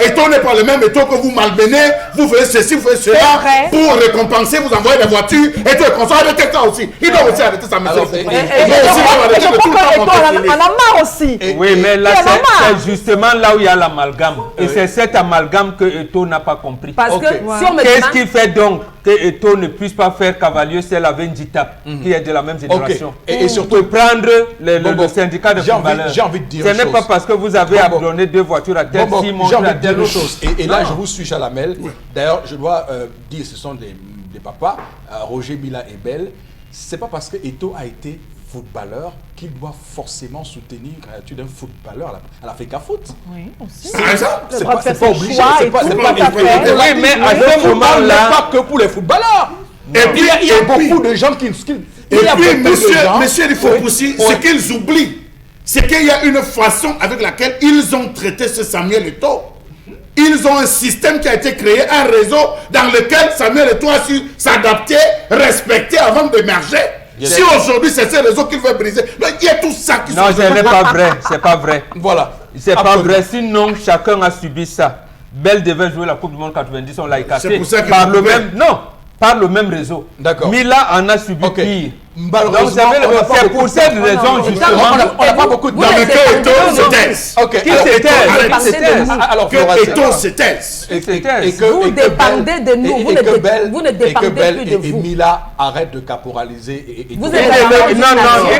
Speaker 2: Eto'o n'est pas le même Eto'o que vous malmenez. Vous faites ceci, vous faites cela.
Speaker 3: vrai.
Speaker 2: Pour récompenser, vous envoyez des voitures. Eto'o est conscient. Arrêtez ça aussi. Il doit aussi arrêter sa maison.
Speaker 1: Alors,
Speaker 2: Il doit
Speaker 1: et-
Speaker 2: aussi arrêter de tout le temps
Speaker 3: On
Speaker 2: contester.
Speaker 3: en a marre aussi.
Speaker 4: Oui, mais là,
Speaker 3: Il y en a marre.
Speaker 4: c'est justement là où il y a l'amalgame. Et c'est cet amalgame que Eto'o n'a pas compris.
Speaker 5: Parce que
Speaker 1: Ok.
Speaker 5: si on me
Speaker 4: Qu'est-ce
Speaker 5: demande...
Speaker 4: qui fait donc que Eto'o ne puisse pas faire cavalier celle avec Nditap, qui est de la même génération?
Speaker 1: Et surtout,
Speaker 4: Vous pouvez prendre le syndicat de footballeurs.
Speaker 1: j'ai envie de dire
Speaker 4: Ce
Speaker 1: une
Speaker 4: n'est pas
Speaker 1: chose.
Speaker 4: parce que vous avez abandonné 2 voitures à tel
Speaker 1: Bon,
Speaker 4: Simon
Speaker 1: j'ai envie
Speaker 4: à
Speaker 1: de dire
Speaker 4: tel
Speaker 1: une
Speaker 4: autre.
Speaker 1: chose. Et là, je vous suis, Chalamel. D'ailleurs, je dois dire, ce sont des papas, Roger Mila et Belle. C'est pas parce que Eto'o a été footballeur qu'il doit forcément soutenir la créature d'un footballeur à l'Africa Foot.
Speaker 3: Oui, aussi.
Speaker 2: C'est ça.
Speaker 3: Le droit de faire
Speaker 1: pas
Speaker 3: ses
Speaker 1: obligé.
Speaker 3: choix
Speaker 1: C'est
Speaker 3: et
Speaker 1: pas
Speaker 3: tout,
Speaker 1: c'est
Speaker 3: tout
Speaker 1: pas
Speaker 3: à fait.
Speaker 4: Oui, mais à
Speaker 1: Le
Speaker 4: ce
Speaker 1: football n'est
Speaker 4: moment-là,
Speaker 1: pas que pour les footballeurs.
Speaker 2: Et puis,
Speaker 1: Il y a
Speaker 2: et puis-
Speaker 1: beaucoup de gens qui...
Speaker 2: Et puis, monsieur il faut aussi, ce qu'ils oublient, c'est qu'il y a une façon avec laquelle ils ont traité ce Samuel Eto'o. Ils ont un système qui a été créé, un réseau dans lequel Samuel Eto'o a su s'adapter, respecter avant d'émerger. Si aujourd'hui c'est ces réseaux qu'il veut briser, mais il y a tout ça qui
Speaker 4: Non, ce n'est pas vrai. C'est pas vrai.
Speaker 1: Voilà.
Speaker 4: C'est pas vrai. Sinon, chacun a subi ça. Belle devait jouer la Coupe du Monde 90, on l'a cassé.
Speaker 2: C'est pour ça que
Speaker 4: par le même. Non, par le même réseau.
Speaker 1: D'accord.
Speaker 4: Mila en a subi pire.
Speaker 1: Malheureusement,
Speaker 4: c'est pour cette raison justement.
Speaker 1: On n'a pas beaucoup de
Speaker 2: Non, mais que Eto se taise.
Speaker 1: Ok.
Speaker 4: Qui se taise?
Speaker 5: Qui se taise?
Speaker 1: Alors,
Speaker 2: Que Eto se taise.
Speaker 5: Vous dépendez de nous, vous ne dépendez plus de
Speaker 1: et
Speaker 5: vous.
Speaker 1: Mila arrête de caporaliser.
Speaker 5: Vous
Speaker 4: Non,
Speaker 5: êtes
Speaker 4: il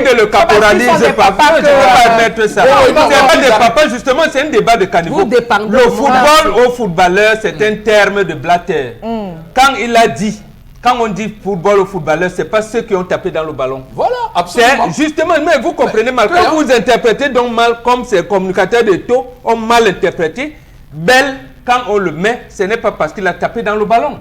Speaker 4: ne le caporalise pas.
Speaker 1: papas
Speaker 4: Je ne vais
Speaker 1: que-
Speaker 4: pas mettre ça.
Speaker 1: Oh,
Speaker 4: C'est
Speaker 1: non,
Speaker 4: pas
Speaker 1: non,
Speaker 4: des
Speaker 1: non.
Speaker 4: papas, justement, c'est un débat de caniveau.
Speaker 5: Vous dépendez
Speaker 4: Le
Speaker 5: de moi.
Speaker 4: football au footballeur, c'est un terme de blatter. Quand il a dit, quand on dit football au footballeur, c'est pas ceux qui ont tapé dans le ballon.
Speaker 1: Voilà, absolument.
Speaker 4: C'est justement, mais vous comprenez mal.
Speaker 1: clair.
Speaker 4: Quand vous interprétez donc mal, comme ces communicateurs de taux ont mal interprété, Bell, quand on le met, ce n'est pas parce qu'il a tapé dans le ballon.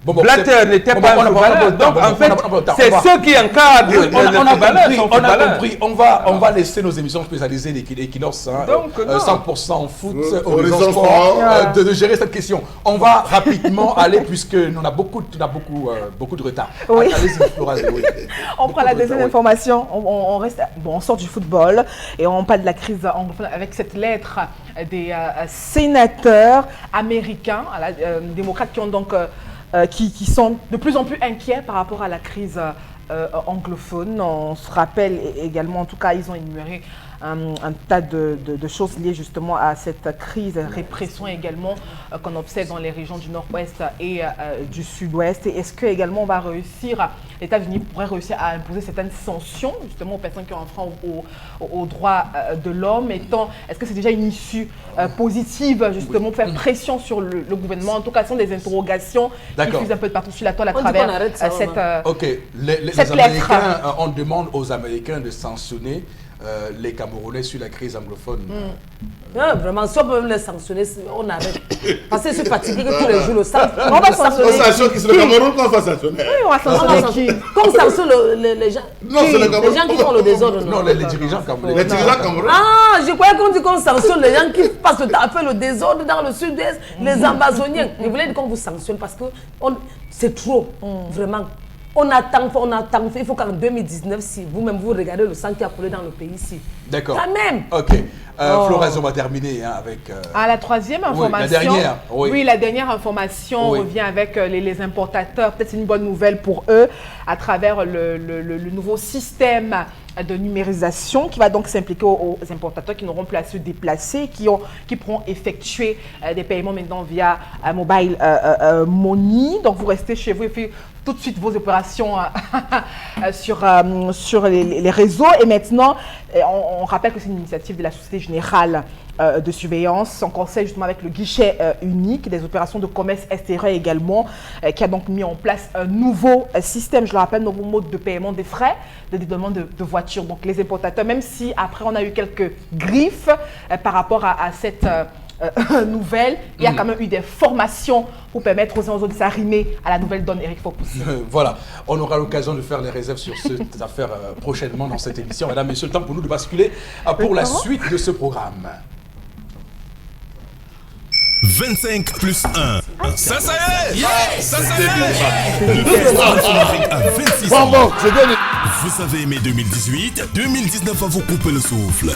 Speaker 4: Blatter n'était pas un footballeur. Donc en fait, c'est ceux qui encadrent les footballeurs sont
Speaker 1: On a
Speaker 4: footballeurs.
Speaker 1: compris. On va laisser nos émissions spécialisées d'Equinox,
Speaker 4: Donc, non.
Speaker 1: 100% foot,
Speaker 2: Horizon
Speaker 1: Horizon
Speaker 2: Sport.
Speaker 1: Sport, de gérer cette question. On va rapidement aller, puisque on a beaucoup de retard.
Speaker 3: Oui.
Speaker 1: Allez-y, Flora. Oui.
Speaker 3: On prend la deuxième information. On reste, bon, on sort du football et on parle de la crise anglophone avec cette lettre des sénateurs américains, démocrates qui ont donc qui sont de plus en plus inquiets par rapport à la crise anglophone. On se rappelle également, en tout cas, ils ont énuméré un tas de choses liées justement à cette crise, répression également qu'on observe dans les régions du nord-ouest et du sud-ouest. Et est-ce que également on va réussir, les États-Unis pourraient réussir à imposer certaines sanctions justement aux personnes qui ont enfreint aux droits de l'homme? Est-ce que c'est déjà une issue positive justement pour faire pression sur le gouvernement? En tout cas, ce sont des interrogations qui fusent un peu de partout sur la toile à
Speaker 5: On dit qu'on
Speaker 3: travers
Speaker 5: arrête ça,
Speaker 3: cette...
Speaker 1: Ok, les
Speaker 3: Cette lettre.
Speaker 1: Américains, on demande aux Américains de sanctionner les Camerounais sur la crise anglophone.
Speaker 5: Non, vraiment, si on peut même les sanctionner, on arrête. Parce que je suis fatigué que tous les jours, le sang.
Speaker 3: On va sanctionner.
Speaker 2: On sanctionne qui c'est le Cameroun qu'on va sanctionner.
Speaker 3: Oui, on va sanctionner qui?
Speaker 5: Comme sanctionne les gens.
Speaker 2: Non, c'est le Cameroun.
Speaker 5: Les gens qui font le désordre.
Speaker 1: Non, les dirigeants camerounais.
Speaker 2: Les dirigeants camerounais.
Speaker 5: Ah, je croyais qu'on dit qu'on sanctionne les gens qui passent le temps à faire le désordre dans le sud-est, les Amazoniens. Je voulais dire qu'on vous sanctionne parce que c'est trop, vraiment. On attend, il faut qu'en 2019, si vous-même vous regardez le sang qui a coulé dans le pays ici.
Speaker 1: D'accord.
Speaker 5: Quand même.
Speaker 1: Ok. Flores, on va terminer avec...
Speaker 3: La troisième information.
Speaker 1: la dernière. Oui.
Speaker 3: La dernière information
Speaker 1: Oui.
Speaker 3: revient avec les importateurs. Peut-être c'est une bonne nouvelle pour eux à travers le nouveau système de numérisation qui va donc s'impliquer aux importateurs qui n'auront plus à se déplacer, qui pourront effectuer des paiements maintenant via mobile money. Donc vous restez chez vous et faites tout de suite vos opérations sur les réseaux. Et maintenant, on rappelle que c'est une initiative de la Société Générale de surveillance. On conseille justement avec le guichet unique des opérations de commerce extérieur également, qui a donc mis en place un nouveau système, je le rappelle, nouveau mode de paiement des frais de dédouanement de voitures. Donc les importateurs, même si après on a eu quelques griffes par rapport à cette nouvelle, il y a quand même eu des formations pour permettre aux uns aux autres de s'arrimer à la nouvelle donne Eric Fopoussi.
Speaker 1: Voilà, on aura l'occasion de faire les réserves sur cette affaire prochainement dans cette émission. Mesdames, Messieurs, le temps pour nous de basculer pour la suite de ce programme.
Speaker 6: 25 plus 1. Ça y est! Ça y est! Le festival Fomaric à 26 ans.
Speaker 2: Bon, c'est bien.
Speaker 6: Vous avez aimé 2018, 2019 va vous couper le souffle.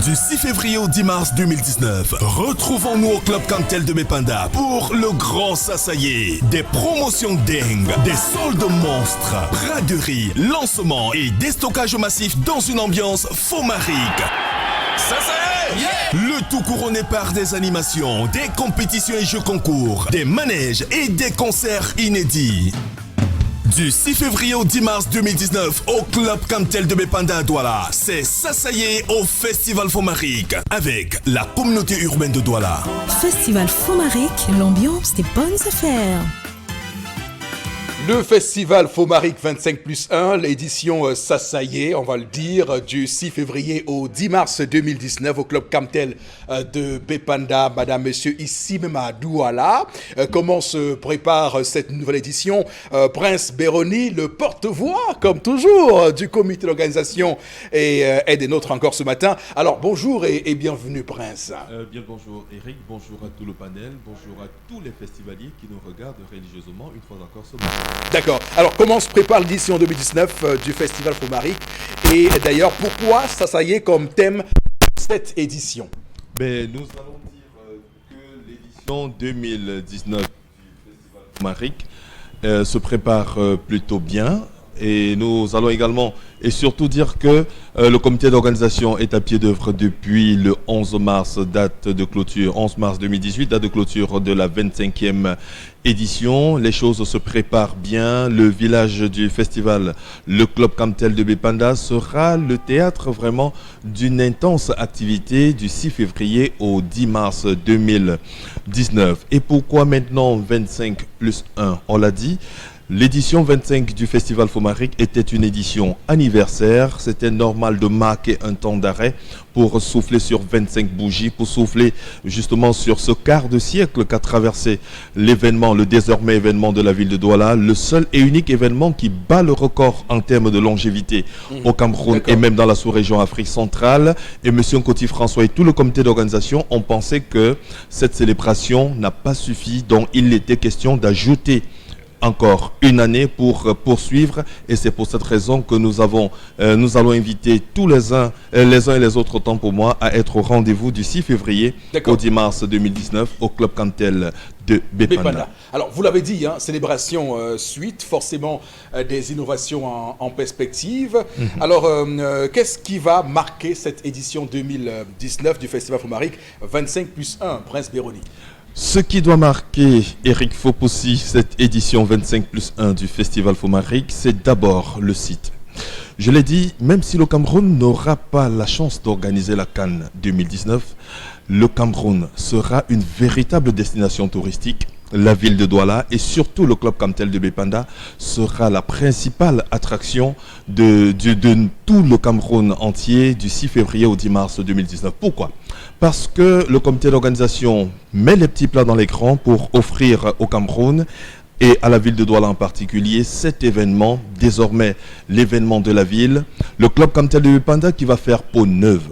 Speaker 6: Du 6 février au 10 mars 2019, retrouvons-nous au Club Cantel de Bepanda pour le grand Sasaye. Des promotions dingues, des soldes monstres, braderies, lancements et déstockage massif dans une ambiance Fomaric. Le tout couronné par des animations, des compétitions et jeux concours, des manèges et des concerts inédits. Du 6 février au 10 mars 2019 au Club Cantel de Bepanda à Douala, c'est Sasaye au Festival Fomaric avec la communauté urbaine de Douala.
Speaker 7: Festival Fomaric, l'ambiance des bonnes affaires.
Speaker 1: Le festival Fomaric 25 plus 1, l'édition Sasaye, on va le dire, du 6 février au 10 mars 2019 au Club Camtel de Bepanda, madame, monsieur, ici même à Douala. Comment se prépare cette nouvelle édition? Prince Béroni, le porte-voix, comme toujours, du comité d'organisation et des nôtres encore ce matin. Alors, bonjour et bienvenue, Prince.
Speaker 8: Bien bonjour Eric, bonjour à tout le panel, bonjour à tous les festivaliers qui nous regardent religieusement une fois encore ce matin.
Speaker 1: D'accord. Alors, comment se prépare l'édition 2019 du Festival Fomaric? Et d'ailleurs, pourquoi ça y est comme thème cette édition?
Speaker 8: Ben, nous allons dire que l'édition 2019 du Festival Fomaric se prépare plutôt bien. Et nous allons également et surtout dire que le comité d'organisation est à pied d'œuvre depuis le 11 mars, date de clôture, 11 mars 2018, date de clôture de la 25e édition. Les choses se préparent bien. Le village du festival, le Club Camtel de Bépanda, sera le théâtre vraiment d'une intense activité du 6 février au 10 mars 2019. Et pourquoi maintenant 25 plus 1? On l'a dit. L'édition 25 du Festival Fomaric était une édition anniversaire. C'était normal de marquer un temps d'arrêt pour souffler sur 25 bougies, pour souffler justement sur ce quart de siècle qu'a traversé l'événement, le désormais événement de la ville de Douala, le seul et unique événement qui bat le record en termes de longévité au Cameroun et même dans la sous-région Afrique centrale. Et M. Nkoti François et tout le comité d'organisation ont pensé que cette célébration n'a pas suffi, donc il était question d'ajouter encore une année pour poursuivre, et c'est pour cette raison que nous allons inviter tous les uns et les autres, autant pour moi, à être au rendez-vous du 6 février au 10 mars 2019 au Club Camtel de Bépanda.
Speaker 1: Alors, vous l'avez dit, hein, célébration suite, forcément des innovations en perspective. Alors, qu'est-ce qui va marquer cette édition 2019 du Festival Fomaric 25 plus 1, Prince Béroni?
Speaker 8: Ce qui doit marquer, Eric Fopoussi, cette édition 25 plus 1 du Festival Fomaric, c'est d'abord le site. Je l'ai dit, même si le Cameroun n'aura pas la chance d'organiser la Cannes 2019, le Cameroun sera une véritable destination touristique. La ville de Douala et surtout le Club Camtel de Bépanda sera la principale attraction de tout le Cameroun entier du 6 février au 10 mars 2019. Pourquoi? Parce que le comité d'organisation met les petits plats dans l'écran pour offrir au Cameroun et à la ville de Douala en particulier cet événement, désormais l'événement de la ville, le Club Camtel de Bépanda qui va faire peau neuve.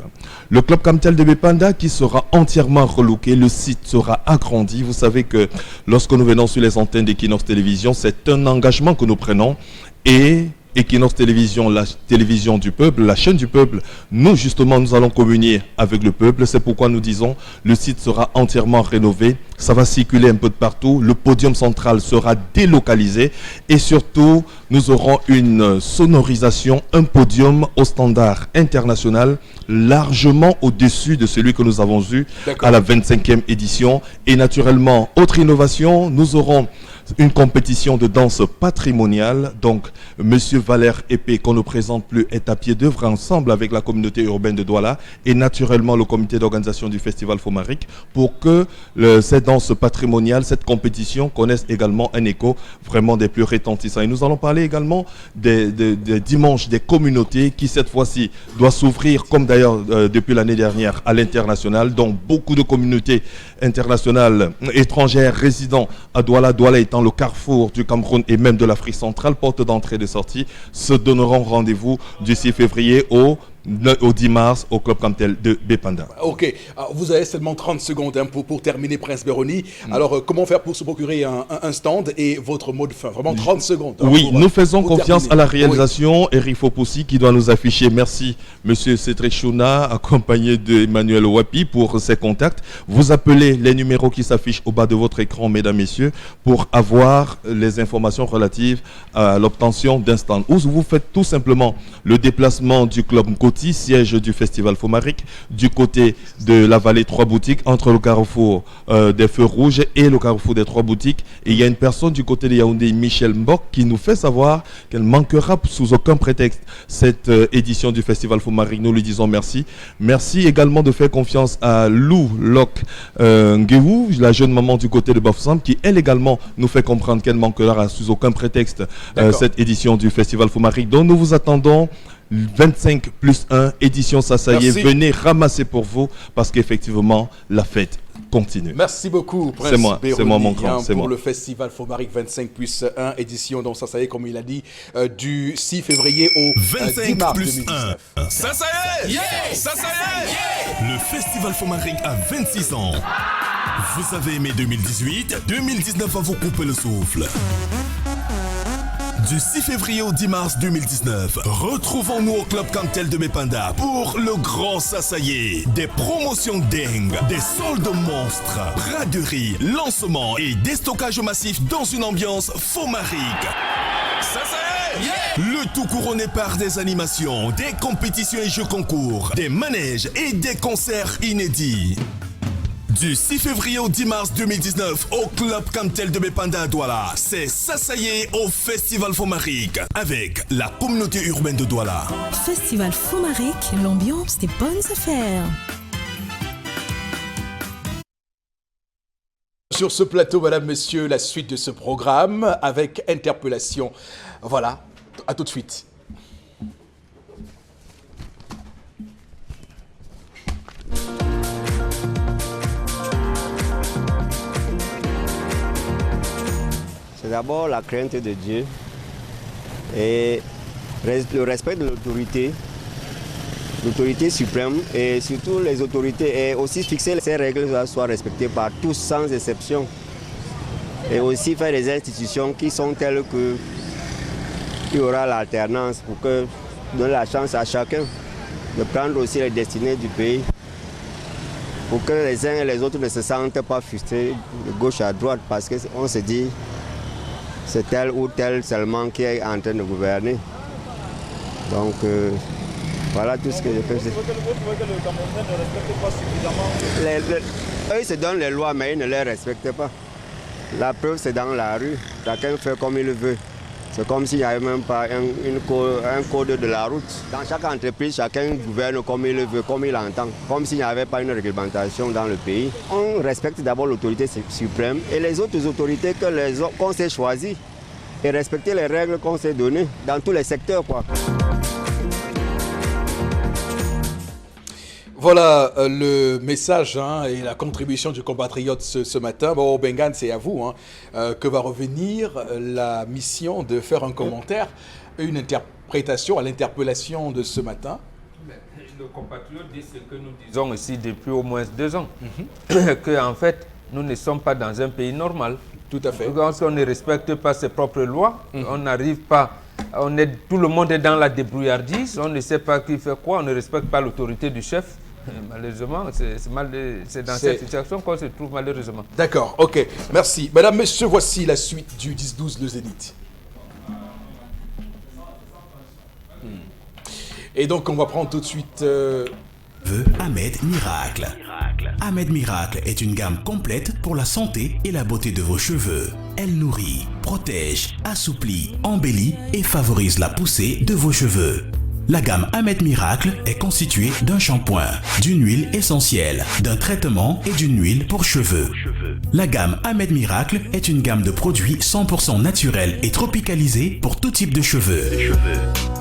Speaker 8: Le Club Camtel de Bépanda qui sera entièrement relooké, le site sera agrandi. Vous savez que lorsque nous venons sur les antennes d'Equinox Télévision, c'est un engagement que nous prenons, et Equinox Télévision, la télévision du peuple, la chaîne du peuple, nous justement nous allons communier avec le peuple. C'est pourquoi nous disons le site sera entièrement rénové, ça va circuler un peu de partout, le podium central sera délocalisé et surtout nous aurons une sonorisation, un podium au standard international largement au-dessus de celui que nous avons eu à la 25e édition. Et naturellement, autre innovation, nous aurons une compétition de danse patrimoniale. Donc, Monsieur Valère Épée, qu'on ne présente plus, est à pied d'œuvre ensemble avec la communauté urbaine de Douala et naturellement le comité d'organisation du Festival Fomaric pour que cette danse patrimoniale, cette compétition connaisse également un écho vraiment des plus retentissants. Et nous allons parler également des dimanches des communautés qui cette fois-ci doit s'ouvrir comme d'ailleurs depuis l'année dernière à l'international. Donc, beaucoup de communautés internationales étrangères résidant à Douala, Douala étant le carrefour du Cameroun et même de l'Afrique centrale, porte d'entrée et de sortie, se donneront rendez-vous du 6 février au 10 mars au Club Camtel de Bépanda.
Speaker 1: Ok, alors, vous avez seulement 30 secondes hein, pour terminer, Prince Béroni. Alors, comment faire pour se procurer un stand et votre mot de fin? Vraiment 30 secondes. Hein,
Speaker 8: oui, nous faisons confiance à la réalisation. Oui. Eric Fopoussi qui doit nous afficher. Merci, Monsieur Cédric Chouna, accompagné d'Emmanuel Wapi pour ses contacts. Vous appelez les numéros qui s'affichent au bas de votre écran, mesdames, messieurs, pour avoir les informations relatives à l'obtention d'un stand. Ou vous faites tout simplement le déplacement du Club Nkoti, siège du Festival Fomaric, du côté de la vallée Trois Boutiques, entre le carrefour des Feux Rouges et le carrefour des Trois Boutiques. Et il y a une personne du côté de Yaoundé, Michel Mbok, qui nous fait savoir qu'elle manquera sous aucun prétexte cette édition du Festival Fomaric. Nous lui disons merci. Merci également de faire confiance à Lou Lok Ngewou, la jeune maman du côté de Bafoussam, qui elle également nous fait comprendre qu'elle manquera sous aucun prétexte cette édition du Festival Fomaric. Donc nous vous attendons 25 plus 1, édition Sassaye. Venez ramasser pour vous parce qu'effectivement, la fête continue.
Speaker 1: Merci beaucoup, Prince Béroni.
Speaker 8: C'est moi mon grand, c'est moi.
Speaker 1: Pour le Festival Fomaric 25 plus 1, édition donc Sassaye, comme il a dit, du 6 février au 10 mars 2019.
Speaker 6: Ça y est, ça y est. Le Festival Fomaric a 26 ans. Vous avez aimé 2018, 2019 va vous couper le souffle. Du 6 février au 10 mars 2019, retrouvons-nous au Club Cantel de Bepanda pour le grand Sasaye. Des promotions dingues, des soldes monstres, braderies, lancements et déstockage massif dans une ambiance fomarique. Sasaye! Yeah! Le tout couronné par des animations, des compétitions et jeux concours, des manèges et des concerts inédits. Du 6 février au 10 mars 2019 au Club Cantel de Bepanda à Douala, c'est Sasaye au Festival Fomarique avec la communauté urbaine de Douala.
Speaker 7: Festival Fomarique, l'ambiance des bonnes affaires.
Speaker 1: Sur ce plateau, mesdames, messieurs, la suite de ce programme avec interpellation. Voilà, à tout de suite.
Speaker 9: C'est d'abord la crainte de Dieu et le respect de l'autorité suprême et surtout les autorités et aussi fixer que ces règles soient respectées par tous sans exception et aussi faire des institutions qui sont telles qu'il y aura l'alternance pour que donner la chance à chacun de prendre aussi les destinées du pays pour que les uns et les autres ne se sentent pas frustrés de gauche à droite parce qu'on se dit c'est tel ou tel seulement qui est en train de gouverner. Donc voilà tout ce que je peux dire. Vous trouvez que le Camerounais ne respecte pas suffisamment? Eux, ils se donnent les lois, mais ils ne les respectent pas. La preuve, c'est dans la rue. Chacun fait comme il veut. C'est comme s'il n'y avait même pas un code de la route. Dans chaque entreprise, chacun gouverne comme il veut, comme il entend. Comme s'il n'y avait pas une réglementation dans le pays. On respecte d'abord l'autorité suprême et les autres autorités qu'on s'est choisies. Et respecter les règles qu'on s'est données dans tous les secteurs, quoi.
Speaker 1: Voilà le message et la contribution du compatriote ce matin. Bon, Bengan, c'est à vous que va revenir la mission de faire un commentaire, une interprétation à l'interpellation de ce matin.
Speaker 4: Le compatriote dit ce que nous disons ici depuis au moins 2 ans, qu'en fait, nous ne sommes pas dans un pays normal.
Speaker 1: Tout à fait.
Speaker 4: Quand on ne respecte pas ses propres lois, on n'arrive pas... tout le monde est dans la débrouillardise, on ne sait pas qui fait quoi, on ne respecte pas l'autorité du chef. Malheureusement, c'est dans cette situation qu'on se trouve malheureusement.
Speaker 1: D'accord, ok, merci. Mesdames, messieurs, voici la suite du 10-12, le Zénith. Et donc, on va prendre tout de suite...
Speaker 6: Ahmed Miracle. Ahmed Miracle est une gamme complète pour la santé et la beauté de vos cheveux. Elle nourrit, protège, assouplit, embellit et favorise la poussée de vos cheveux. La gamme Ahmed Miracle est constituée d'un shampoing, d'une huile essentielle, d'un traitement et d'une huile pour cheveux. La gamme Ahmed Miracle est une gamme de produits 100% naturels et tropicalisés pour tout type de cheveux.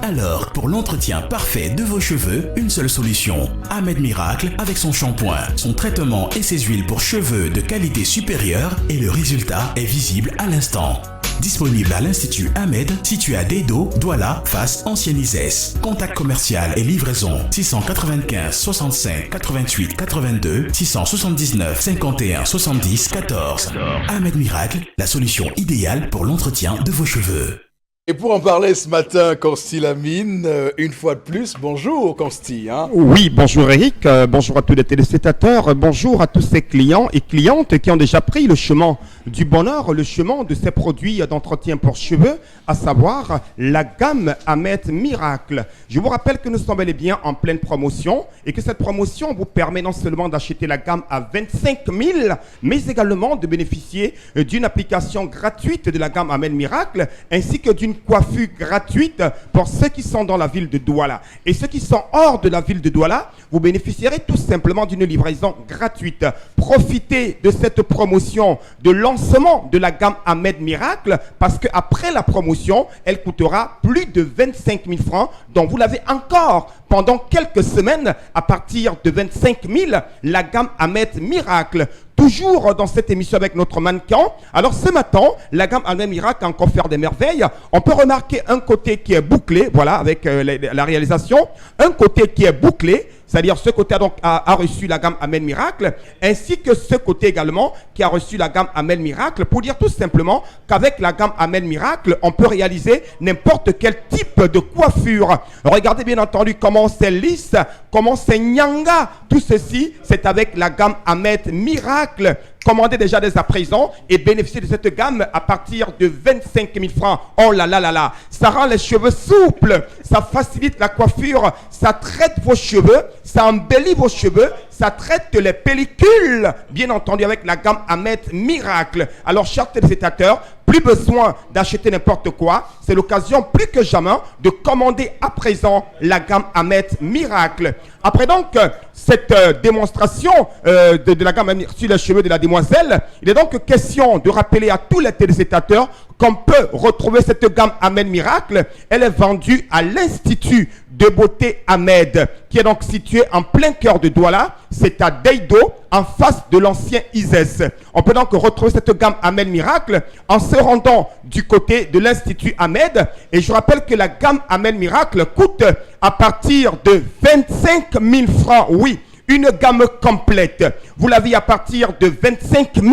Speaker 6: Alors, pour l'entretien parfait de vos cheveux, une seule solution. Ahmed Miracle avec son shampoing, son traitement et ses huiles pour cheveux de qualité supérieure et le résultat est visible à l'instant. Disponible à l'Institut Ahmed, situé à Dedo, Douala, face Ancienne Isès. Contact commercial et livraison 695 65 88 82 679 51 70 14. Ahmed Miracle, la solution idéale pour l'entretien de vos cheveux.
Speaker 1: Et pour en parler ce matin, Consti Lamine, une fois de plus, bonjour Consti.
Speaker 10: Oui, bonjour Eric, bonjour à tous les téléspectateurs, bonjour à tous ces clients et clientes qui ont déjà pris le chemin du bonheur, le chemin de ces produits d'entretien pour cheveux, à savoir la gamme Ahmed Miracle. Je vous rappelle que nous sommes bel et bien en pleine promotion et que cette promotion vous permet non seulement d'acheter la gamme à 25 000, mais également de bénéficier d'une application gratuite de la gamme Ahmed Miracle ainsi que d'une coiffure gratuite pour ceux qui sont dans la ville de Douala. Et ceux qui sont hors de la ville de Douala, vous bénéficierez tout simplement d'une livraison gratuite. Profitez de cette promotion de lancement de la gamme Ahmed Miracle parce qu'après la promotion, elle coûtera plus de 25 000 francs, dont vous l'avez encore pendant quelques semaines à partir de 25 000, la gamme Ahmed Miracle. Toujours dans cette émission avec notre mannequin. Alors ce matin, la gamme Ahmed Miracle a encore fait des merveilles. On peut remarquer un côté qui est bouclé, voilà, avec la réalisation. Un côté qui est bouclé, c'est-à-dire ce côté a reçu la gamme Ahmed Miracle, ainsi que ce côté également qui a reçu la gamme Ahmed Miracle, pour dire tout simplement qu'avec la gamme Ahmed Miracle, on peut réaliser n'importe quel type de coiffure. Regardez bien entendu comment c'est lisse, comment c'est nyanga. Tout ceci, c'est avec la gamme Ahmed Miracle. Commandez déjà dès à présent et bénéficiez de cette gamme à partir de 25 000 francs. Oh là là là là, ça rend les cheveux souples, ça facilite la coiffure, ça traite vos cheveux, ça embellit vos cheveux, ça traite les pellicules, bien entendu avec la gamme Ahmed Miracle. Alors chers téléspectateurs, plus besoin d'acheter n'importe quoi, c'est l'occasion plus que jamais de commander à présent la gamme Ahmed Miracle. Après donc cette démonstration de la gamme sur les cheveux de la demoiselle, il est donc question de rappeler à tous les téléspectateurs qu'on peut retrouver cette gamme Ahmed Miracle. Elle est vendue à l'Institut de beauté Ahmed, qui est donc situé en plein cœur de Douala. C'est à Deido, en face de l'ancien ISES. On peut donc retrouver cette gamme Ahmed Miracle en se rendant du côté de l'Institut Ahmed. Et je rappelle que la gamme Ahmed Miracle coûte à partir de 25 000 francs. Oui, une gamme complète. Vous l'avez à partir de 25 000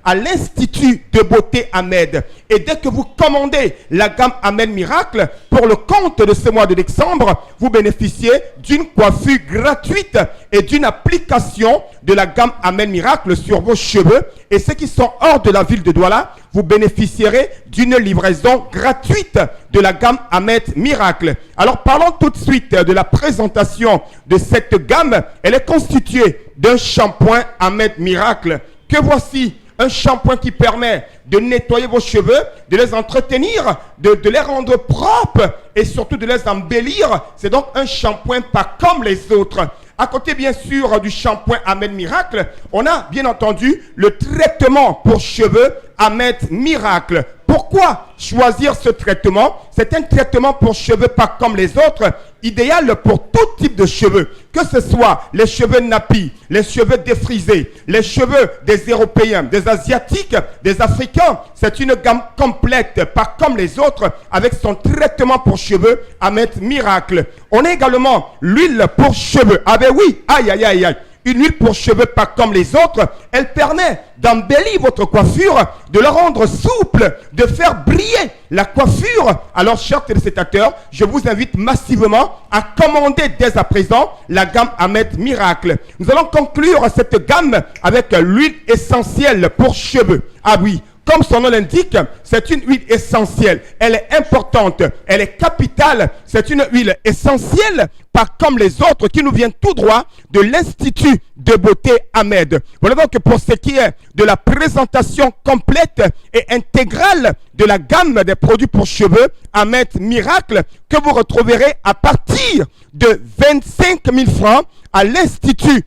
Speaker 10: à l'Institut de beauté Ahmed. Et dès que vous commandez la gamme Ahmed Miracle, pour le compte de ce mois de décembre, vous bénéficiez d'une coiffure gratuite et d'une application de la gamme Ahmed Miracle sur vos cheveux. Et ceux qui sont hors de la ville de Douala, vous bénéficierez d'une livraison gratuite de la gamme Ahmed Miracle. Alors parlons tout de suite de la présentation de cette gamme. Elle est constituée d'un shampoing Ahmed Miracle que voici. Un shampoing qui permet de nettoyer vos cheveux, de les entretenir, de les rendre propres et surtout de les embellir. C'est donc un shampoing pas comme les autres. À côté, bien sûr, du shampoing Ahmed Miracle, on a bien entendu le traitement pour cheveux Ahmed Miracle. Pourquoi choisir ce traitement? C'est un traitement pour cheveux pas comme les autres, idéal pour tout type de cheveux. Que ce soit les cheveux nappis, les cheveux défrisés, les cheveux des Européens, des Asiatiques, des Africains. C'est une gamme complète, pas comme les autres, avec son traitement pour cheveux Ahmed Miracle. On a également l'huile pour cheveux. Ah ben oui, aïe aïe aïe aïe. Une huile pour cheveux pas comme les autres, elle permet d'embellir votre coiffure, de la rendre souple, de faire briller la coiffure. Alors, chers téléspectateurs, je vous invite massivement à commander dès à présent la gamme Ahmed Miracle. Nous allons conclure cette gamme avec l'huile essentielle pour cheveux. Ah oui. Comme son nom l'indique, c'est une huile essentielle. Elle est importante, elle est capitale. C'est une huile essentielle, pas comme les autres, qui nous vient tout droit de l'Institut de beauté Ahmed. Voilà donc pour ce qui est de la présentation complète et intégrale de la gamme des produits pour cheveux Ahmed Miracle, que vous retrouverez à partir de 25 000 francs à l'Institut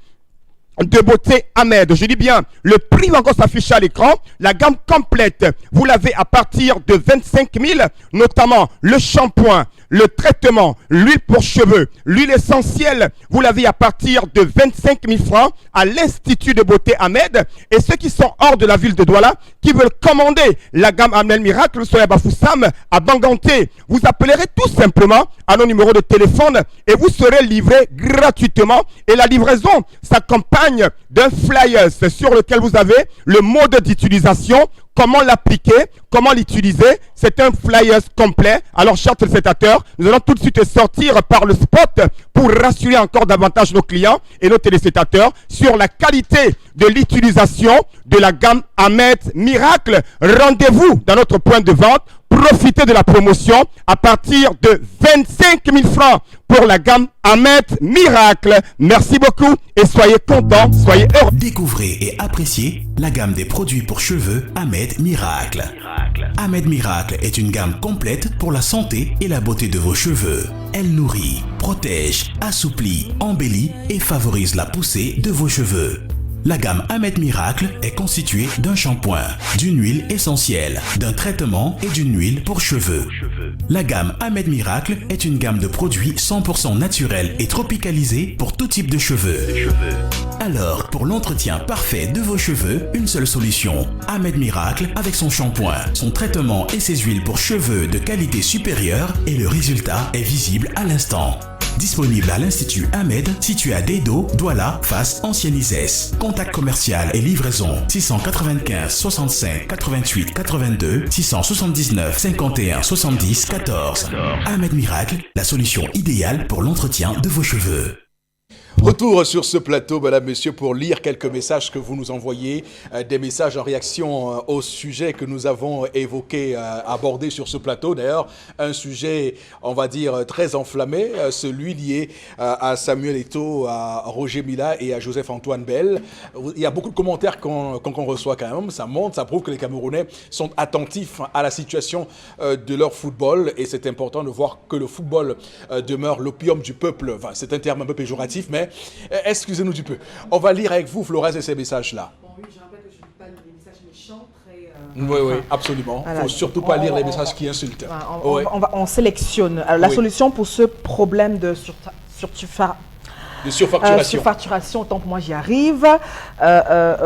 Speaker 10: de beauté Ahmed. Je dis bien, le prix va encore s'afficher à l'écran. La gamme complète, vous l'avez à partir de 25 000, notamment le shampoing, le traitement, l'huile pour cheveux, l'huile essentielle, vous l'avez à partir de 25 000 francs à l'Institut de beauté Ahmed. Et ceux qui sont hors de la ville de Douala, qui veulent commander la gamme Ahmed Miracle, soit à Bafoussam, à Banganté, vous appellerez tout simplement à nos numéros de téléphone et vous serez livré gratuitement. Et la livraison s'accompagne d'un flyer sur lequel vous avez le mode d'utilisation, comment l'appliquer, comment l'utiliser. C'est un flyer complet. Alors, chers téléspectateurs, nous allons tout de suite sortir par le spot pour rassurer encore davantage nos clients et nos téléspectateurs sur la qualité de l'utilisation de la gamme Ahmed Miracle. Rendez-vous dans notre point de vente. Profitez de la promotion à partir de 25 000 francs pour la gamme Ahmed Miracle. Merci beaucoup et soyez contents, soyez heureux.
Speaker 11: Découvrez et appréciez la gamme des produits pour cheveux Ahmed Miracle. Ahmed Miracle est une gamme complète pour la santé et la beauté de vos cheveux. Elle nourrit, protège, assouplit, embellit et favorise la poussée de vos cheveux. La gamme Ahmed Miracle est constituée d'un shampoing, d'une huile essentielle, d'un traitement et d'une huile pour cheveux. La gamme Ahmed Miracle est une gamme de produits 100% naturels et tropicalisés pour tout type de cheveux. Alors, pour l'entretien parfait de vos cheveux, une seule solution. Ahmed Miracle avec son shampoing, son traitement et ses huiles pour cheveux de qualité supérieure et le résultat est visible à l'instant. Disponible à l'Institut Ahmed, situé à Dedo, Douala, face Ancienne ISES. Contact commercial et livraison 695 65 88 82 679 51 70 14. Ahmed Miracle, la solution idéale pour l'entretien de vos cheveux.
Speaker 1: Retour sur ce plateau, madame, messieurs, pour lire quelques messages que vous nous envoyez, des messages en réaction au sujet que nous avons évoqué, abordé sur ce plateau. D'ailleurs, un sujet, on va dire, très enflammé, celui lié à Samuel Eto'o, à Roger Mila et à Joseph-Antoine Bell. Il y a beaucoup de commentaires qu'on reçoit quand même, ça montre, ça prouve que les Camerounais sont attentifs à la situation de leur football, et c'est important de voir que le football demeure l'opium du peuple. Enfin, c'est un terme un peu péjoratif, mais excusez-nous du peu. On va lire avec vous, Florence, et ces messages-là.
Speaker 3: Bon, oui, je rappelle que je ne lis pas les messages méchants, très...
Speaker 1: Oui, absolument. Il ne faut surtout pas lire les messages qui insultent.
Speaker 3: On sélectionne. Alors, la solution pour ce problème de surfacturation, autant pour moi j'y arrive,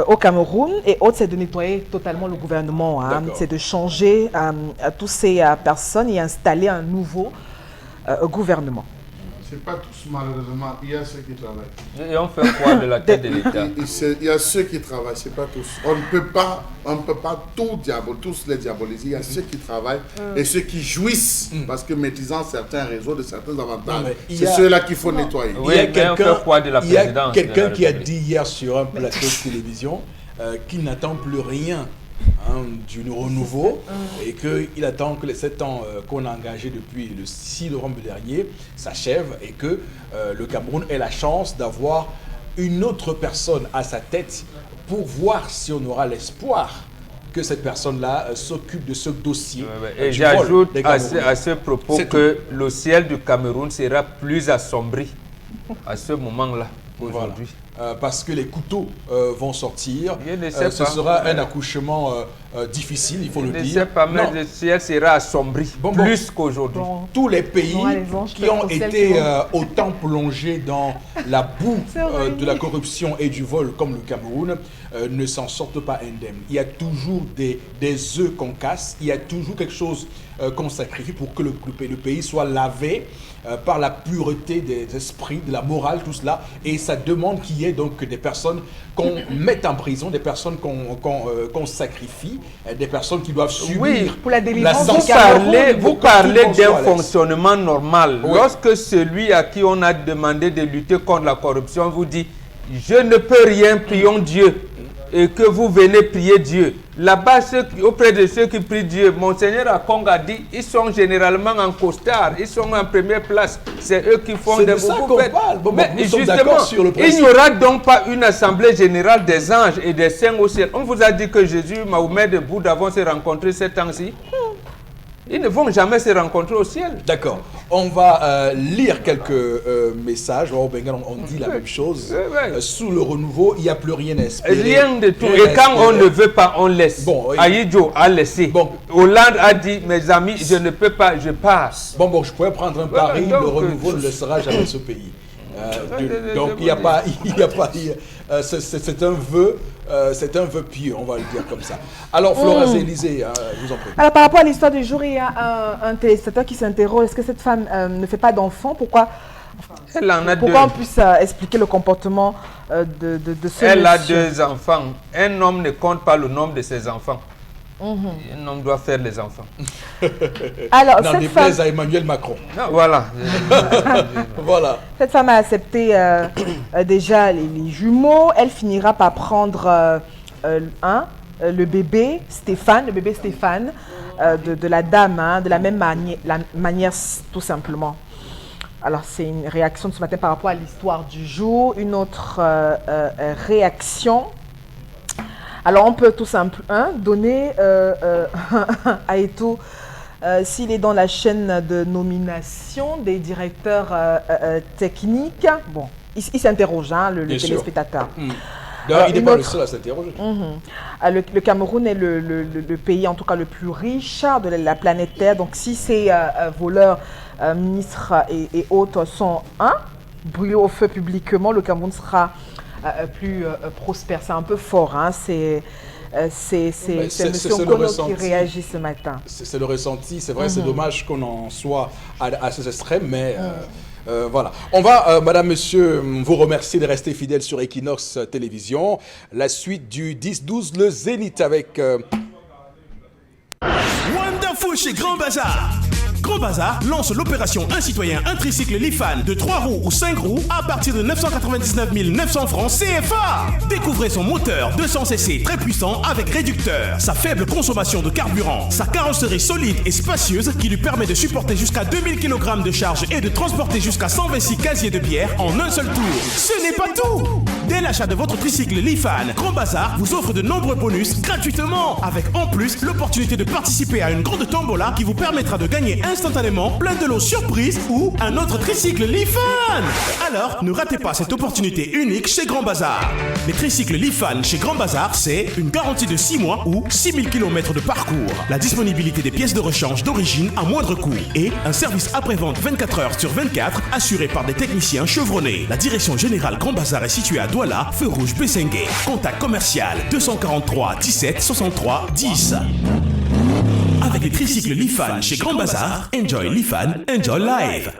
Speaker 3: au Cameroun, et autre, c'est de nettoyer totalement le gouvernement. Hein, c'est de changer toutes ces personnes et installer un nouveau gouvernement.
Speaker 2: C'est pas tous, malheureusement. Il y a ceux qui travaillent.
Speaker 4: Et on fait quoi de la tête de l'État?
Speaker 2: Il y a ceux qui travaillent, c'est pas tous. On ne peut pas tous les diaboliser. Il y a ceux qui travaillent et ceux qui jouissent parce que maîtrisant certains réseaux de certains avantages, c'est ceux-là qu'il faut nettoyer.
Speaker 4: Oui, il y a
Speaker 1: quelqu'un qui a dit hier sur un plateau de télévision qu'il n'attend plus rien du renouveau et qu'il attend que les 7 ans qu'on a engagés depuis le 6 novembre dernier s'achèvent et que le Cameroun ait la chance d'avoir une autre personne à sa tête pour voir si on aura l'espoir que cette personne-là s'occupe de ce dossier.
Speaker 4: Et j'ajoute à ce propos que le ciel du Cameroun sera plus assombri à ce moment-là aujourd'hui.
Speaker 1: Parce que les couteaux vont sortir. Ce sera un accouchement difficile, il faut le dire.
Speaker 4: Je ne sais pas, mais le ciel sera assombri plus qu'aujourd'hui.
Speaker 1: Tous les pays qui ont été autant plongés dans la boue de la corruption et du vol comme le Cameroun ne s'en sortent pas indemnes. Il y a toujours des œufs qu'on casse, il y a toujours quelque chose qu'on sacrifie pour que le pays soit lavé par la pureté des esprits, de la morale, tout cela. Et ça demande qu'il y ait donc des personnes qu'on mette en prison, des personnes qu'on sacrifie, des personnes qui doivent subir
Speaker 3: pour la délivrance.
Speaker 4: Vous parlez d'un fonctionnement normal. Lorsque celui à qui on a demandé de lutter contre la corruption vous dit « Je ne peux rien, prions Dieu » et que vous venez prier Dieu. Là-bas, auprès de ceux qui prient Dieu, Monseigneur Akong a dit, ils sont généralement en costard, ils sont en première place. C'est eux qui font des
Speaker 1: beaucoup. Mais
Speaker 4: justement, il n'y aura donc pas une assemblée générale des anges et des saints au ciel. On vous a dit que Jésus, Mahomet et Bouddha vont se rencontrer ces temps-ci. Ils ne vont jamais se rencontrer au ciel.
Speaker 1: D'accord. On va lire quelques messages. Au Bengal, on dit la même chose. Sous le renouveau, il n'y a plus rien à espérer.
Speaker 4: Rien de tout. Et quand on ne veut pas, on laisse. Aïdjo a laissé. Hollande a dit, mes amis, je ne peux pas, je passe.
Speaker 1: Je pourrais prendre un pari, le renouveau ne laissera jamais ce pays. Donc il n'y a pas, c'est un vœu pieux, on va le dire comme ça. Alors Florence Élysée, je vous en prie.
Speaker 3: Alors par rapport à l'histoire du jour, il y a un téléspectateur qui s'interroge, est-ce que cette femme ne fait pas d'enfant? Pourquoi on puisse expliquer le comportement de ce
Speaker 4: Elle a
Speaker 3: monsieur.
Speaker 4: 2 enfants. Un homme ne compte pas le nombre de ses enfants. Un homme doit faire les enfants.
Speaker 3: Alors,
Speaker 1: n'en déplaise à Emmanuel Macron.
Speaker 4: Non, voilà.
Speaker 1: Voilà.
Speaker 3: Cette femme a accepté déjà les jumeaux. Elle finira par prendre le bébé Stéphane, de la dame, de la même manière tout simplement. Alors, c'est une réaction de ce matin par rapport à l'histoire du jour. Une autre réaction. Alors, on peut tout simplement donner à Eto'o, s'il est dans la chaîne de nomination des directeurs techniques. Bon, il s'interroge, le téléspectateur.
Speaker 1: Il n'est pas le seul à s'interroger.
Speaker 3: Le Cameroun est le pays, en tout cas, le plus riche de la planète Terre. Donc, si ces voleurs, ministres et autres sont brûlés au feu publiquement, le Cameroun sera plus prospère. C'est un peu fort, c'est M. Kono qui réagit ce matin.
Speaker 1: C'est le ressenti, c'est vrai, c'est dommage qu'on en soit à ces extrêmes, mais Voilà. On va, madame, monsieur, vous remercier de rester fidèle sur Equinox Télévision. La suite du 10-12, le Zénith avec...
Speaker 11: Wonderful chez Grand Bazar. Grand Bazar lance l'opération Un citoyen, un tricycle Lifan de 3 roues ou 5 roues à partir de 999 900 francs CFA. Découvrez son moteur 200cc très puissant avec réducteur, sa faible consommation de carburant, sa carrosserie solide et spacieuse qui lui permet de supporter jusqu'à 2000 kg de charge et de transporter jusqu'à 126 casiers de bière en un seul tour. Ce n'est pas tout. Dès l'achat de votre tricycle Lifan, Grand Bazar vous offre de nombreux bonus gratuitement, avec en plus l'opportunité de participer à une grande tombola qui vous permettra de gagner instantanément plein de lots surprise ou un autre tricycle Lifan. Alors, ne ratez pas cette opportunité unique chez Grand Bazar. Les tricycles Lifan chez Grand Bazar, c'est une garantie de 6 mois ou 6000 km de parcours, la disponibilité des pièces de rechange d'origine à moindre coût et un service après-vente 24 heures sur 24 assuré par des techniciens chevronnés. La direction générale Grand Bazar est située à Douala, feu rouge Bessengue. Contact commercial 243 17 63 10. Avec les tricycles Lifan chez Grand Bazar, enjoy Lifan, enjoy live.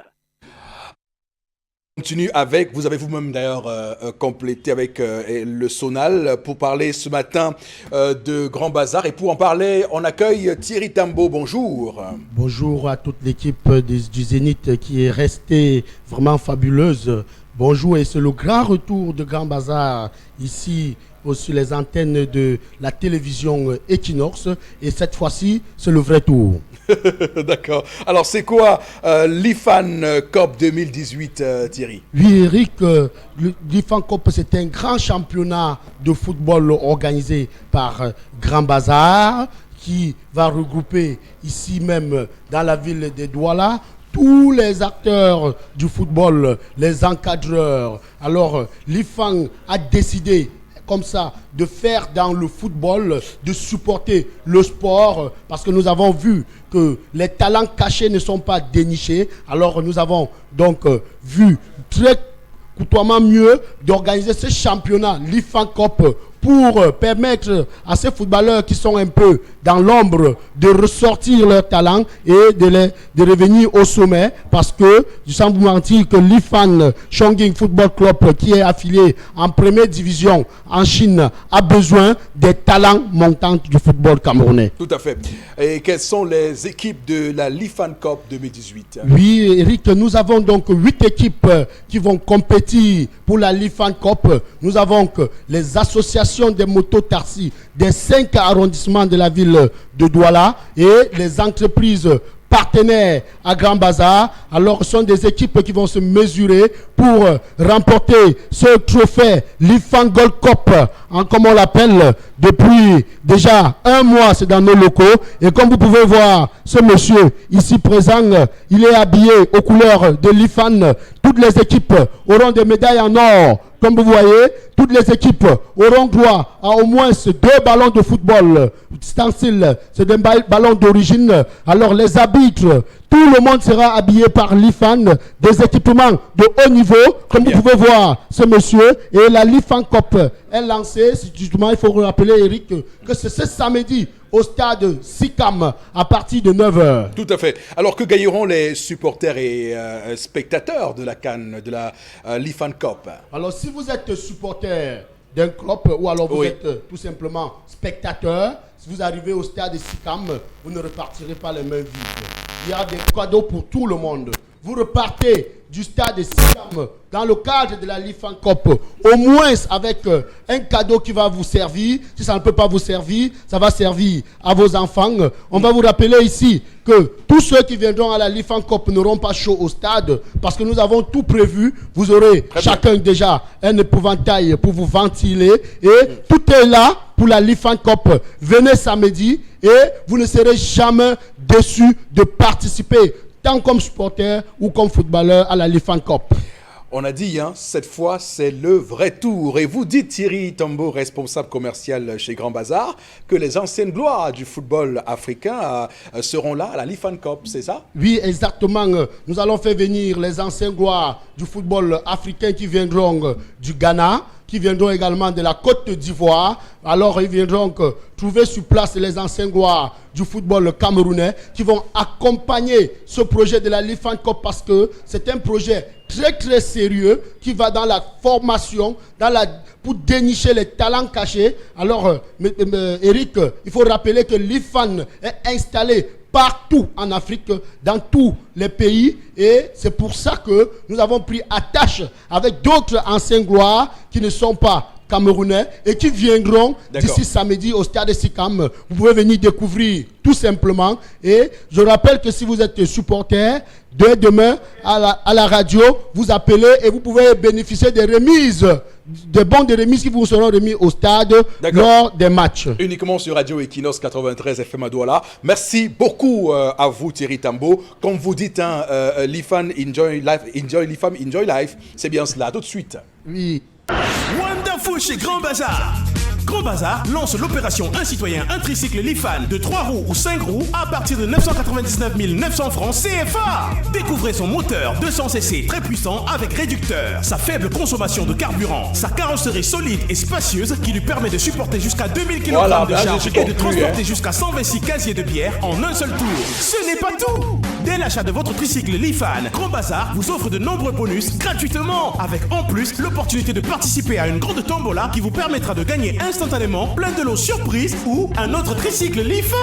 Speaker 1: Continue avec, vous avez vous-même d'ailleurs complété avec le Sonal pour parler ce matin de Grand Bazar. Et pour en parler, on accueille Thierry Tambo. Bonjour.
Speaker 12: Bonjour à toute l'équipe du Zénith qui est restée vraiment fabuleuse. Bonjour, et c'est le grand retour de Grand Bazar ici sur les antennes de la télévision Equinox. Et cette fois-ci, c'est le vrai tour.
Speaker 1: D'accord. Alors, c'est quoi l'IFAN Cup 2018, Thierry?
Speaker 12: Oui, Eric, l'IFAN Cup, c'est un grand championnat de football organisé par Grand Bazar qui va regrouper ici même dans la ville de Douala tous les acteurs du football, les encadreurs. Alors, l'IFAN a décidé comme ça, de faire dans le football, de supporter le sport, parce que nous avons vu que les talents cachés ne sont pas dénichés. Alors nous avons donc vu très coûtement mieux d'organiser ce championnat, l'IFAN Cup, pour permettre à ces footballeurs qui sont un peu dans l'ombre de ressortir leur talent et de revenir au sommet, parce que, sans vous mentir, que l'IFAN Chongqing Football Club, qui est affilié en première division en Chine, a besoin des talents montants du football camerounais.
Speaker 1: Tout à fait. Et quelles sont les équipes de la l'IFAN Cup 2018?
Speaker 12: Oui, Eric, nous avons donc 8 équipes qui vont compétir pour la l'IFAN Cup. Nous avons que les associations des motos-taxis des 5 arrondissements de la ville de Douala et les entreprises partenaires à Grand Bazar. Alors, ce sont des équipes qui vont se mesurer pour remporter ce trophée l'IFAN Gold Cup, comme on l'appelle, depuis déjà un mois, c'est dans nos locaux. Et comme vous pouvez voir, ce monsieur ici présent, il est habillé aux couleurs de l'IFAN. Toutes les équipes auront des médailles en or. Comme vous voyez, toutes les équipes auront droit à au moins 2 ballons de football. C'est des ballons d'origine. Alors les arbitres, tout le monde sera habillé par l'IFAN, des équipements de haut niveau. Comme vous pouvez voir, ce monsieur, et la l'IFAN Cup est lancée. Justement, il faut rappeler, Eric, que c'est ce samedi au stade SICAM à partir de 9h.
Speaker 1: Tout à fait. Alors que gagneront les supporters et spectateurs de la CAN, de la l'IFAN Cup?
Speaker 12: Alors si vous êtes supporter d'un club ou alors vous êtes tout simplement spectateur, si vous arrivez au stade SICAM, vous ne repartirez pas les mains vides. Il y a des cadeaux pour tout le monde. Vous repartez du stade SICAM dans le cadre de la l'IFAN Cup, au moins avec un cadeau qui va vous servir. Si ça ne peut pas vous servir, ça va servir à vos enfants. On va vous rappeler ici que tous ceux qui viendront à la l'IFAN Cup n'auront pas chaud au stade, parce que nous avons tout prévu. Vous aurez chacun déjà un épouvantail pour vous ventiler, et tout est là pour la l'IFAN Cup. Venez samedi et vous ne serez jamais déçus de participer, tant comme supporter ou comme footballeur, à la l'IFAN Cup.
Speaker 1: On a dit, hein, cette fois, c'est le vrai tour. Et vous dites, Thierry Tambo, responsable commercial chez Grand Bazar, que les anciennes gloires du football africain seront là à la l'IFAN Cup, c'est ça?
Speaker 12: Oui, exactement. Nous allons faire venir les anciennes gloires du football africain qui viendront du Ghana, qui viendront également de la Côte d'Ivoire. Alors, ils viendront trouver sur place les anciens gloires du football camerounais qui vont accompagner ce projet de la Lifan Cup parce que c'est un projet très très sérieux qui va dans la formation, pour dénicher les talents cachés. Alors, Eric, il faut rappeler que l'IFAN est installé partout en Afrique, dans tous les pays, et c'est pour ça que nous avons pris attache avec d'autres anciens gloires qui ne sont pas camerounais et qui viendront d'ici samedi au stade Sikam. Vous pouvez venir découvrir tout simplement. Et je rappelle que si vous êtes supporter, dès demain à la radio, vous appelez et vous pouvez bénéficier des remises, des bons de remise qui vous seront remis au stade lors des matchs.
Speaker 1: Uniquement sur Radio Equinox 93 FM à Douala. Merci beaucoup à vous Thierry Tambo. Comme vous dites, l'IFAN, enjoy life, enjoy life. C'est bien cela. Tout de suite.
Speaker 12: Oui.
Speaker 11: Wonderful chez Grand Bazar. Grand Bazar lance l'opération Un citoyen, un tricycle Lifan de 3 roues ou 5 roues à partir de 999 900 francs CFA. Découvrez son moteur 200cc très puissant avec réducteur, sa faible consommation de carburant, sa carrosserie solide et spacieuse qui lui permet de supporter jusqu'à 2000 kg de charge et de transporter jusqu'à 126 casiers de bière en un seul tour. Ce n'est pas tout. Dès l'achat de votre tricycle Lifan, Grand Bazar vous offre de nombreux bonus gratuitement, avec en plus l'opportunité de participer à une grande tombola qui vous permettra de gagner instantanément plein de lots surprises ou un autre tricycle Lifan.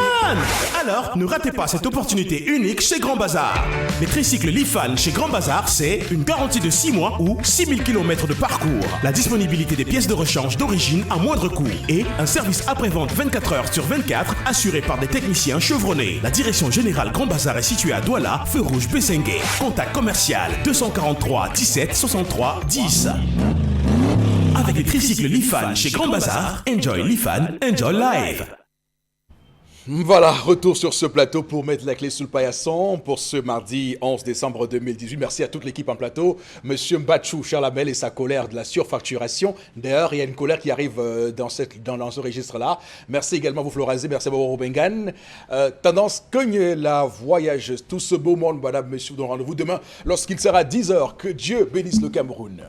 Speaker 11: Alors, ne ratez pas cette opportunité unique chez Grand Bazar. Les tricycles Lifan chez Grand Bazar, c'est une garantie de 6 mois ou 6000 km de parcours, la disponibilité des pièces de rechange d'origine à moindre coût et un service après-vente 24 heures sur 24 assuré par des techniciens chevronnés. La direction générale Grand Bazar est située à Douala, feu rouge Bessengue. Contact commercial 243 17 63 10. Avec les tricycles Lifan chez Grand Bazar, enjoy Lifan, enjoy live.
Speaker 1: Voilà, retour sur ce plateau pour mettre la clé sous le paillasson pour ce mardi 11 décembre 2018. Merci à toute l'équipe en plateau. Monsieur Mbachou Charlamel et sa colère de la surfacturation. D'ailleurs, il y a une colère qui arrive dans ce registre-là. Merci également à vous, Florazé. Merci à vous, Robengan. Tendance cogne la voyageuse. Tout ce beau monde, madame, monsieur, nous rendez-vous demain lorsqu'il sera 10h. Que Dieu bénisse le Cameroun.